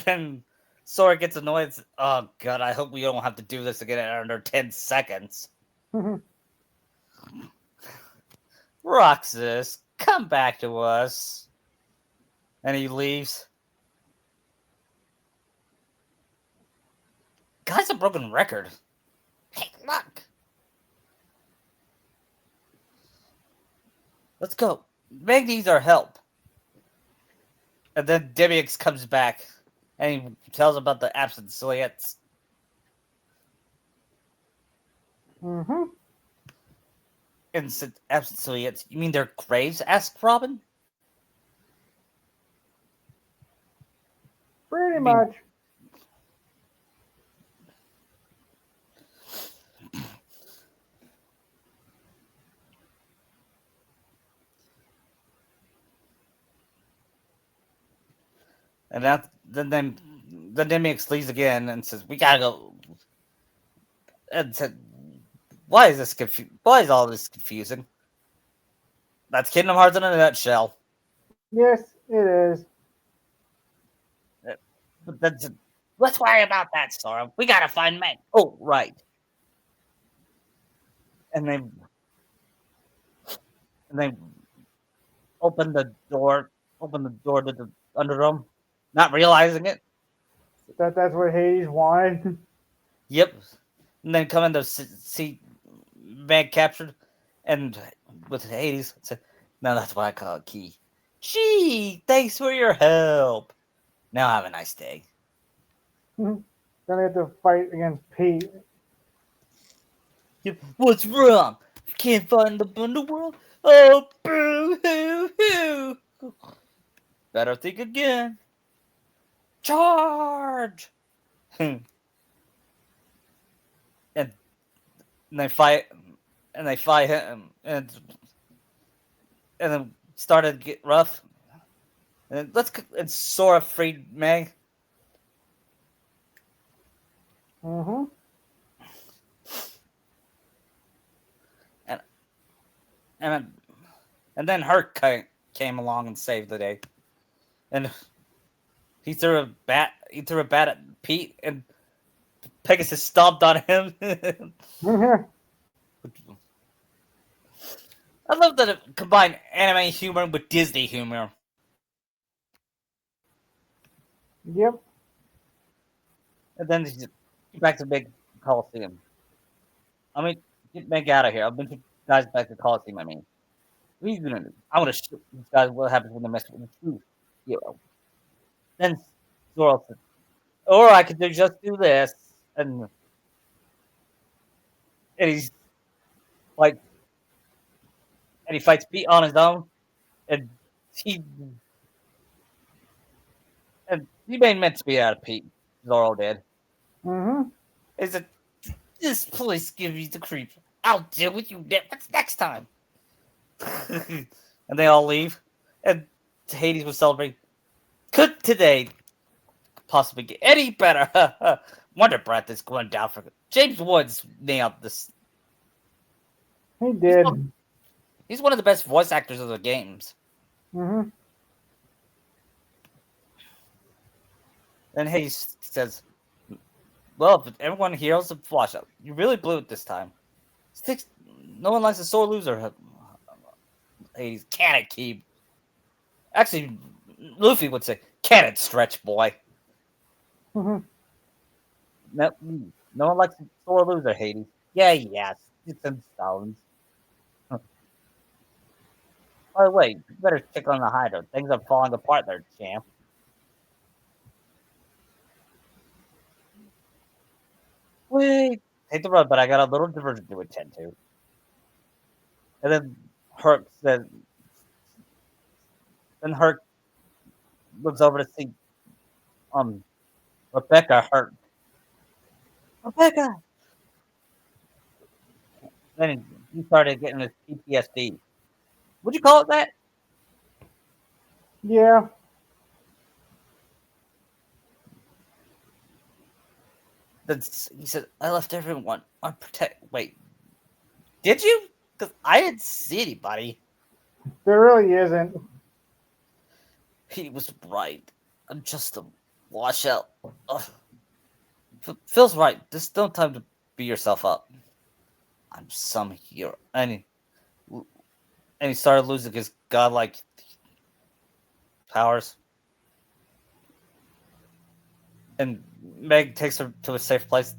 and Sora gets annoyed. Oh god, I hope we don't have to do this again in under 10 seconds. Roxas, come back to us. And he leaves. Guy's a broken record. Hey, look. Let's go. Meg needs our help. And then Demiex comes back and he tells about the absent silhouettes. And said, absent silhouettes? You mean they're graves? Asked Robin. Pretty much. And then Demiex leaves again and says, "We gotta go." And said, "Why is this Why is all this confusing?" That's Kingdom Hearts in a nutshell. Yes, it is. But that's, let's worry about that, Sora. We gotta find Meg. Oh, right. And they open the door to the Underdome, not realizing it. That's what Hades wanted. Yep. And then come in to see Meg captured, and with Hades, now that's what I call a key. Gee, thanks for your help. Now have a nice day. Then they have to fight against Pete. What's wrong? Can't find the Underworld? Oh, boo hoo hoo. Better think again. Charge! And they fight him, and then started to get rough. And Sora freed Meg. And then Herc came along and saved the day. And he threw a bat at Pete, and Pegasus stomped on him. I love that it combined anime humor with Disney humor. Yep. And then she's back to big Coliseum. I mean, get Meg out of here. I'll bring you guys back to Coliseum. I mean, what are you gonna do? I'm gonna show these guys what happens when they mess with the true hero. Then Zoro says, or I could just do this, and he's like, and he fights Pete on his own, and he and he made meant to be out of Pete. Zoro did. Mm-hmm. He said, "This place gives you the creep. I'll deal with you next time." And they all leave, and Hades was celebrating. Could today possibly get any better? Wonder Breath is going down for James Woods nailed this. He did. He's one of the best voice actors of the games. Mm-hmm. And Hades says, "Well, if everyone heals the flush up, you really blew it this time. No one likes a sore loser." Hades, can it keep? Actually, Luffy would say, "Can it stretch, boy?" Mm-hmm. No one likes a sore loser, Hades. Yes, it's in stones. By the way, you better check on the Hydra. Things are falling apart there, champ. Wait, take the road, but I got a little diversion to attend to. And then Herc says, then Herc looks over to see Rebecca hurt. Rebecca! Then he started getting his PTSD. Would you call it that? Yeah. Then he said, I left everyone unprotected. Wait, did you? Because I didn't see anybody. There really isn't. He was right. I'm just a washout. Phil's right. There's no time to beat yourself up. I'm some hero. And he started losing his godlike powers. And Meg takes her to a safe place.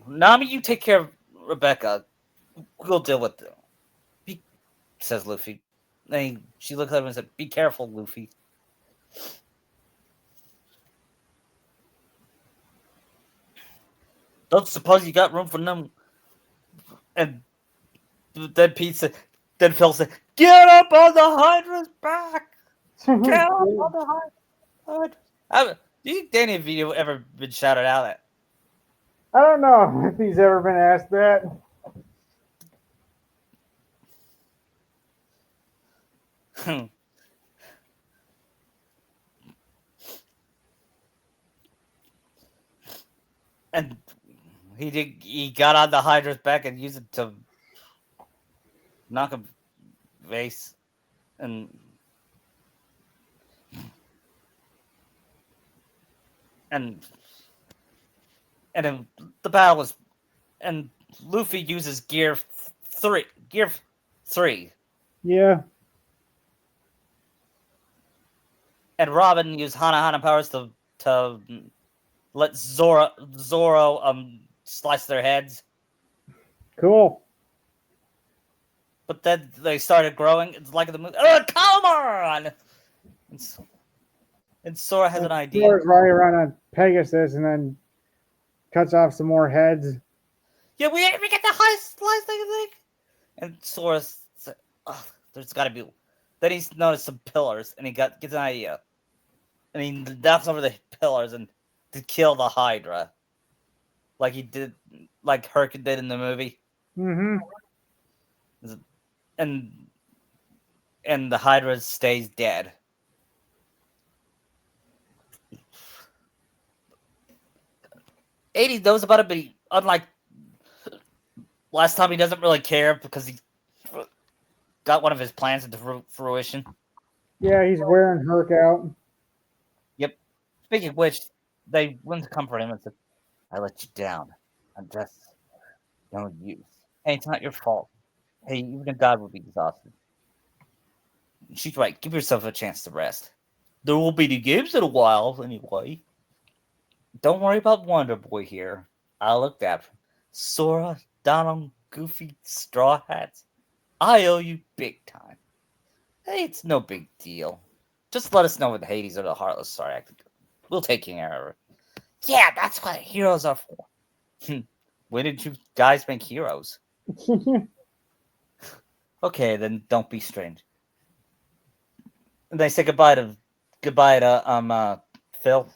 Nami, you take care of Rebecca. We'll deal with it, says Luffy. And she looks at him and said, be careful, Luffy. Don't suppose you got room for them. And then then Phil said, get up on the Hydra's back. Get up on the Hydra. Do you think Danny DeVito ever been shouted out at? I don't know if he's ever been asked that. And he got on the Hydra's back and used it to knock a vase. And then the battle was, and Luffy uses gear 3. Yeah. And Robin used Hana powers to let Zoro slice their heads. Cool. But then they started growing. It's like the movie. Oh, come on! And Sora has an idea. Sora's riding around on Pegasus and then cuts off some more heads. Yeah, we get the high slice thing. And Sora said, oh, there's got to be. Then he's noticed some pillars, and he gets an idea. And he knocks over the pillars and to kill the Hydra, like he did, like Herc did in the movie. Mm-hmm. And the Hydra stays dead. '80 knows about it, but unlike last time, he doesn't really care because he got one of his plans into fruition. Yeah, he's wearing Herc out. Yep. Speaking of which, they went to comfort him and said, I let you down. I'm just no use. Hey, it's not your fault. Hey, even a god would be exhausted. She's right. Give yourself a chance to rest. There will be the games in a while, anyway. Don't worry about Wonder Boy here. I looked after him. Sora, Donald, Goofy, Straw Hats. I owe you big time. Hey, it's no big deal. Just let us know when the Hades or the Heartless start acting. We'll take care of it. Yeah, that's what heroes are for. When did you guys make heroes? Okay, then don't be strange. And they say goodbye to Phil.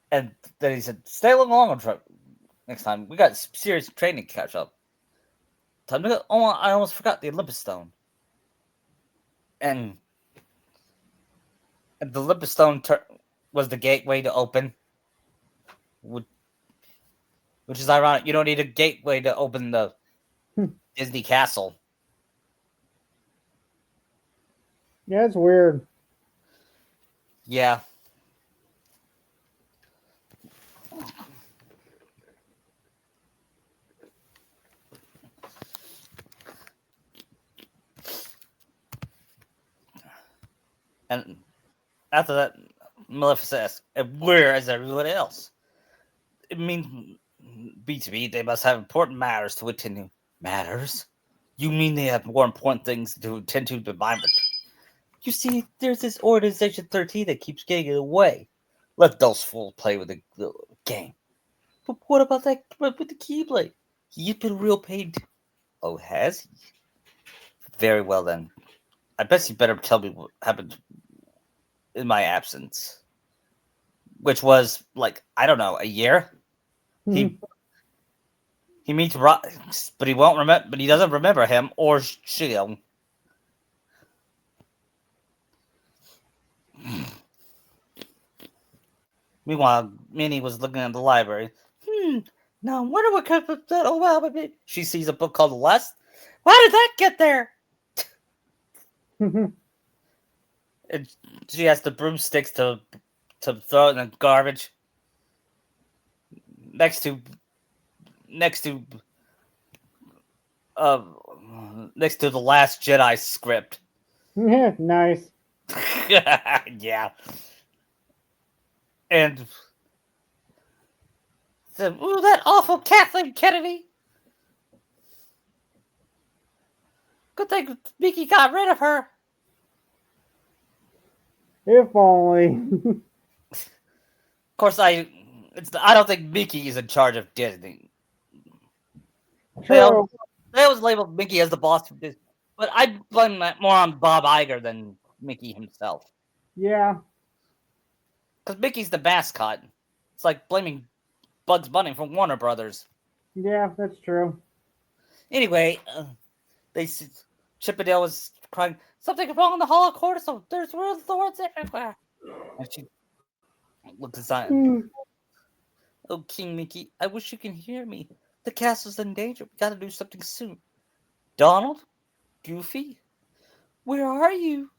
And then he said, "Stay along next time. We got serious training to catch up. Time to go. Oh, I almost forgot the Olympus Stone." And the Olympus Stone was the gateway to open, which is ironic. You don't need a gateway to open the Disney Castle. Yeah, it's weird. Yeah. And after that, Maleficent asks, "And where is everyone else?" It means B2B, they must have important matters to attend to. Matters? You mean they have more important things to attend to than mine? You see, there's this Organization 13 that keeps getting in the way. Let those fools play with the game. But what about that with the Keyblade? He's been real paid. Oh, has he? Very well then. I bet you better tell me what happened in my absence. Which was, like, I don't know, a year? He meets Rox, but he won't remember. But he doesn't remember him or Shio. Meanwhile, Minnie was looking at the library. Now I wonder what kind of that old album. She sees a book called Lust. Why did that get there? And she has the broomsticks to throw it in the garbage. Next to the Last Jedi script. Nice. Yeah. And ooh, that awful Kathleen Kennedy. Good thing Mickey got rid of her. If only. Of course, I don't think Mickey is in charge of Disney. True. They always labeled Mickey as the boss of Disney, but I blame that more on Bob Iger than Mickey himself. Yeah. Because Mickey's the mascot. It's like blaming Bugs Bunny from Warner Brothers. Yeah, that's true. Anyway, Chippendale was crying, "Something wrong in the Hall of Cortisol. There's real thorns everywhere." And she looked aside. "Oh, King Mickey, I wish you can hear me. The castle's in danger. We gotta do something soon. Donald? Goofy? Where are you?"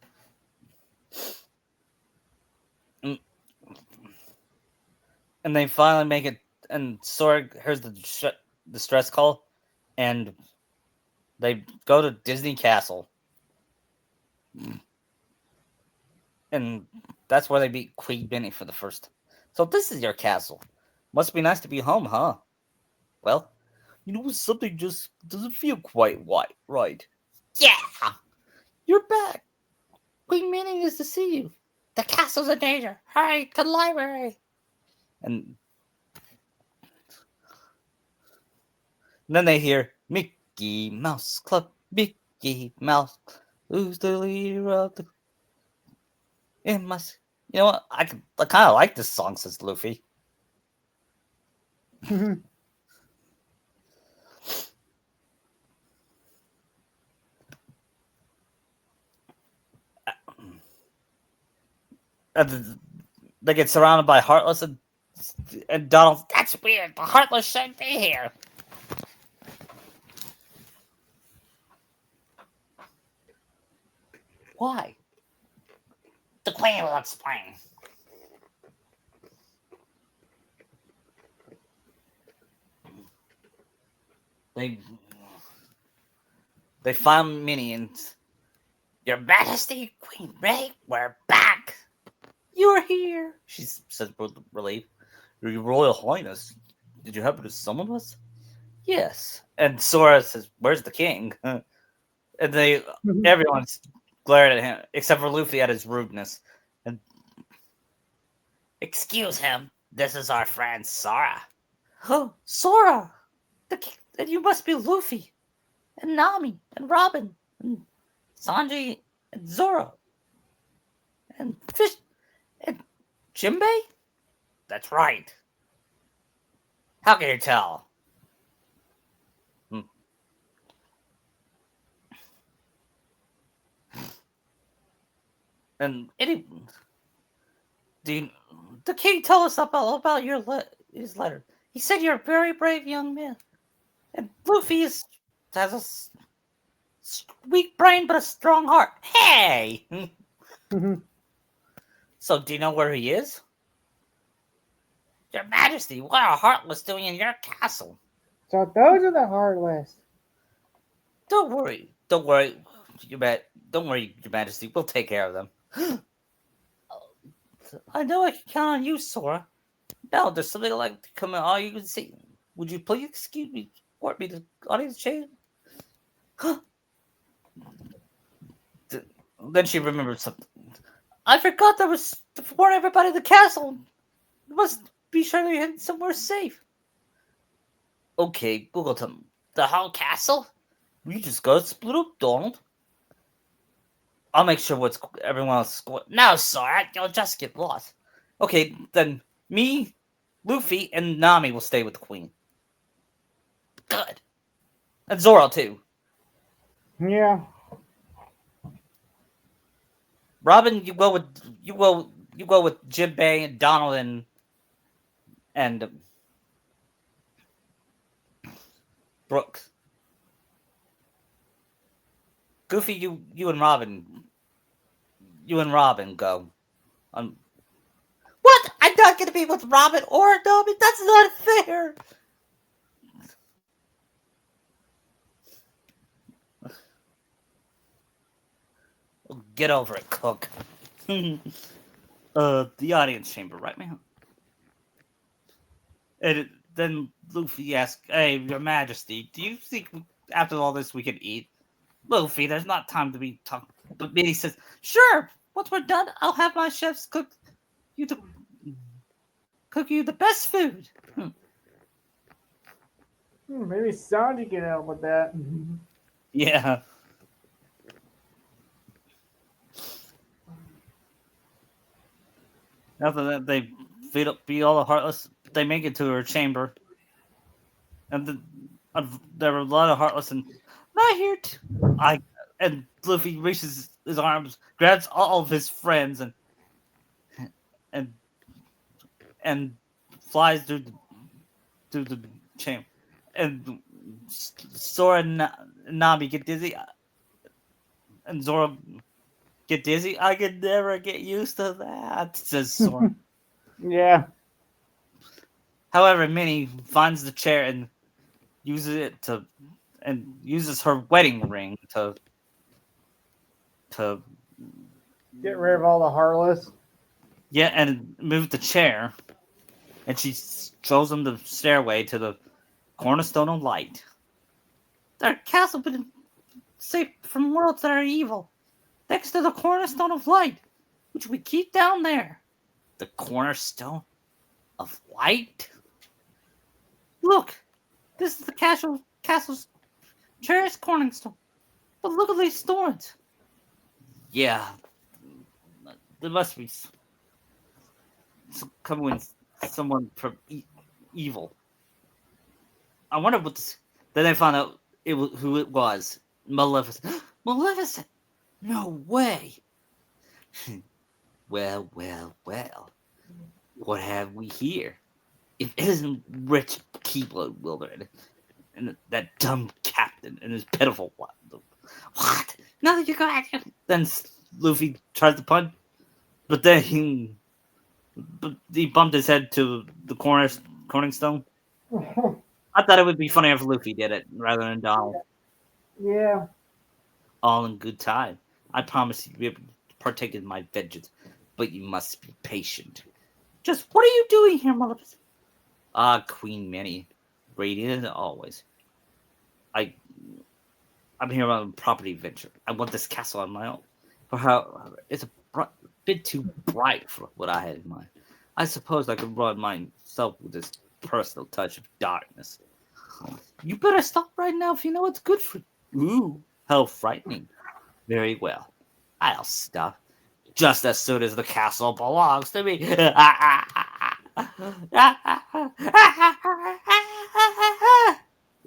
And they finally make it, and Sora hears the distress call, and they go to Disney Castle. And that's where they meet Queen Minnie for the first. "So this is your castle. Must be nice to be home, huh?" "Well, something just doesn't feel quite right." "Yeah! You're back. Queen Minnie is to see you. The castle's in danger. Hurry to the library." And then they hear Mickey Mouse Club, Mickey Mouse. Who's the leader of the... It must... You know what? I kind of like this song, says Luffy. They get surrounded by Heartless and Donald. "That's weird. The Heartless shouldn't be here." "Why?" "The Queen will explain." They they found Minnie and Your Majesty, Queen Ray, we're back. You're here, she says with relief. Your Royal Highness, did you happen to summon us? Yes. And Sora says, "Where's the king?" And everyone's glared at him except for Luffy at his rudeness. And excuse him, this is our friend Sora. Oh, Sora! Then you must be Luffy, and Nami, and Robin, and Sanji, and Zoro, and Fish, and Jinbei? That's right. How can you tell? And the king told us all about his letter. He said you're a very brave young man. And Luffy has a weak brain but a strong heart. Hey! So, do you know where he is? Your Majesty, what are Heartless doing in your castle? So those are the Heartless. Don't worry, Your Majesty. We'll take care of them. I know I can count on you, Sora. Now, there's something I'd like to come in all you can see. Would you please excuse me, escort me to audience chamber? Then she remembered something. I forgot there was to warn everybody in the castle. You must be sure to get somewhere safe. Okay, we'll go to the whole castle. We just gotta split up, Donald. I'll make sure everyone else. No, Sora, you'll just get lost. Okay, then me, Luffy, and Nami will stay with the Queen. Good. And Zoro too. Yeah. Robin, you go with Jinbei and Donald and Brooks. Goofy, you and Robin go. What? I'm not gonna be with Robin or Nami. That's not fair. Get over it, Cook. The audience chamber, right, man? And then Luffy asks, "Hey, Your Majesty, do you think after all this we can eat?" Luffy, there's not time to be talking. But Minnie says, "Sure. Once we're done, I'll have my chefs cook you the best food." Maybe Sanji can help with that. Yeah. After that, they beat all the Heartless. They make it to her chamber, and there were a lot of Heartless, and not here. And Luffy reaches his arms, grabs all of his friends, and flies through the chamber. And Sora and Nami get dizzy, and Zoro get dizzy. I could never get used to that, says Sora. Yeah. However, Minnie finds the chair and uses her wedding ring to get rid of all the Heartless. Yeah, and move the chair. And she shows them the stairway to the Cornerstone of Light. Their castle been safe from worlds that are evil. Next to the Cornerstone of Light, which we keep down there. The Cornerstone of Light? Look, this is the castle's cherished cornerstone. But look at these thorns. Yeah, there must be someone from evil. I wonder what this. Then I found out who it was. Maleficent. Maleficent. No way. Well. What have we here? If it isn't Rich Keyblade Wilder and that dumb captain and his pitiful what? Now that you got it. Then Luffy tries to punch, but then he bumped his head to the cornerstone. I thought it would be funny if Luffy did it rather than Donald. Yeah. All in good time. I promise you'll be able to partake in my vengeance, but you must be patient. Just what are you doing here, Maleficent? Queen Minnie, radiant as always. I I'm here on a property venture. I want this castle on my own. For how it's a bit too bright for what I had in mind. I suppose I could run myself with this personal touch of darkness. You better stop right now if you know what's good for you. Ooh, how frightening. Very well. I'll stop. Just as soon as the castle belongs to me.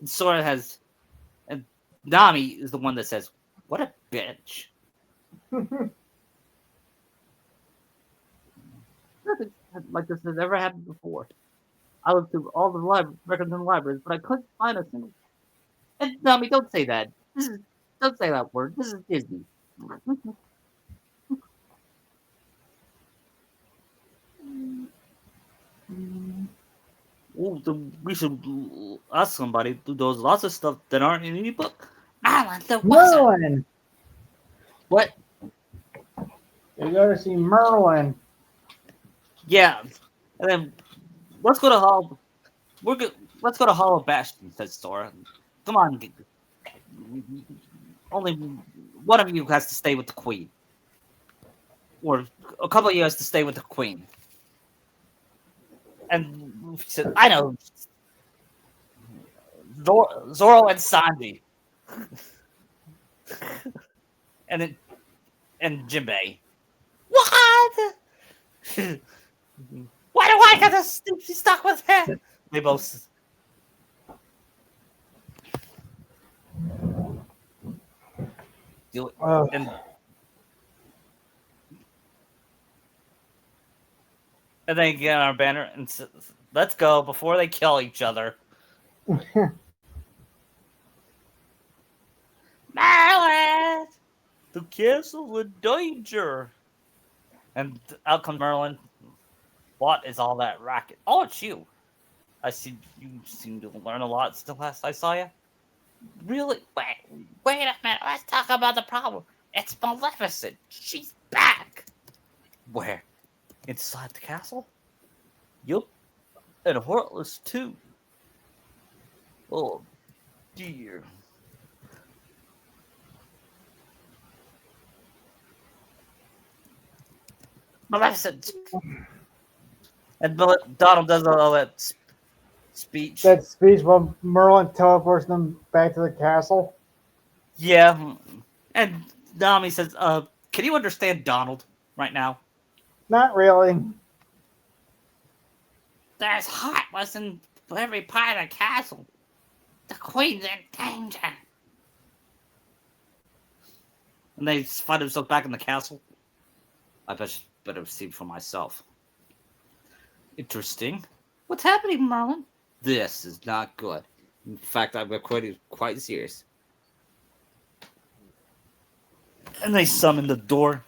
Sora has, and Nami is the one that says, "What a bitch." Nothing like this has ever happened before. I looked through all the records and libraries, but I couldn't find a single. And Nami, don't say that. Don't say that word. This is Disney. Oh, we should ask somebody who knows lots of stuff that aren't in any book. Merlin, there was a Merlin. what? You go to see Merlin. Yeah, and then let's go to Hall. We're good. Let's go to Hall of Bastion, said Sora. Come on, only one of you has to stay with the Queen, or a couple of you has to stay with the Queen. And Luffy said, "I know, Zoro and Sanji, and then and Jinbei. What? Why do I get to be stuck with him?" They both. Do it. And then get on our banner and let's go before they kill each other. Merlin! The castle in danger. And out comes Merlin. What is all that racket? Oh, it's you. I see you seem to learn a lot still last I saw you. Really? Wait a minute. Let's talk about the problem. It's Maleficent. She's back. Where? Inside the castle? Yup. And Heartless, too. Oh, dear. Maleficent. And Donald does all that speech. That speech when Merlin teleports them back to the castle. Yeah. And Nami says, can you understand Donald right now? Not really. There's Heartless in every part of the castle. The Queen's in danger. And they find themselves back in the castle. I better see for myself. Interesting. What's happening, Merlin? This is not good. In fact, I'm quite serious. And they summon the door.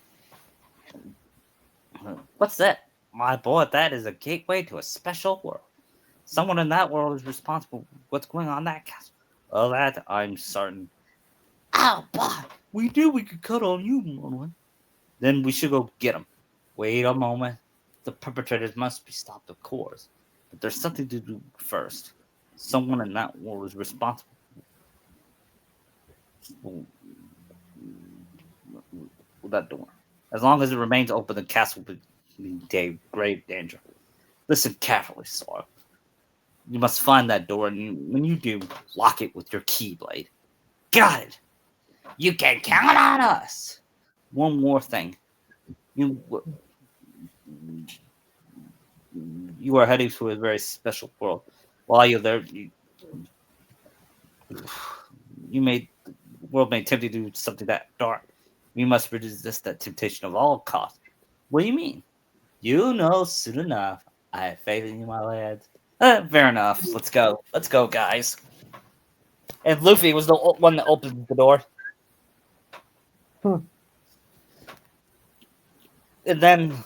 What's that? My boy, that is a gateway to a special world. Someone in that world is responsible for what's going on in that castle. Of that, I'm certain. Oh, boy! We knew we could cut on you, Merlin. Then we should go get him. Wait a moment. The perpetrators must be stopped, of course. But there's something to do first. Someone in that world is responsible for that door. As long as it remains open, the castle will be in grave danger. Listen carefully, Sora. You must find that door, and when you do, lock it with your keyblade. Got it. You can count on us. One more thing. You are heading to a very special world. While you're there, the world may tempt you to do something that dark. We must resist that temptation of all costs. What do you mean? You know soon enough. I have faith in you, my lads. Fair enough. Let's go. Let's go, guys. And Luffy was the one that opened the door. And then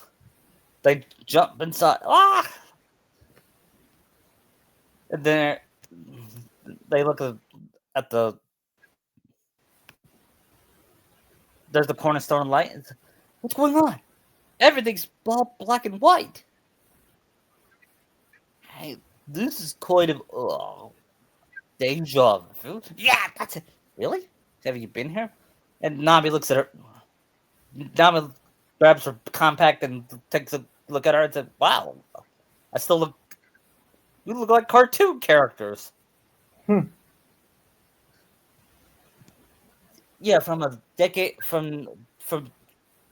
they jump inside. Ah! And then they look at the there's the cornerstone light. What's going on? Everything's all black and white. Hey, this is kind of deja vu. Yeah, that's it. Really? Have you been here? And Nami looks at her. Nami grabs her compact and takes a look at her and says, "Wow, I still look. You look like cartoon characters." Yeah, from a decade from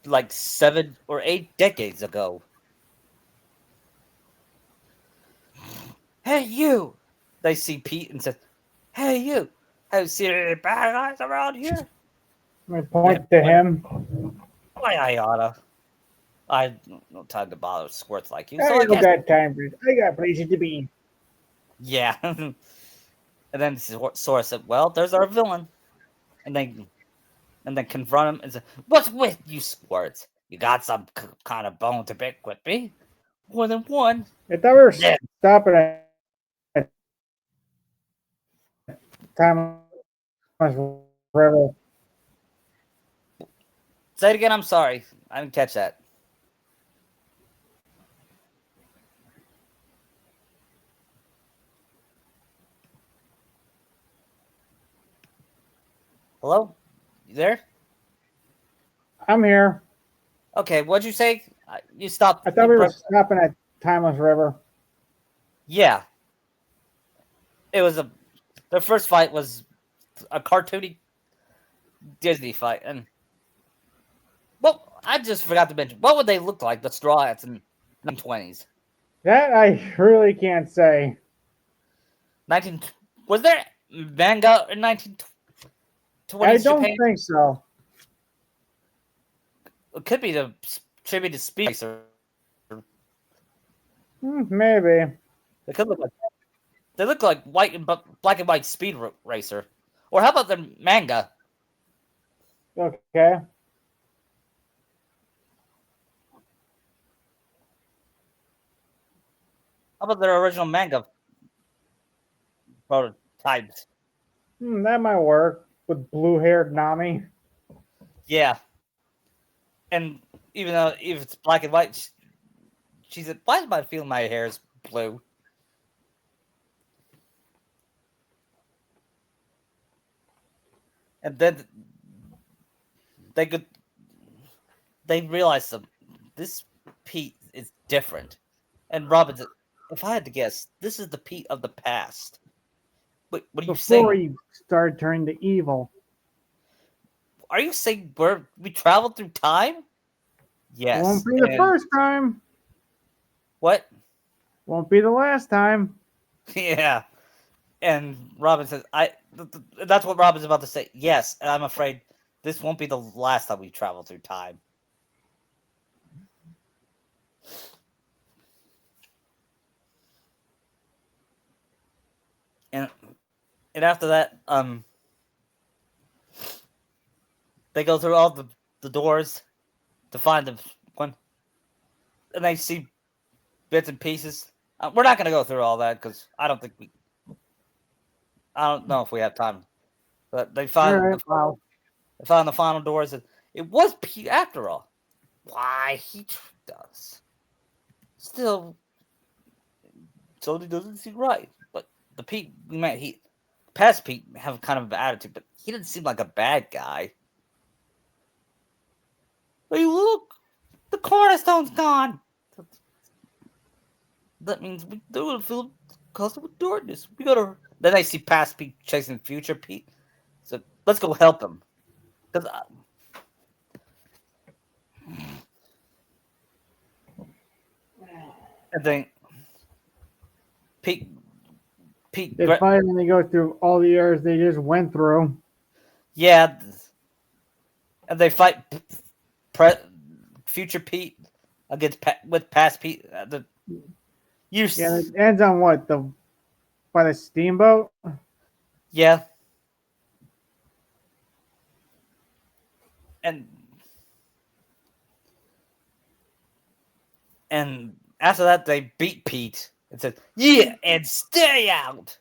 like 7 or 8 decades ago. Hey, you! They see Pete and says, "Hey, you! Have you seen any bad guys around here?" I point to him. Why, I oughta. I no time to bother squirts like you, I so I don't guess. got time for this. I got places to be. Yeah. And then Sora said, "Well, there's our villain." And then confront him and say, "What's with you, squirts? You got some kind of bone to pick with me? More than one?" I thought we were Yeah. stopping at Thomas River. Say it again. I'm sorry. I didn't catch that. Hello? You there? I'm here. Okay, what'd you say? You stopped. I thought we were stopping at Timeless River. Yeah. It was the first fight was a cartoony Disney fight. And, well, I just forgot to mention, what would they look like, the Straw Hats in 1920s? That I really can't say. 19, was there manga in 1920s I don't Japan? think so. It could be the tribute to Speed Racer. Maybe. They could look like they look like black and white Speed Racer. Or how about the manga? Okay. How about their original manga prototypes? That might work with blue-haired Nami. Yeah, and even though if it's black and white, she said, "Why am I feeling my hair is blue?" And then they realized this Pete is different. And Robin said, "If I had to guess, this is the Pete of the past." Wait, what are you Before saying? he started turning to evil. Are you saying we traveled through time? Yes. Won't be the first time. What? Won't be the last time. Yeah. And Robin says, that's what Robin's about to say. Yes, and I'm afraid this won't be the last time we travel through time." And after that, they go through all the doors to find the one, and they see bits and pieces. We're not going to go through all that because I don't know if we have time. But they find All right. Wow. they found the final doors, and it was Pete after all. Why he does still, Tony doesn't seem right. But the Pete we met, past Pete have kind of an attitude, but he didn't seem like a bad guy. Hey, look, the cornerstone's gone. That means we do feel closer with darkness. We gotta. Then I see past Pete chasing future Pete. So let's go help him. Cause and then Pete They fight and they go through all the years they just went through. Yeah, and they fight future Pete against with past Pete. Yeah, it ends on what by the steamboat. Yeah, and after that they beat Pete and said, "Yeah, and stay out."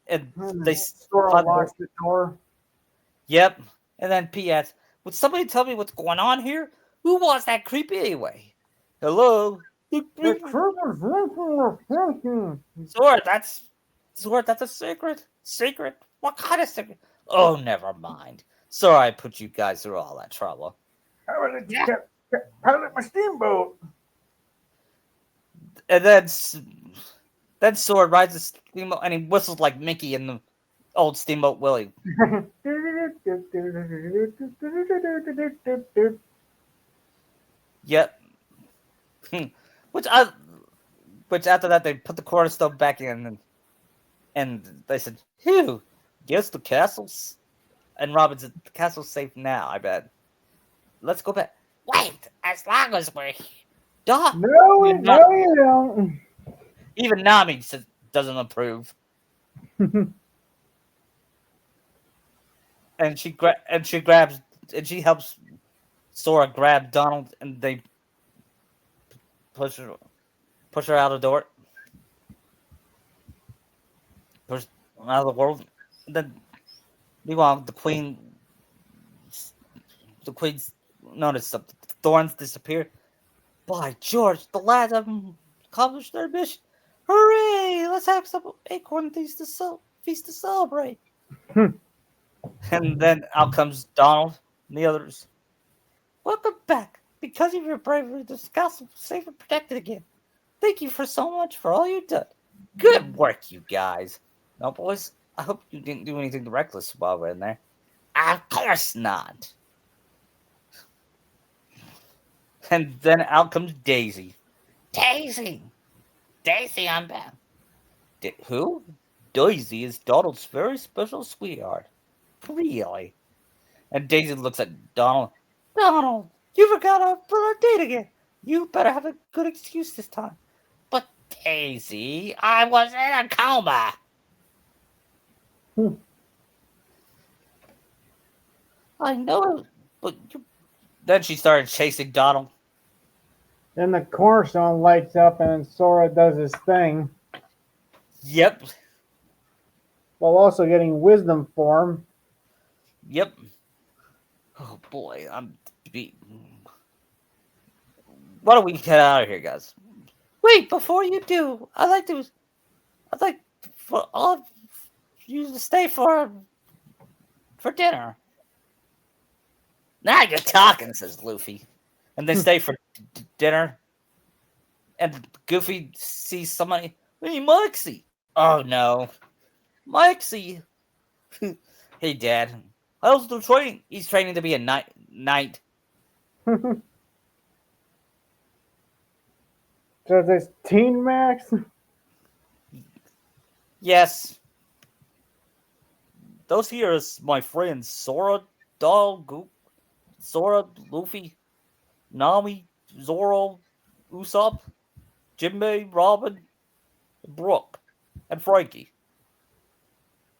And they Sora locks the door. Yep, and then Pete asks, Would somebody tell me what's going on here? Who was that creepy anyway? Hello? Sword, that's a secret. Secret? What kind of secret? Oh, never mind. Sorry I put you guys through all that trouble. How did you pilot my steamboat? And then Sword rides the steamboat and he whistles like Mickey in the old Steamboat Willie. Yep. Which after that they put the cornerstone back in and they said, "Phew, guess the castle's." And Robin said, "The castle's safe now, I bet. Let's go back." Wait, as long as we're done. No, you don't. Even Nami doesn't approve. And she helps Sora grab Donald, and they push her out of the door, push her out of the world. And then, meanwhile, the queen's noticed something. The thorns disappear. By George, the lads have accomplished their mission. Hooray! Let's have some acorn feast to celebrate. And then out comes Donald and the others. Welcome back. Because of your bravery, this castle is safe and protected again. Thank you so much for all you've done. Good work, you guys. Now, boys, I hope you didn't do anything reckless while we're in there. Of course not. And then out comes Daisy. Daisy, I'm back. Who? Daisy is Donald's very special sweetheart. Really? And Daisy looks at Donald. Donald, you forgot our date again. You better have a good excuse this time. But Daisy, I was in a coma. I know, but then she started chasing Donald. Then the cornerstone lights up and Sora does his thing. Yep. While also getting wisdom form. Yep. Oh boy, I'm beaten. Why don't we get out of here, guys? Wait, before you do, I'd like for all of you to stay for dinner. Now you're talking, says Luffy. And they stay for dinner. And Goofy sees somebody. Hey, Moxie. Oh, no. Moxie. Hey, Dad. How's the training? He's training to be a knight. So this Teen Max? Yes. Those here is my friends Sora, Goop, Sora, Luffy, Nami, Zoro, Usopp, Jinbei, Robin, Brooke, and Frankie.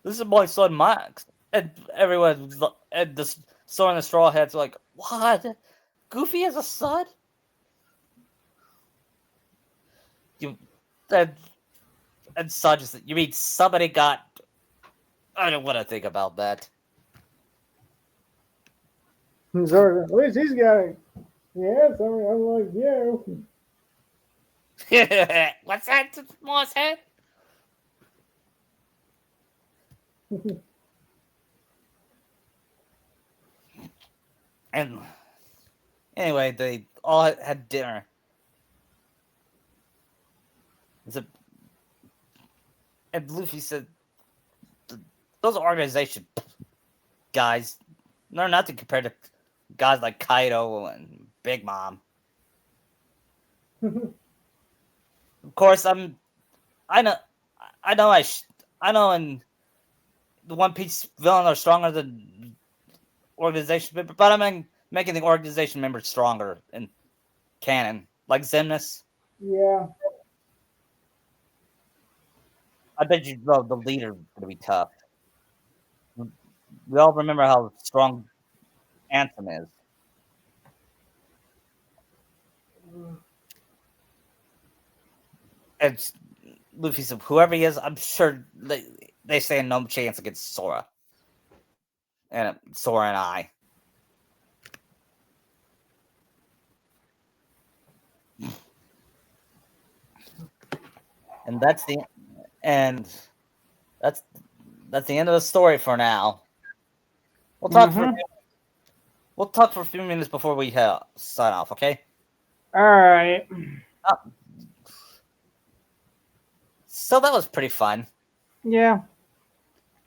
This is my son Max. And everyone, and the Sora and the Straw Hats are like, what? Goofy has a son? And Son just, you mean somebody got... I don't want to think about that. Zora, at least he's got it. Yes, I'm like you. What's that, Moss head? And anyway, they all had dinner. And Luffy said, those organization guys, they're nothing compared to guys like Kaido and Big Mom. Of course, I know, and the One Piece villain are stronger than organization members, but I'm making the organization members stronger in canon, like Xemnas. Yeah. I bet you the leader gonna be tough. We all remember how strong Ansem is. And Luffy said, whoever he is, I'm sure they stand no chance against Sora. And Sora and I. and and that's that's the end of the story for now. We'll talk for Mm-hmm. we'll talk for a few minutes before we sign off. Okay. All right. Uh, so that was pretty fun. Yeah,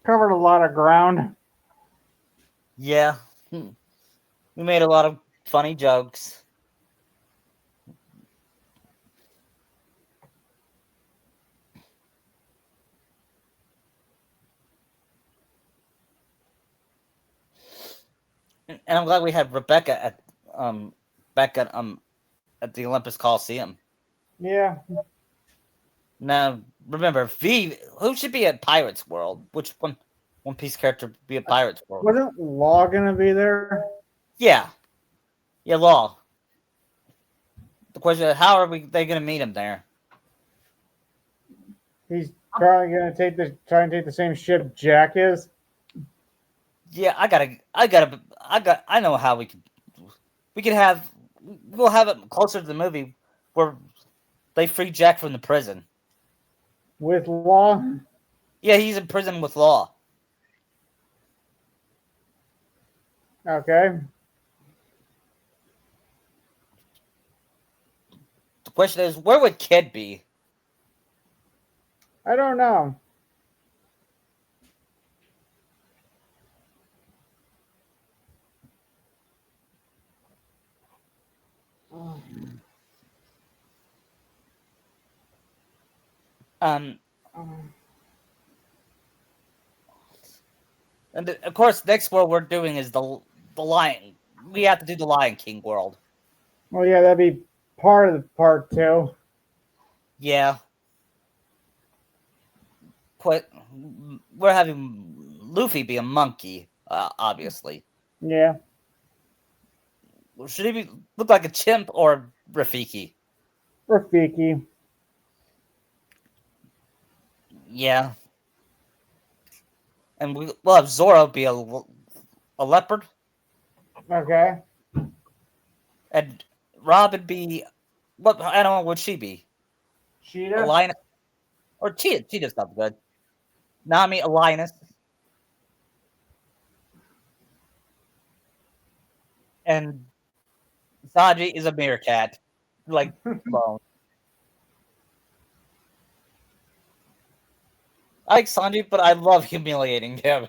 covered a lot of ground. Yeah, we made a lot of funny jokes. And I'm glad we had Rebecca um back at the Olympus Coliseum. Yeah. Now remember, who should be at Pirates World? Which One Piece character be at Pirates World? Wasn't Law gonna be there? Yeah, yeah, Law. The question is, how are they gonna meet him there? He's probably gonna try and take the same ship Jack is. Yeah, I know how we could have we'll have it closer to the movie where they free Jack from the prison. With Law. Yeah, he's in prison with Law. Okay. The question is, where would Kid be? I don't know. Um, and of course, next world we're doing is the Lion. We have to do the Lion King world. Well, yeah, that'd be part of the part two. Yeah, quite. We're having Luffy be a monkey, obviously. Yeah. Should he look like a chimp or Rafiki? Rafiki. Yeah, and we'll have Zoro be a leopard, Okay. and Robin be what animal would she be? A Cheetah. lioness or cheetah? Cheetah's not good. Nami, a lioness, and Sanji is a meerkat, like Bone. I like Sanji, but I love humiliating him.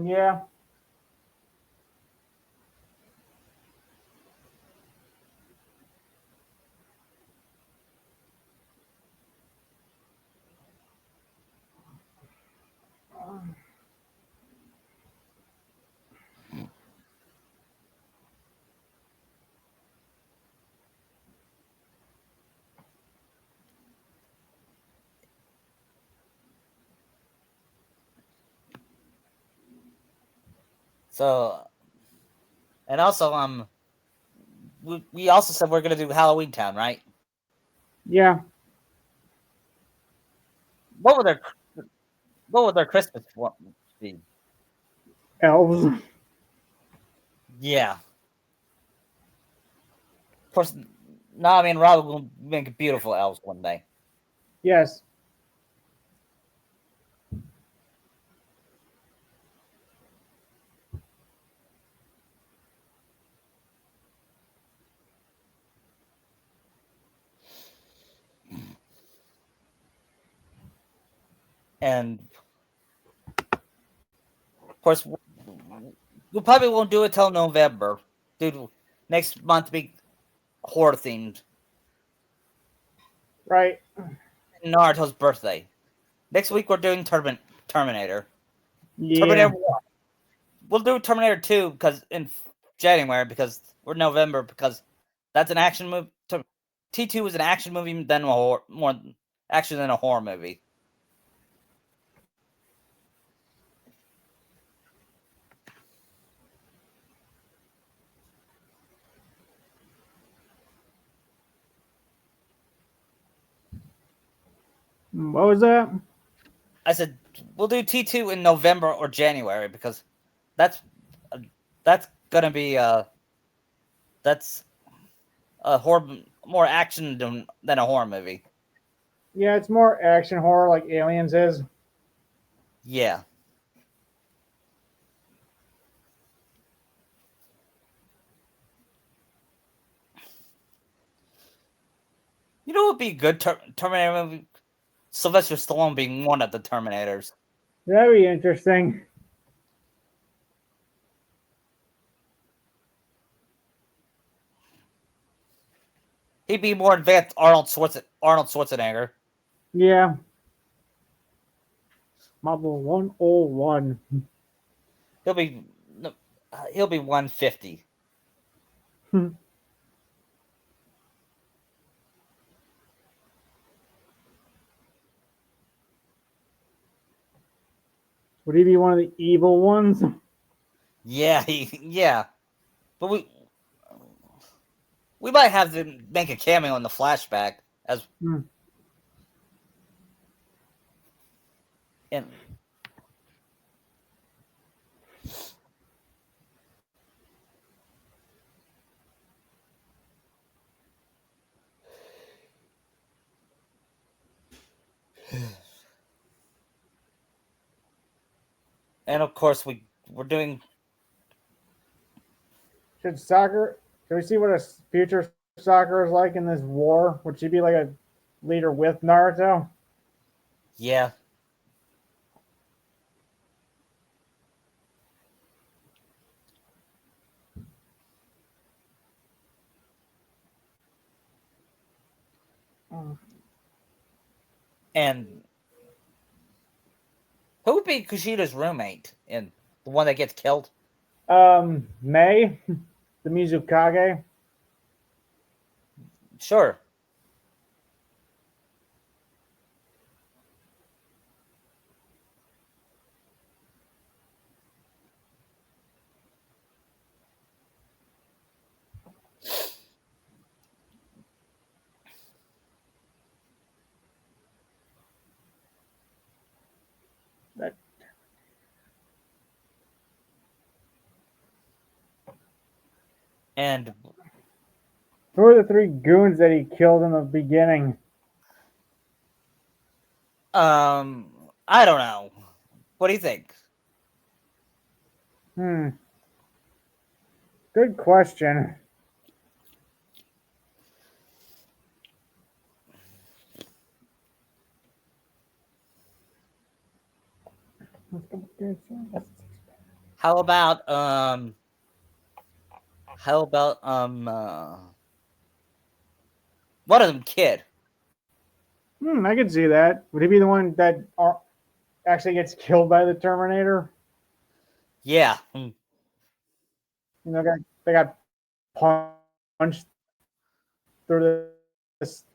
Yeah. So, and also, we also said we're gonna do Halloween Town, right? Yeah. What would their what would their Christmas be? Elves. Yeah, of course. Nami and Robin will make beautiful elves one day. Yes. And of course, we probably won't do it till November. Dude, next month be horror themed. Right. Naruto's birthday. Next week we're doing Terminator. Terminator Yeah. 1. We'll do Terminator 2 because in January because we're November because that's an action movie. T2 is an action movie than more action than a horror movie. What was that? I said we'll do T2 in November or January because that's that's gonna be that's a horror more action than a horror movie. Yeah, it's more action horror like Aliens is. Yeah. You know what would be a good Terminator movie? Sylvester Stallone being one of the Terminators. That'd be interesting. He'd be more advanced Arnold Schwarzenegger. Yeah. Model 101. He'll be 150. Would he be one of the evil ones? Yeah, yeah. But we might have to make a cameo in the flashback as and of course we're doing. Should we see what a future Sakura is like in this war? Would she be like a leader with Naruto? Yeah. And who would be Kushida's roommate and the one that gets killed? May, the Mizukage. Sure. And who are the three goons that he killed in the beginning? I don't know. What do you think? Good question. How about one of them kid? I could see that. Would he be the one that actually gets killed by the Terminator? Yeah. You know, they got punched through this.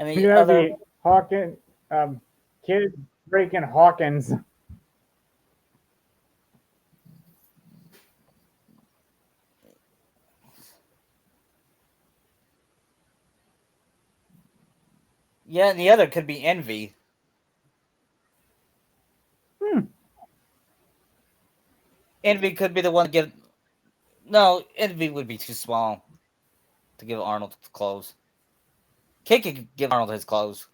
And You the have other the Hawkins kid breaking Hawkins. Yeah, and the other could be Envy. Envy could be the one to give. No, Envy would be too small to give Arnold clothes. Kid could give Arnold his clothes.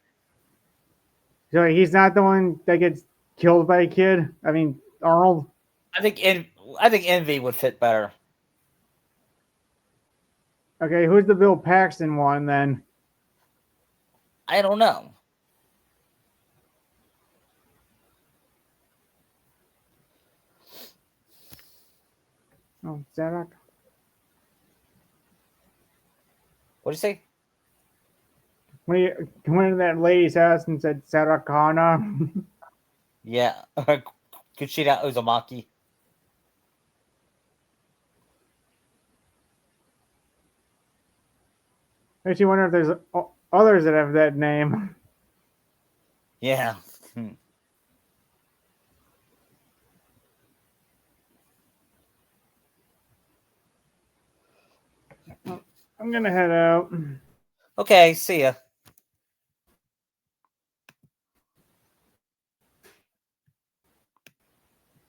So he's not the one that gets killed by a kid. I mean, Arnold. I think Envy would fit better. Okay, who's the Bill Paxton one then? I don't know. Oh, Zadok. What'd you say? When he went into that lady's house and said Sarakana. Yeah, Kushida Uzumaki. Makes you wonder if there's others that have that name. Yeah. I'm gonna head out. Okay, see ya.